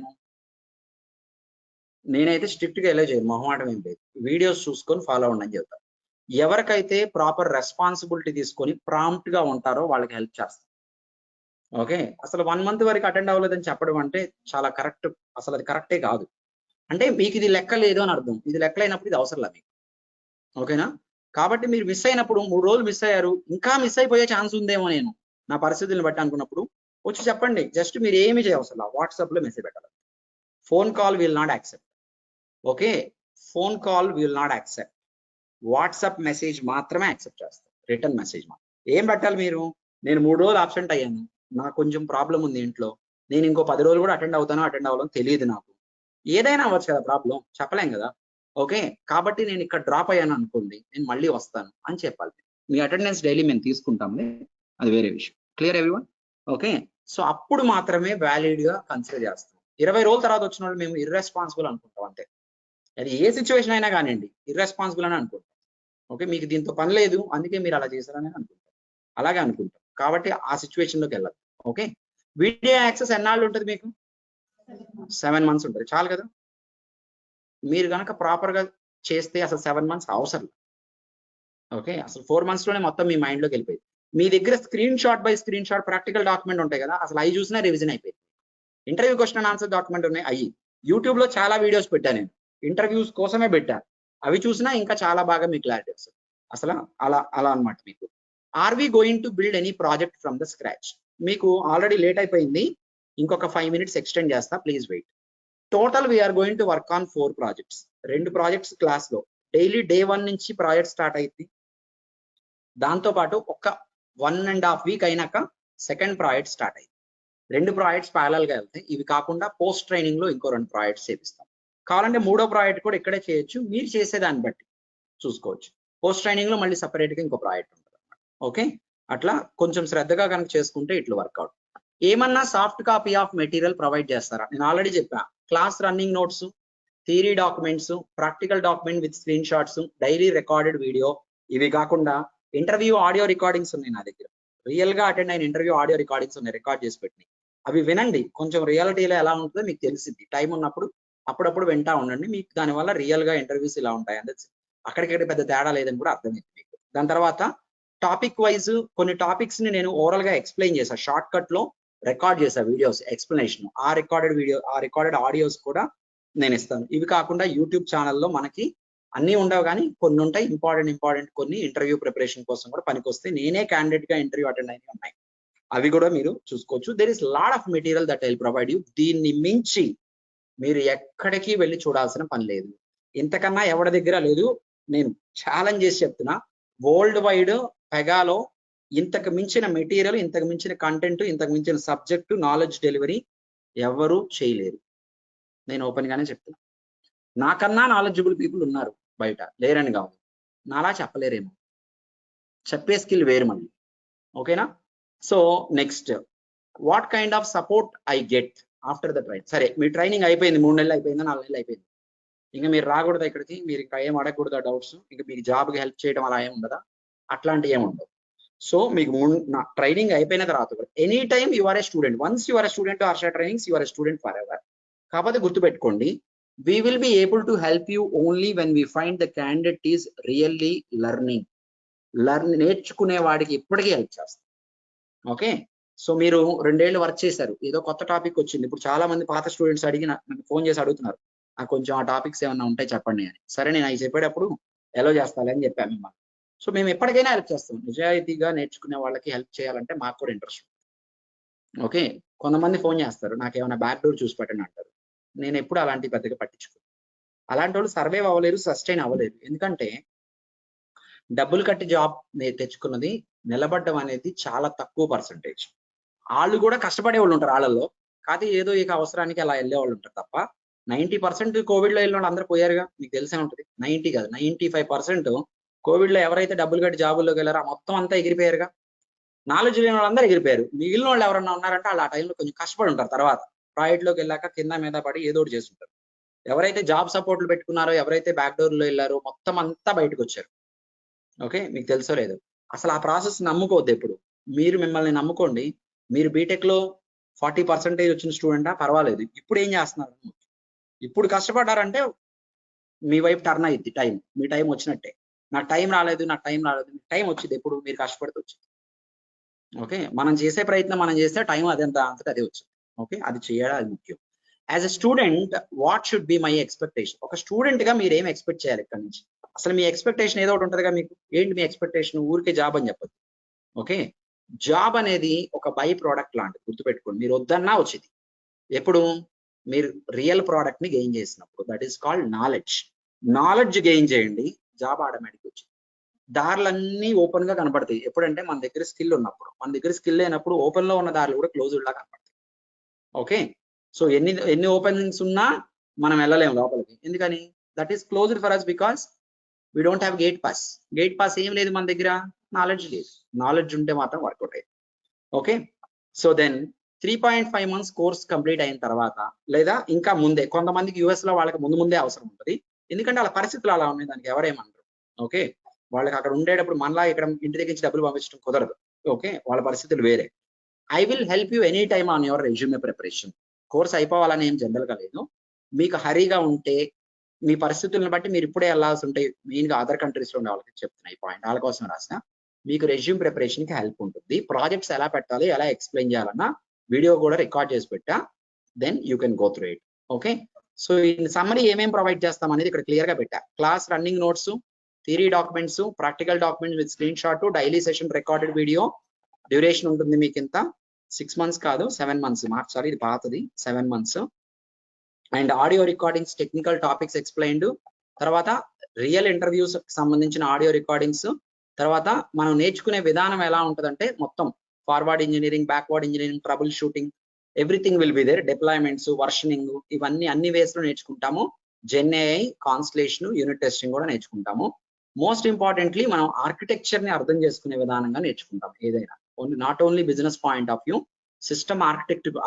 నేనైతే స్ట్రిక్ట్ గా ఎలో చేయను, మొహమాటం ఏం లేదు. వీడియోస్ చూసుకొని ఫాలో అవ్వండి అని చెప్తాను. ఎవరికైతే ప్రాపర్ రెస్పాన్సిబిలిటీ తీసుకొని ప్రాంప్ట్ గా ఉంటారో వాళ్ళకి హెల్ప్ చేస్తాం. ఓకే, అసలు 1 month వరకు అటెండ్ అవ్వలేదని చెప్పడం అంటే చాలా కరెక్ట్, అసలు అది కరెక్టే కాదు. అంటే మీకు ఇది లెక్క లేదు అని అర్థం. ఇది లెక్క అయినప్పుడు ఇది అవసరం లేదు మీకు. ఓకేనా? కాబట్టి మీరు మిస్ అయినప్పుడు 3 రోజులు మిస్ అయ్యారు, ఇంకా మిస్ అయిపోయే ఛాన్స్ ఉందేమో నేను నా పరిస్థితులను బట్టి అనుకున్నప్పుడు వచ్చి చెప్పండి. జస్ట్ మీరు ఏమి చేయవసరం, వాట్సాప్ లో మెసేజ్ పెట్టాలి. Phone call will not accept. Okay, phone call will not accept. WhatsApp message మాత్రమే యాక్సెప్ట్ చేస్తారు, రిటర్న్ మెసేజ్ మాత్రం. ఏం పెట్టాలి మీరు? నేను 3 రోజులు అబ్సెంట్ అయ్యాను, నాకు కొంచెం ప్రాబ్లం ఉంది ఇంట్లో, నేను ఇంకో 10 రోజులు కూడా అటెండ్ అవుతానో అటెండ్ అవ్వాలో తెలియదు నాకు, ఏదైనా అవ్వచ్చు కదా, ప్రాబ్లం చెప్పలేం కదా. ఓకే, కాబట్టి నేను ఇక్కడ డ్రాప్ అయ్యాను అనుకోండి, నేను మళ్ళీ వస్తాను అని చెప్పాలి. మీ అటెండెన్స్ డైలీ మేము తీసుకుంటాంలే, అది వేరే విషయం. Clear everyone? ఓకే, సో అప్పుడు మాత్రమే వ్యాలిడ్ గా కన్సిడర్ చేస్తాం. 20 రోజుల తర్వాత వచ్చిన వాళ్ళు మేము ఇర్రెస్పాన్సిబుల్ అనుకుంటాం అంతే. అది ఏ సిచ్యువేషన్ అయినా కానివ్వండి, ఇర్రెస్పాన్సిబుల్ అని అనుకుంటాం. ఓకే, మీకు దీంతో పని లేదు అందుకే మీరు అలా చేశారని అనుకుంటాం, అలాగే అనుకుంటాం. కాబట్టి ఆ సిచ్యువేషన్ లోకి వెళ్ళాలి. ఓకే, వీడియో యాక్సెస్ ఎన్నాళ్ళు ఉంటుంది మీకు? 7 months ఉంటుంది, చాలు కదా. మీరు కనుక ప్రాపర్ గా చేస్తే అసలు 7 months అవసరం. ఓకే, అసలు 4 months లోనే మొత్తం మీ మైండ్ లోకి వెళ్ళిపోయింది. మీ దగ్గర screen shot by screen shot practical document ఉంటాయి కదా, అసలు అవి చూసినా రివిజన్ అయిపోయింది. Interview question and answer document ఉన్నాయి, అయ్యి యూట్యూబ్ లో చాలా వీడియోస్ పెట్టాను నేను, ఇంటర్వ్యూస్ కోసమే పెట్టాను, అవి చూసినా ఇంకా చాలా బాగా మీకు క్లారిటీ వస్తుంది. అసలు అలా అన్నమాట. మీకు are we going to build any project from the scratch? మీకు ఆల్రెడీ లేట్ అయిపోయింది, ఇంకొక 5 minutes ఎక్స్టెండ్ చేస్తా, please wait. Total we're going to work on 4 projects. 2 projects class లో డైలీ డే 1 నుంచి ప్రాజెక్ట్ స్టార్ట్ అయింది. దాంతో పాటు ఒక 1.5 week అయినాక సెకండ్ ప్రాజెక్ట్ స్టార్ట్ అయింది. 2 projects ప్యారలల్ గా వెళ్తాయి. ఇవి కాకుండా పోస్ట్ ట్రైనింగ్ లో ఇంకో 2 projects చేపిస్తాం. కావాలంటే 3వ ప్రాజెక్ట్ కూడా ఇక్కడే చేయొచ్చు, మీరు చేసేదాన్ని బట్టి చూసుకోవచ్చు. పోస్ట్ ట్రైనింగ్ లో మళ్ళీ సపరేట్ గా ఇంకో ప్రాజెక్ట్ ఉంటుంది. ఓకే, అట్లా కొంచెం శ్రద్ధగా కనుక చేసుకుంటే ఇట్లా వర్కౌట్. ఏమన్నా soft copy of material provide చేస్తారా? నేను ఆల్రెడీ చెప్పా, class running notes, theory documents, practical document with screen shots, daily recorded video. ఇవి కాకుండా ఇంటర్వ్యూ ఆడియో రికార్డింగ్స్ ఉన్నాయి నా దగ్గర. రియల్ గా అటెండ్ అయిన ఇంటర్వ్యూ ఆడియో రికార్డింగ్స్ ఉన్నాయి, రికార్డ్ చేసి పెట్టినాయి. అవి వినండి, కొంచెం రియాలిటీలో ఎలా ఉంటుందో మీకు తెలిసింది. టైం ఉన్నప్పుడు అప్పుడప్పుడు వింటా ఉండండి, మీకు దానివల్ల రియల్ గా ఇంటర్వ్యూస్ ఇలా ఉంటాయి అనేది అక్కడికి పెద్ద తేడా లేదని కూడా అర్థమైంది మీకు. దాని తర్వాత టాపిక్ వైజ్ కొన్ని టాపిక్స్ ని నేను ఓవరాల్ గా ఎక్స్ప్లెయిన్ చేశాను, షార్ట్ కట్ లో రికార్డ్ చేశా వీడియోస్ ఎక్స్ప్లెనేషన్. ఆ రికార్డెడ్ ఆడియోస్ కూడా నేను ఇస్తాను. ఇవి కాకుండా యూట్యూబ్ ఛానల్లో మనకి అన్నీ ఉండవు కానీ కొన్ని ఉంటాయి, ఇంపార్టెంట్ కొన్ని ఇంటర్వ్యూ ప్రిపరేషన్ కోసం కూడా పనికొస్తాయి. నేనే క్యాండిడేట్ గా ఇంటర్వ్యూ అటెండ్ అయినవి ఉన్నాయి, అవి కూడా మీరు చూసుకోవచ్చు. There is lot of material that I will provide you. దీన్ని మించి మీరు ఎక్కడికి వెళ్ళి చూడాల్సిన పని లేదు, ఇంతకన్నా ఎవరి దగ్గర లేదు. నేను ఛాలెంజ్ చేసి చెప్తున్నా, వరల్డ్ వైడ్ పెగాలో ఇంతకు మించిన మెటీరియల్, ఇంతకు మించిన కంటెంట్, ఇంతకు మించిన సబ్జెక్టు నాలెడ్జ్ డెలివరీ ఎవరు చేయలేరు. నేను ఓపెన్ గానే చెప్తున్నా. నాకన్నా నాలెడ్జబుల్ పీపుల్ ఉన్నారు బయట, లేరని కాదు, నాలా చెప్పలేరేమో, చెప్పే స్కిల్ వేరు మళ్ళీ. ఓకేనా? So next, what kind of support I get after the training. సరే, మీ ట్రైనింగ్ అయిపోయింది, 3 నెలలు అయిపోయిందా, 4 నెలలు అయిపోయింది, ఇంకా మీరు రాకూడదు ఇక్కడికి, మీరు ఇంకా ఏం అడగకూడదు డౌట్స్, ఇంకా మీకు జాబ్కి హెల్ప్ చేయడం అలా ఏమి ఉండదా? అట్లాంటి ఏమి ఉండవు. సో మీకు ట్రైనింగ్ అయిపోయిన తర్వాత కూడా any time you are a student. Once you are a student to Harsha trainings, you are a student forever. కాకపోతే గుర్తుపెట్టుకోండి, we will be able to help you only when we find the candidate is really నేర్చుకునే వాడికి ఇప్పటికీ help చేస్తాం. Okay, so మీరు 2 ఏళ్ళు work చేశారు, ఏదో కొత్త టాపిక్ వచ్చింది. ఇప్పుడు చాలా మంది పాత స్టూడెంట్స్ అడిగి నాకు ఫోన్ చేసి అడుగుతున్నారు, నాకు కొంచెం ఆ టాపిక్స్ ఏమన్నా ఉంటే చెప్పండి అని. సరే, నేను అవి చెప్పేటప్పుడు ఎలా చేస్తాను అని చెప్పాను మిమ్మల్ని. సో మేము ఎప్పటికైనా హెల్ప్ చేస్తాం. నిజాయితీగా నేర్చుకునే వాళ్ళకి హెల్ప్ చేయాలంటే మాకు కూడా ఇంట్రెస్ట్. ఓకే, కొంతమంది ఫోన్ చేస్తారు, నాకు ఏమైనా బ్యాక్ డోర్ చూసి పెట్టండి అంటారు. నేను ఎప్పుడు అలాంటి పెద్దగా పట్టించుకోను. అలాంటి వాళ్ళు సర్వైవ్ అవ్వలేరు, సస్టైన్ అవ్వలేరు. ఎందుకంటే డబ్బులు కట్టి జాబ్ తెచ్చుకున్నది నిలబడడం అనేది చాలా తక్కువ పర్సంటేజ్. వాళ్ళు కూడా కష్టపడే వాళ్ళు ఉంటారు వాళ్ళల్లో, కాదు ఏదో ఇక అవసరానికి అలా వెళ్ళే వాళ్ళు ఉంటారు తప్ప 90% కోవిడ్ లో వెళ్ళిన వాళ్ళు అందరూ పోయారుగా, మీకు తెలిసే ఉంటుంది. 90 కాదు 95% కోవిడ్ లో ఎవరైతే డబ్బులు కట్టి జాబుల్లోకి వెళ్ళారో మొత్తం అంతా ఎగిరిపోయారుగా. నాలెడ్జ్ లేని వాళ్ళందరూ ఎగిరిపోయారు. మిగిలిన వాళ్ళు ఎవరన్నా ఉన్నారంటే వాళ్ళు ఆ టైంలో కొంచెం కష్టపడి ఉంటారు. తర్వాత ప్రాజెక్ట్లోకి వెళ్ళాక కింద మీద పడి ఏదో ఒకటి చేస్తుంటారు. ఎవరైతే జాబ్ సపోర్ట్లు పెట్టుకున్నారో, ఎవరైతే బ్యాక్ డోర్ లో వెళ్ళారో మొత్తం అంతా బయటకు వచ్చారు. ఓకే, మీకు తెలుసో లేదు, అసలు ఆ ప్రాసెస్ నమ్ముకోవద్దు ఎప్పుడు. మీరు మిమ్మల్ని నమ్ముకోండి. మీరు బీటెక్ లో 40% వచ్చిన స్టూడెంటా పర్వాలేదు, ఇప్పుడు ఏం చేస్తున్నారు? ఇప్పుడు కష్టపడ్డారంటే మీ వైపు టర్న్ అయ్యిద్ది టైం, మీ టైం వచ్చినట్టే. నాకు టైం రాలేదు, టైం వచ్చింది ఎప్పుడు మీరు కష్టపడితే వచ్చింది. ఓకే, మనం చేసే ప్రయత్నం మనం చేస్తే టైం అంతటా అదే వచ్చింది. ఓకే, అది చేయడం అది ముఖ్యం. As a student what should be my expectation? ఒక స్టూడెంట్ గా మీరు ఏం ఎక్స్పెక్ట్ చేయాలి ఇక్కడ నుంచి? అసలు మీ ఎక్స్పెక్టేషన్ ఏదో ఒకటి ఉంటుందిగా మీకు. ఏంటి మీ ఎక్స్పెక్టేషన్? ఊరికే జాబ్ అని చెప్పదు. ఓకే, జాబ్ అనేది ఒక బై ప్రోడక్ట్ లాంటిది, గుర్తుపెట్టుకోండి. మీరు వద్దన్నా వచ్చింది ఎప్పుడు? మీరు రియల్ ప్రోడక్ట్ ని గెయిన్ చేసినప్పుడు. That is called knowledge gain చేయండి, జాబ్ ఆటోమేటిక్ వచ్చింది. దారులన్నీ ఓపెన్ గా కనపడతాయి ఎప్పుడంటే మన దగ్గర స్కిల్ ఉన్నప్పుడు. మన దగ్గర స్కిల్ లేనప్పుడు ఓపెన్ లో ఉన్న దారులు కూడా క్లోజ్డ్ లా కనపడతాయి. ఓకే, సో ఎన్ని ఓపెనింగ్స్ ఉన్నా మనం వెళ్ళలేము లోపలికి. ఎందుకని? That is closed for us because we don't have gate pass ఏం లేదు మన దగ్గర, నాలెడ్జ్ లేదు. నాలెడ్జ్ ఉంటే మాత్రం వర్కౌట్ అయ్యింది. Okay, so then 3.5 months course complete అయిన తర్వాత, లేదా ఇంకా ముందే, కొంతమందికి యూఎస్ లో వాళ్ళకి ముందే అవసరం ఉంటుంది. ఎందుకంటే వాళ్ళ పరిస్థితులు అలా ఉన్నాయి, దానికి ఎవరేమన్నారు. ఓకే, వాళ్ళకి అక్కడ ఉండేటప్పుడు మనలా ఇక్కడ ఇంటి దగ్గర నుంచి డబ్బులు పంపించడం కుదరదు. ఓకే, వాళ్ళ పరిస్థితులు వేరే. I will help you any time on your resume preparation. Course అయిపోవాలని ఏం జనరల్గా లేదు. మీకు హరీగా ఉంటే, మీ పరిస్థితులను బట్టి మీరు ఇప్పుడే వెళ్ళాల్సి ఉంటాయి. మెయిన్గా అదర్ కంట్రీస్ లో ఉండే వాళ్ళకి చెప్తున్నాయి పాయింట్, వాళ్ళ కోసం రాసిన. మీకు రెజ్యూమ్ ప్రిపరేషన్ కి హెల్ప్ ఉంటుంది. ప్రాజెక్ట్స్ ఎలా పెట్టాలి, ఎలా ఎక్స్ప్లెయిన్ చేయాలన్నా వీడియో కూడా రికార్డ్ చేసి పెట్టా, then you can go through it. Okay, so in summary ఏమేమి ప్రొవైడ్ చేస్తాం అనేది ఇక్కడ క్లియర్ గా పెట్టా. Class running notes, theory documents, practical documents with screenshot, daily session recorded video. Duration ఉంటుంది మీకు ఇంత. 6 months కాదు 7 months మార్చ్ సారీ ఇది పాతది 7 months. And audio recordings technical topics explained, తర్వాత రియల్ ఇంటర్వ్యూస్ సంబంధించిన ఆడియో రికార్డింగ్స్, తర్వాత మనం నేర్చుకునే విధానం ఎలా ఉంటుందంటే మొత్తం forward engineering, backward engineering, troubleshooting, everything will be there. Deployments, versioning, ఇవన్నీ అన్ని వేస్ లో నేర్చుకుంటాము. జెన్ఏఐ, కాన్స్టలేషన్, యూనిట్ టెస్టింగ్ కూడా నేర్చుకుంటాము. మోస్ట్ ఇంపార్టెంట్లీ మనం ఆర్కిటెక్చర్ ని అర్థం చేసుకునే విధానంగా నేర్చుకుంటాం. ఏదైనా not only business point of view, system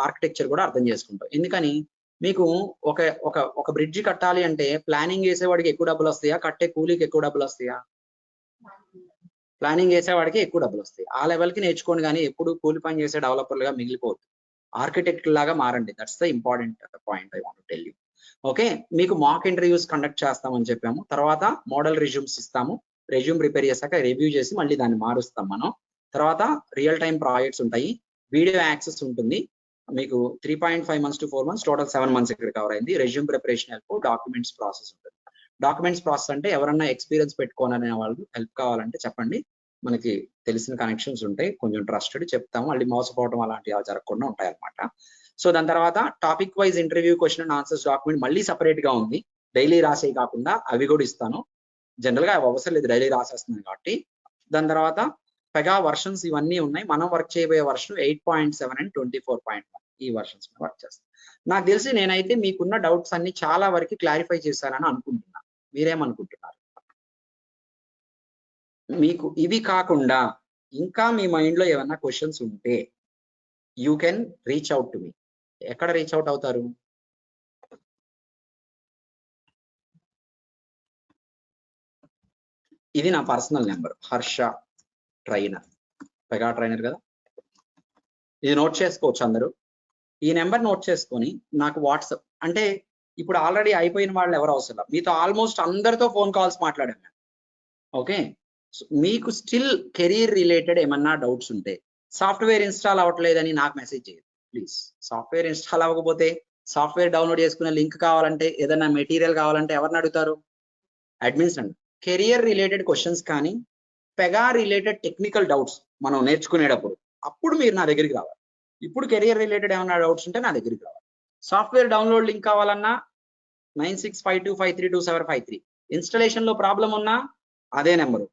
architecture కూడా అర్థం చేసుకుంటాం. ఎందుకని మీకు ఒక ఒక ఒక బ్రిడ్జి కట్టాలి అంటే ప్లానింగ్ చేసేవాడికి ఎక్కువ డబ్బులు వస్తాయా, కట్టే కూలీకి ఎక్కువ డబ్బులు వస్తాయా? ప్లానింగ్ చేసేవాడికి ఎక్కువ డబ్బులు వస్తాయి. ఆ లెవెల్కి నేర్చుకోండి, కానీ ఎప్పుడు కూలి పని చేసే డెవలపర్లుగా మిగిలిపోవద్దు. ఆర్కిటెక్ట్ లాగా మారండి. That's the important point I want to tell you. Okay, మీకు మాక్ ఇంటర్వ్యూస్ కండక్ట్ చేస్తామని చెప్పాము. తర్వాత మోడల్ రెజ్యూమ్స్ ఇస్తాము. రెజ్యూమ్ ప్రిపేర్ చేశాక రివ్యూ చేసి మళ్ళీ దాన్ని మారుస్తాం మనం. తర్వాత రియల్ టైం ప్రాజెక్ట్స్ ఉంటాయి, వీడియో యాక్సెస్ ఉంటుంది. మీకు 3.5 months to 4 months, total 7 months ఇక్కడ కవర్ అయింది. Resume preparation help, documents process ఉంటుంది. డాక్యుమెంట్స్ ప్రాసెస్ అంటే ఎవరన్నా ఎక్స్పీరియన్స్ పెట్టుకోవాలనే వాళ్ళు హెల్ప్ కావాలంటే చెప్పండి, మనకి తెలిసిన కనెక్షన్స్ ఉంటాయి, కొంచెం ట్రస్టెడ్ చెప్తాము, మళ్ళీ మోసపోవడం అలాంటివి జరగకుండా ఉంటాయి అనమాట. సో దాని తర్వాత topic wise interview question and answers document మళ్ళీ సపరేట్ గా ఉంది. డైలీ రాసే కాకుండా అవి కూడా ఇస్తాను. జనరల్ గా అవి అవసరం లేదు, డైలీ రాసేస్తున్నాను కాబట్టి. దాని తర్వాత పెగా వర్షన్స్ ఇవన్నీ ఉన్నాయి. మనం వర్క్ చేయబోయే వర్షన్ 8.7 అండ్ 24.1 ఈ వర్షన్స్ వర్క్ చేస్తాం. నాకు తెలిసి నేనైతే మీకున్న డౌట్స్ అన్ని చాలా వరకు క్లారిఫై చేశానని అనుకుంటున్నాను. మీరేమనుకుంటున్నారు? మీకు ఇవి కాకుండా ఇంకా మీ మైండ్ లో ఏమన్నా క్వశ్చన్స్ ఉంటే you can reach out to me. ఎక్కడ రీచ్ అవుట్ అవుతారు? ఇది నా personal number, Harsha trainer, Pega trainer కదా. ఇది నోట్ చేసుకోవచ్చు అందరూ. ఈ నెంబర్ నోట్ చేసుకొని నాకు వాట్సాప్, అంటే ఇప్పుడు ఆల్రెడీ అయిపోయిన వాళ్ళు ఎవరు అవసరం, మీతో ఆల్మోస్ట్ అందరితో ఫోన్ కాల్స్ మాట్లాడాను నేను. ఓకే, మీకు స్టిల్ కెరీర్ రిలేటెడ్ ఏమన్నా డౌట్స్ ఉంటే, సాఫ్ట్వేర్ ఇన్స్టాల్ అవ్వట్లేదని నాకు మెసేజ్ చేయదు ప్లీజ్. సాఫ్ట్వేర్ ఇన్స్టాల్ అవ్వకపోతే సాఫ్ట్వేర్ డౌన్లోడ్ చేసుకునే లింక్ కావాలంటే, ఏదైనా మెటీరియల్ కావాలంటే ఎవరిని అడుగుతారు? అడ్మిన్స్ అండి. కెరియర్ రిలేటెడ్ క్వశ్చన్స్ కానీ పెగా రిలేటెడ్ టెక్నికల్ డౌట్స్ మనం నేర్చుకునేటప్పుడు అప్పుడు మీరు నా దగ్గరికి రావాలి. ఇప్పుడు కెరియర్ రిలేటెడ్ ఏమన్నా డౌట్స్ ఉంటే నా దగ్గరికి రావాలి. సాఫ్ట్వేర్ డౌన్లోడ్ లింక్ కావాలన్నా 9652532753. ఇన్స్టలేషన్ లో ప్రాబ్లం ఉన్నా అదే నెంబరు.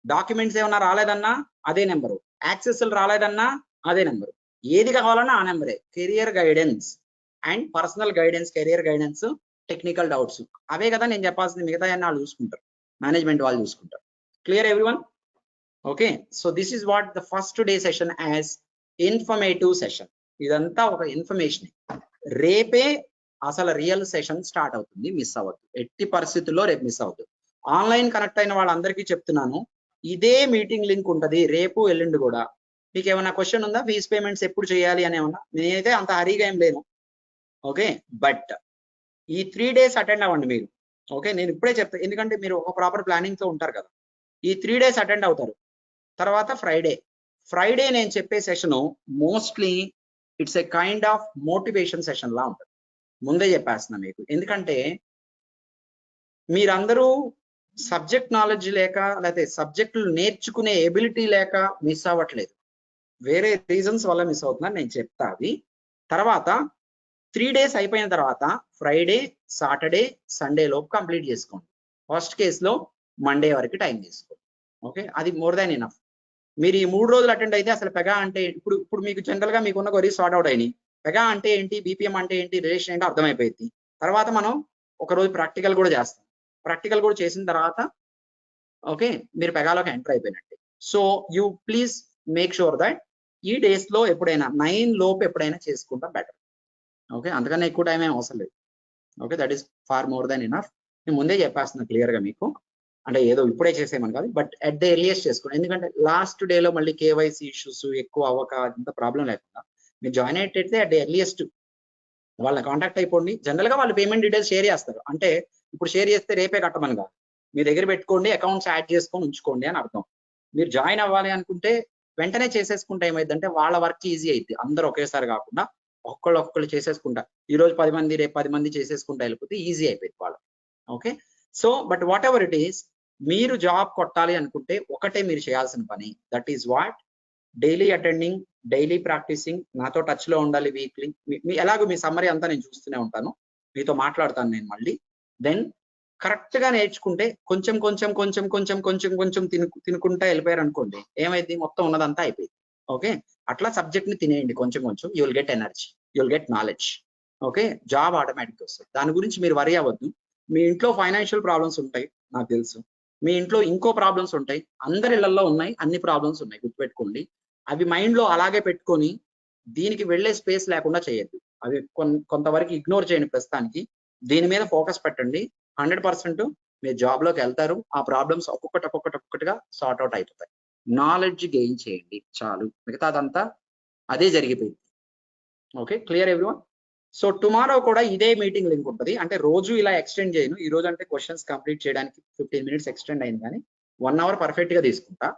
డాక్యుమెంట్స్ ఏమన్నా రాలేదన్నా అదే నెంబరు. యాక్సెస్ రాలేదన్నా అదే నెంబరు. ఏది కావాలన్నా ఆ నెంబరే. Career guidance and personal guidance, career guidance, technical doubts అవే కదా నేను చెప్పాల్సింది. మిగతా అన్ని వాళ్ళు చూసుకుంటారు, మేనేజ్మెంట్ వాళ్ళు చూసుకుంటారు. Clear everyone? Okay, so this is what the first day session as informative session. ఇదంతా ఒక ఇన్ఫర్మేషన్. రేపే అసలు రియల్ సెషన్ స్టార్ట్ అవుతుంది, మిస్ అవ్వద్దు. ఎట్టి పరిస్థితుల్లో రేపు మిస్ అవ్వద్దు. ఆన్లైన్ కనెక్ట్ అయిన వాళ్ళందరికీ చెప్తున్నాను, ఇదే మీటింగ్ లింక్ ఉంటుంది రేపు ఎల్లుండి కూడా. మీకు ఏమైనా క్వశ్చన్ ఉందా? ఫీజ్ పేమెంట్స్ ఎప్పుడు చేయాలి అని ఏమన్నా? నేనైతే అంత హరీగా ఏం లేను. ఓకే, బట్ ఈ 3 days అటెండ్ అవ్వండి మీరు. ఓకే, నేను ఇప్పుడే చెప్తాను, ఎందుకంటే మీరు ఒక ప్రాపర్ ప్లానింగ్ తో ఉంటారు కదా. ఈ 3 days అటెండ్ అవుతారు. తర్వాత ఫ్రైడే నేను చెప్పే session mostly it's a kind of motivation session లా ఉంటుంది. ముందే చెప్పేస్తున్నా మీకు, ఎందుకంటే మీరందరూ సబ్జెక్ట్ నాలెడ్జ్ లేక, లేకపోతే సబ్జెక్టులు నేర్చుకునే ఎబిలిటీ లేక మిస్ అవ్వట్లేదు, వేరే రీజన్స్ వల్ల మిస్ అవుతున్నారు. నేను చెప్తా అవి. తర్వాత 3 days అయిపోయిన తర్వాత ఫ్రైడే, సాటర్డే, సండే లోపు కంప్లీట్ చేసుకోండి. ఫస్ట్ కేసులో మండే వరకు టైం తీసుకోండి. ఓకే, అది మోర్ దాన్ ఇనఫ్. మీరు ఈ 3 రోజులు అటెండ్ అయితే అసలు పెగా అంటే ఇప్పుడు మీకు జనరల్ గా మీకున్న కొరీస్ సార్ట్ అవుట్ అయినాయి. పెగా అంటే ఏంటి, బీపీఎం అంటే ఏంటి, రిలేషన్ ఏంటో అర్థమైపోయింది. తర్వాత మనం ఒక రోజు ప్రాక్టికల్ కూడా చేస్తాం. ప్రాక్టికల్ కూడా చేసిన తర్వాత ఓకే మీరు పెగాలోకి ఎంటర్ అయిపోయినట్టే. So you please make sure that ఈ డేస్ లో ఎప్పుడైనా 9 లోపు ఎప్పుడైనా చేసుకుంటాం బెటర్. ఓకే, అంతకన్నా ఎక్కువ టైం ఏం అవసరం లేదు. Okay, that is far more than enough. నేను ముందే చెప్పేస్తున్నా క్లియర్ గా మీకు, అంటే ఏదో ఇప్పుడే చేసేయమని కాదు, బట్ అట్ ద ఎర్లియస్ట్ చేసుకోండి. ఎందుకంటే లాస్ట్ డేలో మళ్ళీ కేవైసీ ఇష్యూస్ ఎక్కువ అవ్వక అంత ప్రాబ్లం లేకుండా మీరు జాయిన్ అయితే అట్ ద ఎర్లియస్ట్ వాళ్ళని కాంటాక్ట్ అయిపోండి. జనరల్ గా వాళ్ళు పేమెంట్ డీటెయిల్స్ షేర్ చేస్తారు, అంటే ఇప్పుడు షేర్ చేస్తే రేపే కట్టమని కాదు, మీ దగ్గర పెట్టుకోండి, అకౌంట్స్ యాడ్ చేసుకొని ఉంచుకోండి అని అర్థం. మీరు జాయిన్ అవ్వాలి అనుకుంటే వెంటనే చేసేసుకుంటే ఏమైందంటే వాళ్ళ వర్క్ ఈజీ అయింది. అందరూ ఒకేసారి కాకుండా ఒక్కళ్ళు చేసేసుకుంటా, ఈ రోజు 10 మంది రేపు 10 మంది చేసేసుకుంటా వెళ్ళిపోతే ఈజీ అయిపోయింది వాళ్ళు. Okay, so but whatever it is, మీరు జాబ్ కొట్టాలి అనుకుంటే ఒకటే మీరు చేయాల్సిన పని, that is what daily attending daily practicing, నాతో టచ్ లో ఉండాలి వీక్లీ. మీ ఎలాగో మీ సమ్మరీ అంతా నేను చూస్తూనే ఉంటాను, మీతో మాట్లాడతాను నేను మళ్ళీ. దెన్ కరెక్ట్ గా నేర్చుకుంటే కొంచెం కొంచెం కొంచెం కొంచెం కొంచెం కొంచెం తినుకుంటా వెళ్ళిపోయారు అనుకోండి, ఏమైంది మొత్తం ఉన్నదంతా అయిపోయింది. ఓకే, అట్లా సబ్జెక్ట్ ని తినేయండి కొంచెం కొంచెం, you will get energy, you will get knowledge. Okay, job automatic వస్తుంది, దాని గురించి మీరు వరి అవ్వద్దు. మీ ఇంట్లో ఫైనాన్షియల్ ప్రాబ్లమ్స్ ఉంటాయి నాకు తెలుసు, మీ ఇంట్లో ఇంకో ప్రాబ్లమ్స్ ఉంటాయి, అందరి ఇళ్లలో ఉన్నాయి, అన్ని ప్రాబ్లమ్స్ ఉన్నాయి, గుర్తుపెట్టుకోండి. అవి మైండ్ లో అలాగే పెట్టుకొని దీనికి వెళ్ళే స్పేస్ లేకుండా చేయొద్దు, అవి కొంతవరకు ఇగ్నోర్ చేయండి ప్రస్తుతానికి. దీని మీద ఫోకస్ పెట్టండి, 100% మీరు జాబ్ లోకి వెళ్తారు. ఆ ప్రాబ్లమ్స్ ఒక్కొక్కటిగా సార్ట్ అవుట్ అయిపోతాయి. నాలెడ్జ్ గెయిన్ చేయండి చాలు, మిగతాదంతా అదే జరిగిపోయింది. Okay, clear everyone? So tomorrow కూడా ఇదే మీటింగ్ లింక్ ఉంటుంది. అంటే రోజు ఇలా ఎక్స్టెండ్ చేయను, ఈ రోజు అంటే క్వశ్చన్స్ కంప్లీట్ చేయడానికి 15 minutes ఎక్స్టెండ్ అయింది, కానీ 1 hour పర్ఫెక్ట్ గా తీసుకుంటా.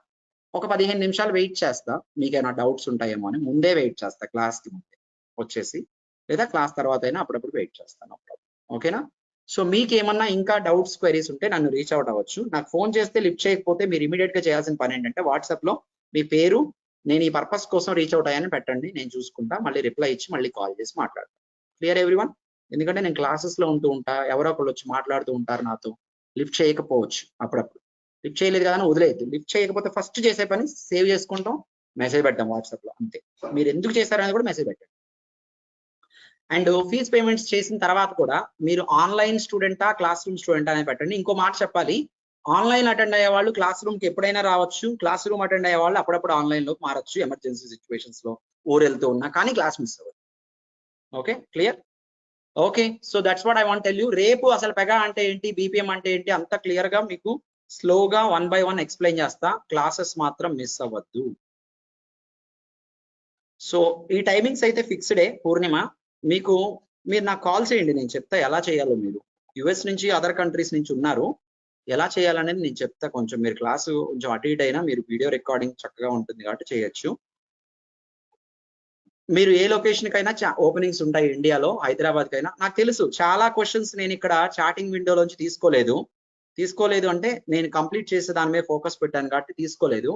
ఒక 15 నిమిషాలు వెయిట్ చేస్తా, మీకేమైనా డౌట్స్ ఉంటాయేమో అని ముందే వెయిట్ చేస్తా, క్లాస్ కి ముందే వచ్చేసి, లేదా క్లాస్ తర్వాత అయినా అప్పుడప్పుడు వెయిట్ చేస్తాను. ఓకేనా? సో మీకు ఏమన్నా ఇంకా డౌట్స్ క్వెరీస్ ఉంటే నన్ను రీచ్ అవుట్ అవ్వచ్చు. నాకు ఫోన్ చేస్తే లిఫ్ట్ చేయకపోతే మీరు ఇమీడియట్ గా చేయాల్సిన పని ఏంటంటే వాట్సాప్ లో మీ పేరు, నేను ఈ పర్పస్ కోసం రీచ్ అవుట్ అయ్యాని పెట్టండి, నేను చూసుకుంటా, మళ్ళీ రిప్లై ఇచ్చి మళ్ళీ కాల్ చేసి మాట్లాడతాను. Clear everyone? ఎందుకంటే నేను క్లాసెస్ లో ఉంటూ ఉంటా, ఎవరో ఒకళ్ళు వచ్చి మాట్లాడుతూ ఉంటారు నాతో, లిఫ్ట్ చేయకపోవచ్చు అప్పుడప్పుడు. లిఫ్ట్ చేయలేదు కదా అని వదిలేదు, లిఫ్ట్ చేయకపోతే ఫస్ట్ చేసే పని సేవ్ చేసుకుంటాం, మెసేజ్ పెట్టాం వాట్సాప్ లో, అంతే. మీరు ఎందుకు చేశారనేది కూడా మెసేజ్ పెట్టండి. అండ్ ఫీజ్ పేమెంట్స్ చేసిన తర్వాత కూడా మీరు ఆన్లైన్ స్టూడెంటా క్లాస్ రూమ్ స్టూడెంటా అనేది పెట్టండి. ఇంకో మాట చెప్పాలి, ఆన్లైన్ అటెండ్ అయ్యే వాళ్ళు క్లాస్ రూమ్ కి ఎప్పుడైనా రావచ్చు, క్లాస్ రూమ్ అటెండ్ అయ్యే వాళ్ళు అప్పుడప్పుడు ఆన్లైన్ లోకి మారచ్చు, ఎమర్జెన్సీ సిచ్యువేషన్స్ లో ఊరు వెళ్తూ ఉన్నా, కానీ క్లాస్ మిస్ అవ్వదు. Okay, clear? Okay, so that's what I want tell you. రేపు అసలు పెగా అంటే ఏంటి, బీపీఎం అంటే ఏంటి, అంత క్లియర్ గా మీకు స్లోగా 1 by 1 ఎక్స్ప్లెయిన్ చేస్తా, క్లాసెస్ మాత్రం మిస్ అవ్వద్దు. సో ఈ టైమింగ్స్ అయితే ఫిక్స్డే. పూర్ణిమ, మీరు నాకు కాల్ చేయండి, నేను చెప్తా ఎలా చేయాలో. మీరు యుఎస్ నుంచి అదర్ కంట్రీస్ నుంచి ఉన్నారు, ఎలా చేయాలనేది నేను చెప్తా. కొంచెం మీరు క్లాసు కొంచెం అటు ఇటు అయినా మీరు వీడియో రికార్డింగ్ చక్కగా ఉంటుంది కాబట్టి చేయొచ్చు. మీరు ఏ లొకేషన్ కైనా ఓపెనింగ్స్ ఉంటాయి ఇండియాలో, హైదరాబాద్ కైనా. నాకు తెలుసు చాలా క్వశ్చన్స్ నేను ఇక్కడ చాటింగ్ విండోలోంచి తీసుకోలేదు అంటే నేను కంప్లీట్ చేసే దాని మీద ఫోకస్ పెట్టాను కాబట్టి తీసుకోలేదు.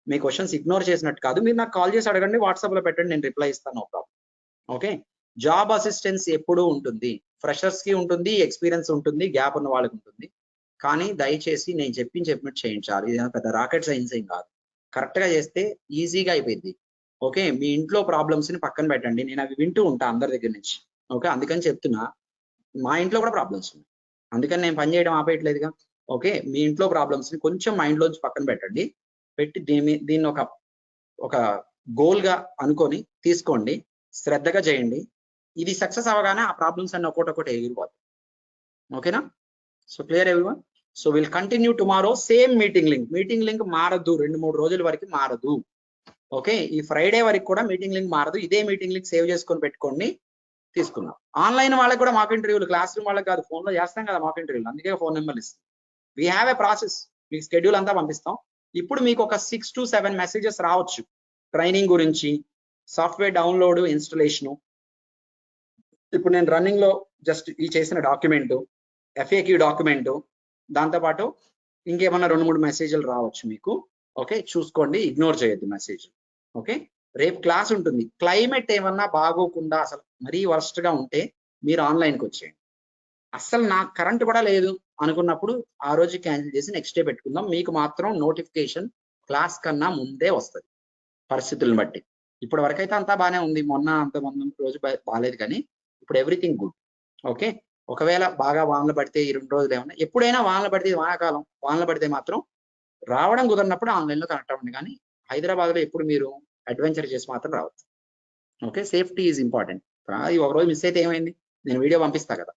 మీ క్వశ్చన్స్ ఇగ్నోర్ చేసినట్టు కాదు, మీరు నాకు కాల్ చేసి అడగండి, వాట్సాప్ లో పెట్టండి, నేను రిప్లై ఇస్తాను, no problem. Okay, job assistance ఎప్పుడూ ఉంటుంది, ఫ్రెషర్స్ కి ఉంటుంది, ఎక్స్పీరియన్స్ ఉంటుంది, గ్యాప్ ఉన్న వాళ్ళకి ఉంటుంది. కానీ దయచేసి నేను చెప్పినట్టు చేయించాలి, ఇది పెద్ద రాకెట్ సైన్స్ ఏం కాదు, కరెక్ట్ గా చేస్తే ఈజీగా అయిపోయింది. ఓకే, మీ ఇంట్లో ప్రాబ్లమ్స్ ని పక్కన పెట్టండి, నేను అవి వింటూ ఉంటా అందరి దగ్గర నుంచి. ఓకే, అందుకని చెప్తున్నా, మా ఇంట్లో కూడా ప్రాబ్లమ్స్ ఉన్నాయి, అందుకని నేను పని చేయడం ఆపేయట్లేదుగా. ఓకే, మీ ఇంట్లో ప్రాబ్లమ్స్ ని కొంచెం మైండ్ లోంచి పక్కన పెట్టండి, పెట్టి దీన్ని ఒక గోల్ గా అనుకొని తీసుకోండి, శ్రద్ధగా చేయండి. ఇది సక్సెస్ అవ్వగానే ఆ ప్రాబ్లమ్స్ అన్ని ఒక్కొక్కటి ఎగిరిపోతాయి. ఓకేనా? So clear everyone? So will continue tomorrow, same meeting link మారదు, 2-3 రోజుల వరకు మారదు. ఓకే, ఈ ఫ్రైడే వరకు కూడా మీటింగ్ లింక్ మారదు, ఇదే మీటింగ్ లింక్ సేవ్ చేసుకొని పెట్టుకోండి. తీసుకున్నాం ఆన్లైన్ వాళ్ళకి కూడా మాక్ ఇంటర్వ్యూలు, క్లాస్ రూమ్ వాళ్ళకి కాదు, ఫోన్ లో చేస్తాం కదా మాక్ ఇంటర్వ్యూలు, అందుకే ఫోన్ నెంబర్లు ఇస్తాం. వీ హ్యావ్ ఏ ప్రాసెస్, మీకు షెడ్యూల్ అంతా పంపిస్తాం. ఇప్పుడు మీకు ఒక 6 to 7 మెసేజెస్ రావచ్చు ట్రైనింగ్ గురించి, సాఫ్ట్వేర్ డౌన్లోడ్, ఇన్స్టలేషను. ఇప్పుడు నేను రన్నింగ్ లో జస్ట్ ఈ చేసిన డాక్యుమెంట్, FAQ డాక్యుమెంట్, దాంతోపాటు ఇంకేమన్నా 2-3 మెసేజ్లు రావచ్చు మీకు. ఓకే, చూసుకోండి, ఇగ్నోర్ చేయొద్దు మెసేజ్. ఓకే, రేపు క్లాస్ ఉంటుంది. క్లైమేట్ ఏమన్నా బాగోకుండా అసలు మరీ వర్స్ట్ గా ఉంటే మీరు ఆన్లైన్కి వచ్చేయండి. అస్సలు నాకు కరెంట్ కూడా లేదు అనుకున్నప్పుడు ఆ రోజు క్యాన్సిల్ చేసి నెక్స్ట్ డే పెట్టుకుందాం. మీకు మాత్రం నోటిఫికేషన్ క్లాస్ కన్నా ముందే వస్తుంది పరిస్థితులను బట్టి. ఇప్పటి వరకు అయితే అంతా బాగానే ఉంది, అంత రోజు బాగాలేదు, కానీ ఇప్పుడు ఎవ్రీథింగ్ గుడ్. ఓకే, ఒకవేళ బాగా వానలు పడితే ఈ 2 రోజులు ఏమన్నా, ఎప్పుడైనా వానలు పడితే, వానాకాలం వానలు పడితే మాత్రం రావడం కుదరినప్పుడు ఆన్లైన్లో కనెక్ట్ అవ్వండి, కానీ హైదరాబాద్లో ఎప్పుడు మీరు అడ్వెంచర్ చేసి మాత్రం రావచ్చు. Okay, safety is important. ఈ ఒక రోజు మిస్ అయితే ఏమైంది, నేను వీడియో పంపిస్తా కదా.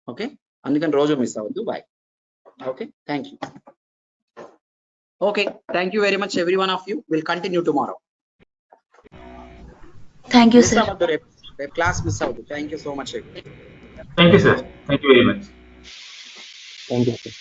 ఓకే, అందుకని రోజు మిస్ అవ్వద్దు. Bye. Okay, thank you. Okay, thank you very much every one of you. Will continue tomorrow. Thank you, miss sir. అవ్వద్దు, రేపు క్లాస్ మిస్ అవ్వద్దు. Thank you so much. Thank you, sir. Thank you very much. Thank you.